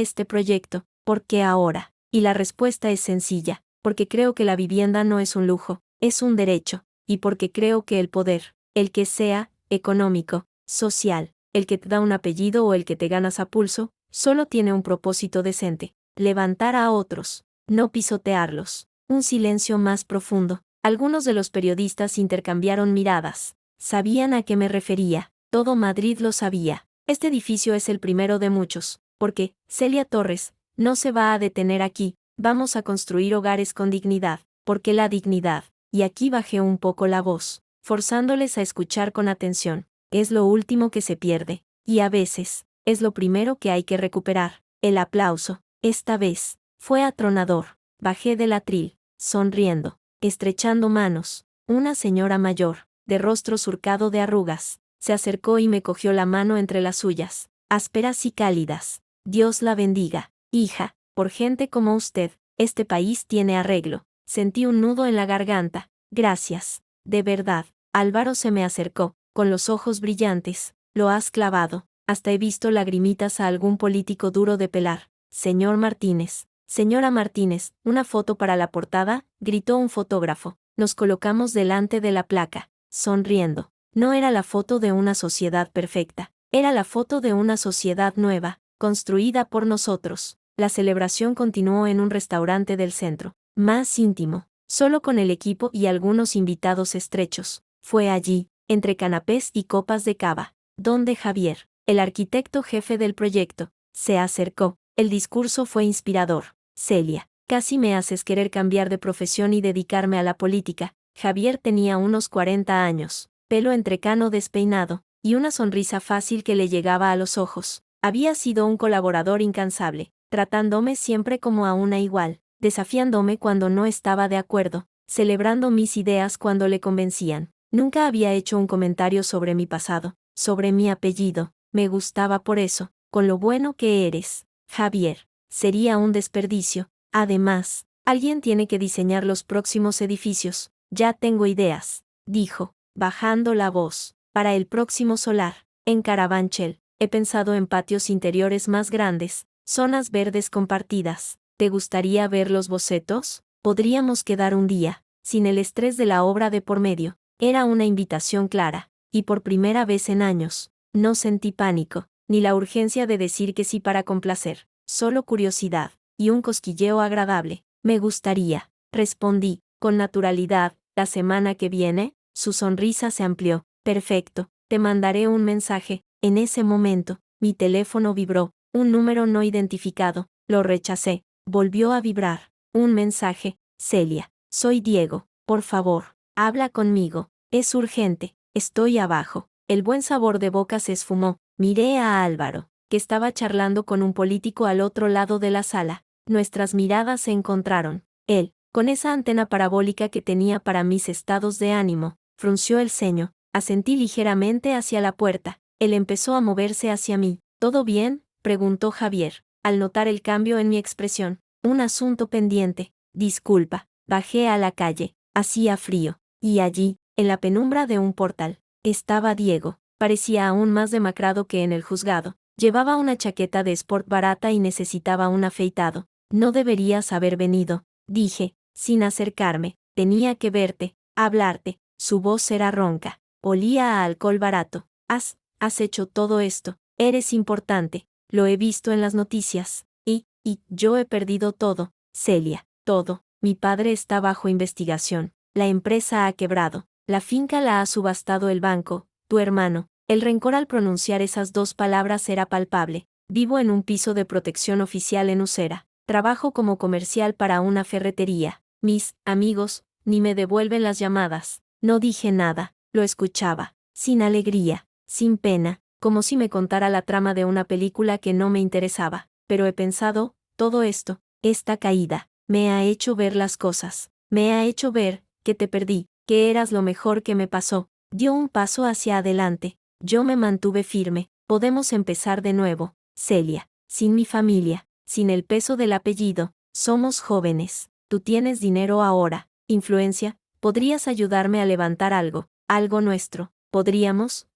este proyecto, por qué ahora, y la respuesta es sencilla, porque creo que la vivienda no es un lujo, es un derecho, y porque creo que el poder, el que sea, económico, social, el que te da un apellido o el que te ganas a pulso, solo tiene un propósito decente: levantar a otros, no pisotearlos. Un silencio más profundo. Algunos de los periodistas intercambiaron miradas. Sabían a qué me refería, todo Madrid lo sabía. Este edificio es el primero de muchos, porque, Celia Torres, no se va a detener aquí. Vamos a construir hogares con dignidad, porque la dignidad, y aquí bajé un poco la voz, forzándoles a escuchar con atención, es lo último que se pierde, y a veces, es lo primero que hay que recuperar. El aplauso, esta vez, fue atronador. Bajé del atril, sonriendo, estrechando manos. Una señora mayor, de rostro surcado de arrugas, se acercó y me cogió la mano entre las suyas, ásperas y cálidas. Dios la bendiga, hija, por gente como usted, este país tiene arreglo. Sentí un nudo en la garganta. Gracias, de verdad. Álvaro se me acercó, con los ojos brillantes. Lo has clavado. Hasta he visto lagrimitas a algún político duro de pelar. Señor Martínez. Señora Martínez, una foto para la portada, gritó un fotógrafo. Nos colocamos delante de la placa, sonriendo. No era la foto de una sociedad perfecta, era la foto de una sociedad nueva, construida por nosotros. La celebración continuó en un restaurante del centro, más íntimo, solo con el equipo y algunos invitados estrechos. Fue allí, entre canapés y copas de cava, donde Javier, el arquitecto jefe del proyecto, se acercó. El discurso fue inspirador. Celia, casi me haces querer cambiar de profesión y dedicarme a la política. Javier tenía unos 40 años, pelo entrecano despeinado, y una sonrisa fácil que le llegaba a los ojos. Había sido un colaborador incansable, tratándome siempre como a una igual, desafiándome cuando no estaba de acuerdo, celebrando mis ideas cuando le convencían. Nunca había hecho un comentario sobre mi pasado, sobre mi apellido. Me gustaba por eso, con lo bueno que eres, Javier. Sería un desperdicio. Además, alguien tiene que diseñar los próximos edificios. Ya tengo ideas, dijo, bajando la voz. Para el próximo solar, en Carabanchel, he pensado en patios interiores más grandes, zonas verdes compartidas. ¿Te gustaría ver los bocetos? Podríamos quedar un día, sin el estrés de la obra de por medio. Era una invitación clara, y por primera vez en años, no sentí pánico, ni la urgencia de decir que sí para complacer, solo curiosidad, y un cosquilleo agradable. Me gustaría, respondí, con naturalidad. La semana que viene, su sonrisa se amplió. Perfecto, te mandaré un mensaje. En ese momento, mi teléfono vibró, un número no identificado. Lo rechacé. Volvió a vibrar. Un mensaje. Celia, soy Diego. Por favor, habla conmigo. Es urgente. Estoy abajo. El buen sabor de boca se esfumó. Miré a Álvaro, que estaba charlando con un político al otro lado de la sala. Nuestras miradas se encontraron. Él, con esa antena parabólica que tenía para mis estados de ánimo, frunció el ceño. Asentí ligeramente hacia la puerta. Él empezó a moverse hacia mí. ¿Todo bien?, preguntó Javier, al notar el cambio en mi expresión. Un asunto pendiente. Disculpa. Bajé a la calle. Hacía frío. Y allí, en la penumbra de un portal, estaba Diego. Parecía aún más demacrado que en el juzgado. Llevaba una chaqueta de sport barata y necesitaba un afeitado. No deberías haber venido, dije, sin acercarme. Tenía que verte, hablarte. Su voz era ronca. Olía a alcohol barato. Has hecho todo esto. Eres importante. Lo he visto en las noticias. Y yo he perdido todo, Celia, todo. Mi padre está bajo investigación. La empresa ha quebrado. La finca la ha subastado el banco, tu hermano. El rencor al pronunciar esas dos palabras era palpable. Vivo en un piso de protección oficial en Usera. Trabajo como comercial para una ferretería. Mis amigos ni me devuelven las llamadas. No dije nada, lo escuchaba, sin alegría, sin pena, como si me contara la trama de una película que no me interesaba. Pero he pensado, todo esto, esta caída, me ha hecho ver las cosas. Me ha hecho ver que te perdí, que eras lo mejor que me pasó. Dio un paso hacia adelante. Yo me mantuve firme. Podemos empezar de nuevo, Celia. Sin mi familia, sin el peso del apellido. Somos jóvenes. Tú tienes dinero ahora, influencia. Podrías ayudarme a levantar algo nuestro. Podríamos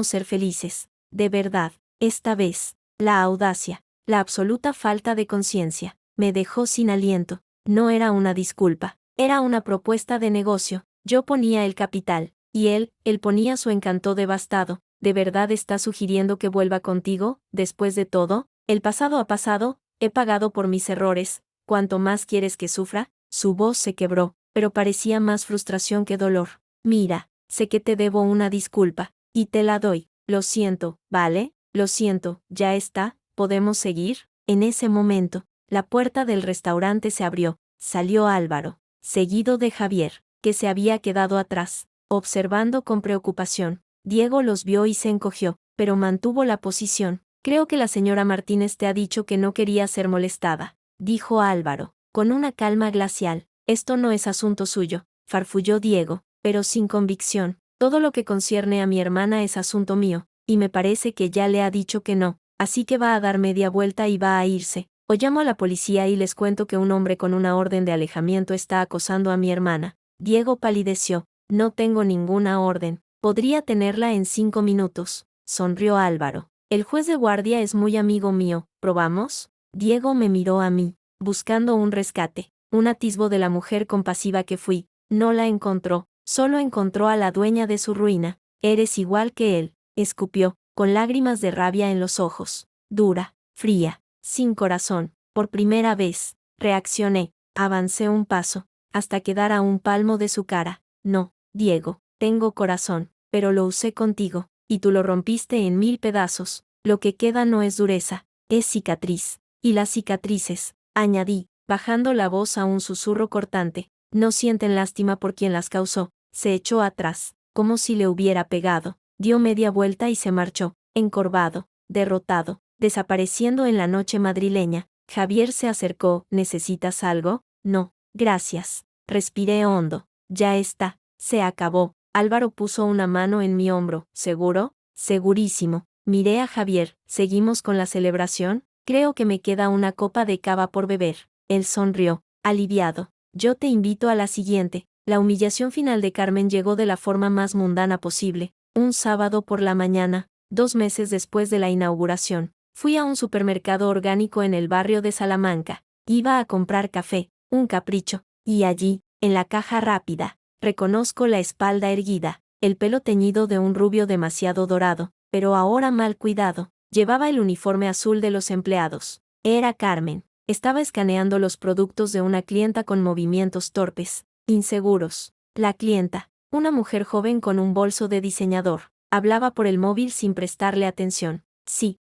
ser felices. De verdad, esta vez, la audacia, la absoluta falta de conciencia, me dejó sin aliento. No era una disculpa, era una propuesta de negocio. Yo ponía el capital, y él ponía su encanto devastado. ¿De verdad estás sugiriendo que vuelva contigo? Después de todo, el pasado ha pasado, he pagado por mis errores. ¿Cuánto más quieres que sufra? Su voz se quebró, pero parecía más frustración que dolor. Mira, sé que te debo una disculpa, y te la doy. Lo siento, ¿vale? Lo siento, ya está, ¿podemos seguir? En ese momento, la puerta del restaurante se abrió. Salió Álvaro, seguido de Javier, que se había quedado atrás, observando con preocupación. Diego los vio y se encogió, pero mantuvo la posición. Creo que la señora Martínez te ha dicho que no quería ser molestada, dijo Álvaro, con una calma glacial. Esto no es asunto suyo, farfulló Diego, pero sin convicción. Todo lo que concierne a mi hermana es asunto mío, y me parece que ya le ha dicho que no, así que va a dar media vuelta y va a irse. O llamo a la policía y les cuento que un hombre con una orden de alejamiento está acosando a mi hermana. Diego palideció. No tengo ninguna orden. Podría tenerla en 5 minutos, sonrió Álvaro. El juez de guardia es muy amigo mío. ¿Probamos? Diego me miró a mí, buscando un rescate, un atisbo de la mujer compasiva que fui. No la encontró, solo encontró a la dueña de su ruina. Eres igual que él, escupió, con lágrimas de rabia en los ojos. Dura, fría, sin corazón. Por primera vez, reaccioné, avancé un paso, hasta quedar a un palmo de su cara. No, Diego, tengo corazón, pero lo usé contigo, y tú lo rompiste en 1000 pedazos. Lo que queda no es dureza, es cicatriz. Y las cicatrices, añadí, bajando la voz a un susurro cortante, no sienten lástima por quien las causó. Se echó atrás, como si le hubiera pegado. dio media vuelta y se marchó, encorvado, derrotado, desapareciendo en la noche madrileña. Javier se acercó. ¿Necesitas algo? No, gracias. Respiré hondo. Ya está, se acabó. Álvaro puso una mano en mi hombro. ¿Seguro? Segurísimo. Miré a Javier. ¿Seguimos con la celebración? Creo que me queda una copa de cava por beber. Él sonrió, aliviado. Yo te invito a la siguiente. La humillación final de Carmen llegó de la forma más mundana posible. Un sábado por la mañana, 2 meses después de la inauguración, fui a un supermercado orgánico en el barrio de Salamanca. Iba a comprar café, un capricho, y allí, en la caja rápida, reconozco la espalda erguida, el pelo teñido de un rubio demasiado dorado, pero ahora mal cuidado. Llevaba el uniforme azul de los empleados. Era Carmen. Estaba escaneando los productos de una clienta con movimientos torpes, inseguros. La clienta, una mujer joven con un bolso de diseñador, hablaba por el móvil sin prestarle atención. Sí,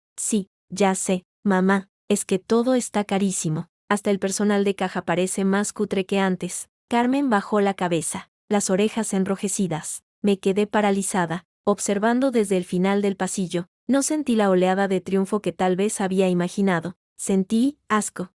ya sé, mamá, es que todo está carísimo. Hasta el personal de caja parece más cutre que antes. Carmen bajó la cabeza, las orejas enrojecidas. Me quedé paralizada, observando desde el final del pasillo. No sentí la oleada de triunfo que tal vez había imaginado. Sentí asco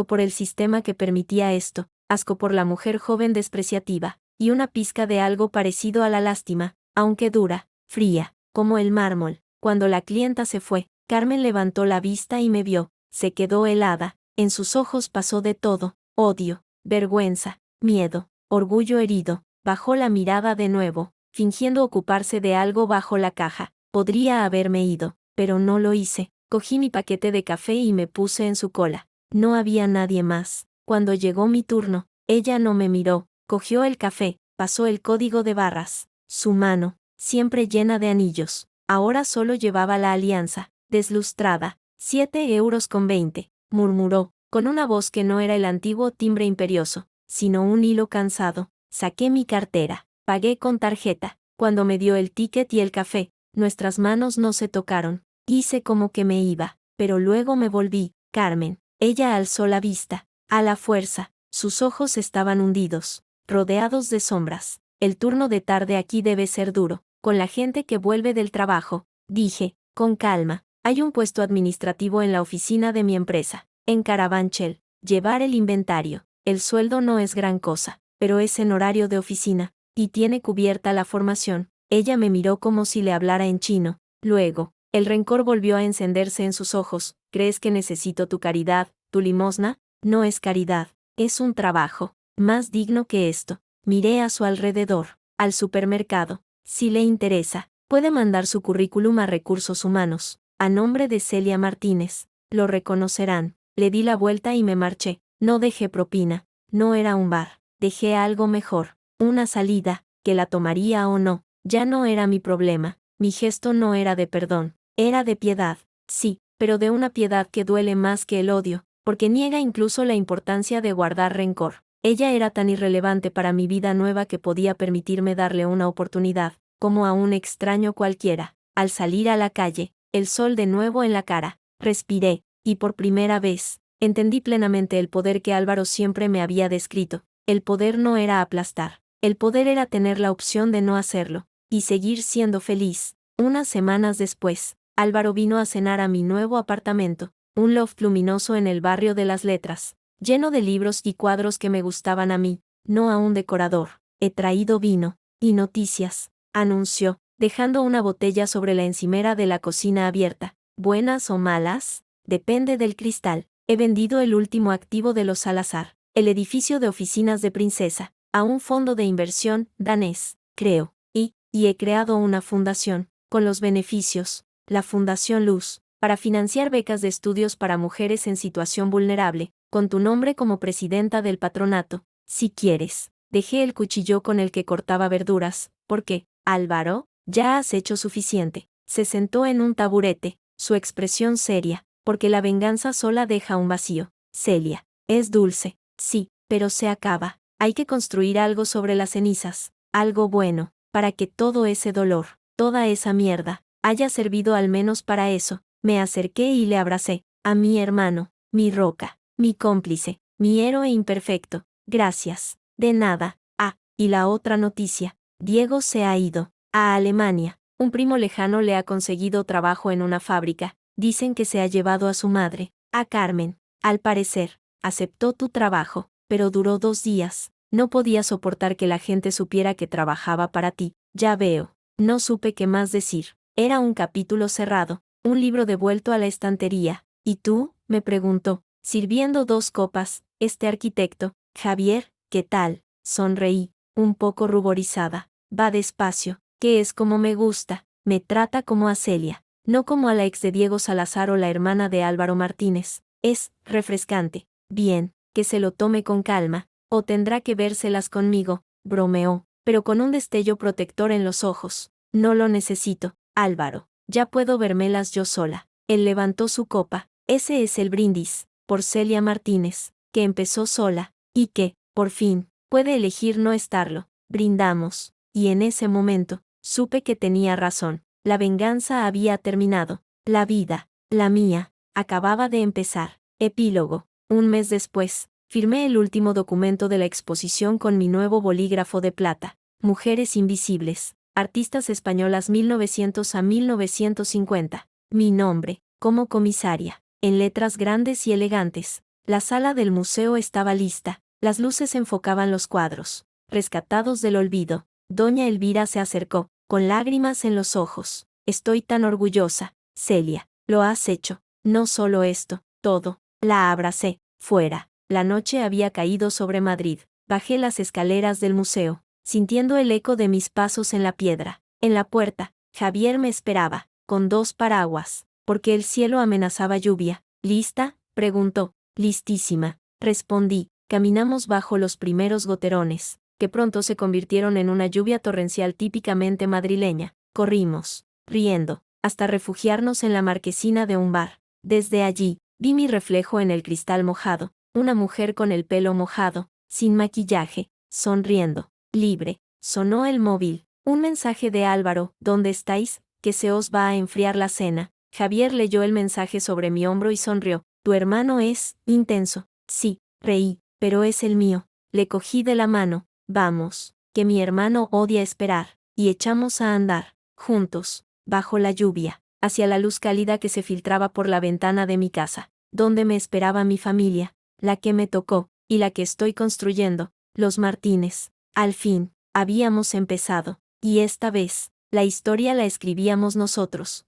por el sistema que permitía esto, asco por la mujer joven despreciativa, y una pizca de algo parecido a la lástima, aunque dura, fría, como el mármol. Cuando la clienta se fue, Carmen levantó la vista y me vio. Se quedó helada. En sus ojos pasó de todo: odio, vergüenza, miedo, orgullo herido. Bajó la mirada de nuevo, fingiendo ocuparse de algo bajo la caja. Podría haberme ido, pero no lo hice. Cogí mi paquete de café y me puse en su cola. No había nadie más. Cuando llegó mi turno, ella no me miró. Cogió el café, pasó el código de barras. Su mano, siempre llena de anillos, ahora solo llevaba la alianza, deslustrada. 7,20 €, murmuró, con una voz que no era el antiguo timbre imperioso, sino un hilo cansado. Saqué mi cartera, pagué con tarjeta. Cuando me dio el ticket y el café, nuestras manos no se tocaron. Hice como que me iba, pero luego me volví. Carmen. Ella alzó la vista, a la fuerza. Sus ojos estaban hundidos, rodeados de sombras. El turno de tarde aquí debe ser duro, con la gente que vuelve del trabajo, dije, con calma. Hay un puesto administrativo en la oficina de mi empresa, en Carabanchel. Llevar el inventario. El sueldo no es gran cosa, pero es en horario de oficina, y tiene cubierta la formación. Ella me miró como si le hablara en chino. Luego, el rencor volvió a encenderse en sus ojos. ¿Crees que necesito tu caridad, tu limosna? No es caridad, es un trabajo, más digno que esto. Miré a su alrededor, al supermercado. Si le interesa, puede mandar su currículum a Recursos Humanos, a nombre de Celia Martínez. Lo reconocerán. Le di la vuelta y me marché. No dejé propina. No era un bar. Dejé algo mejor. Una salida, que la tomaría o no, ya no era mi problema. Mi gesto no era de perdón, era de piedad. Sí, pero de una piedad que duele más que el odio, porque niega incluso la importancia de guardar rencor. Ella era tan irrelevante para mi vida nueva que podía permitirme darle una oportunidad, como a un extraño cualquiera. Al salir a la calle, el sol de nuevo en la cara, respiré, y por primera vez, entendí plenamente el poder que Álvaro siempre me había descrito. El poder no era aplastar, el poder era tener la opción de no hacerlo, y seguir siendo feliz. Unas semanas después, Álvaro vino a cenar a mi nuevo apartamento, un loft luminoso en el barrio de las Letras, lleno de libros y cuadros que me gustaban a mí, no a un decorador. He traído vino y noticias, anunció, dejando una botella sobre la encimera de la cocina abierta. ¿Buenas o malas? Depende del cristal. He vendido el último activo de los Salazar, el edificio de oficinas de Princesa, a un fondo de inversión danés, creo, y he creado una fundación, con los beneficios, la Fundación Luz, para financiar becas de estudios para mujeres en situación vulnerable, con tu nombre como presidenta del patronato, si quieres. Dejé el cuchillo con el que cortaba verduras. ¿Por qué, Álvaro? Ya has hecho suficiente. Se sentó en un taburete, su expresión seria, porque la venganza sola deja un vacío. Celia, es dulce, sí, pero se acaba. Hay que construir algo sobre las cenizas, algo bueno, para que todo ese dolor, toda esa mierda, haya servido al menos para eso. Me acerqué y le abracé, a mi hermano, mi roca, mi cómplice, mi héroe imperfecto. Gracias. De nada. Ah, y la otra noticia. Diego se ha ido a Alemania. Un primo lejano le ha conseguido trabajo en una fábrica. Dicen que se ha llevado a su madre, a Carmen. Al parecer, aceptó tu trabajo, pero duró 2 días. No podía soportar que la gente supiera que trabajaba para ti. Ya veo. No supe qué más decir. Era un capítulo cerrado, un libro devuelto a la estantería. ¿Y tú?, me preguntó, sirviendo 2 copas, este arquitecto. Javier, ¿qué tal? Sonreí, un poco ruborizada. Va despacio, que es como me gusta. Me trata como a Celia, no como a la ex de Diego Salazar o la hermana de Álvaro Martínez. Es refrescante. Bien, que se lo tome con calma, o tendrá que vérselas conmigo, bromeó, pero con un destello protector en los ojos. No lo necesito, Álvaro, ya puedo vérmelas yo sola. Él levantó su copa. Ese es el brindis, por Celia Martínez, que empezó sola, y que, por fin, puede elegir no estarlo. Brindamos, y en ese momento, supe que tenía razón. La venganza había terminado. La vida, la mía, acababa de empezar. Epílogo. Un mes después, firmé el último documento de la exposición con mi nuevo bolígrafo de plata. Mujeres invisibles. Artistas españolas 1900 a 1950. Mi nombre, como comisaria, en letras grandes y elegantes. La sala del museo estaba lista. Las luces enfocaban los cuadros, rescatados del olvido. Doña Elvira se acercó, con lágrimas en los ojos. Estoy tan orgullosa, Celia. Lo has hecho. No solo esto, todo. La abracé. Fuera. La noche había caído sobre Madrid. Bajé las escaleras del museo, sintiendo el eco de mis pasos en la piedra. En la puerta, Javier me esperaba, con 2 paraguas, porque el cielo amenazaba lluvia. ¿Lista?, preguntó. Listísima, respondí. Caminamos bajo los primeros goterones, que pronto se convirtieron en una lluvia torrencial típicamente madrileña. Corrimos, riendo, hasta refugiarnos en la marquesina de un bar. Desde allí, vi mi reflejo en el cristal mojado, una mujer con el pelo mojado, sin maquillaje, sonriendo. Libre. Sonó el móvil. Un mensaje de Álvaro. ¿Dónde estáis? Que se os va a enfriar la cena. Javier leyó el mensaje sobre mi hombro y sonrió. Tu hermano es intenso. Sí, reí, pero es el mío. Le cogí de la mano. Vamos, que mi hermano odia esperar. Y echamos a andar, juntos, bajo la lluvia, hacia la luz cálida que se filtraba por la ventana de mi casa, donde me esperaba mi familia, la que me tocó, y la que estoy construyendo, los Martínez. Al fin, habíamos empezado, y esta vez, la historia la escribíamos nosotros.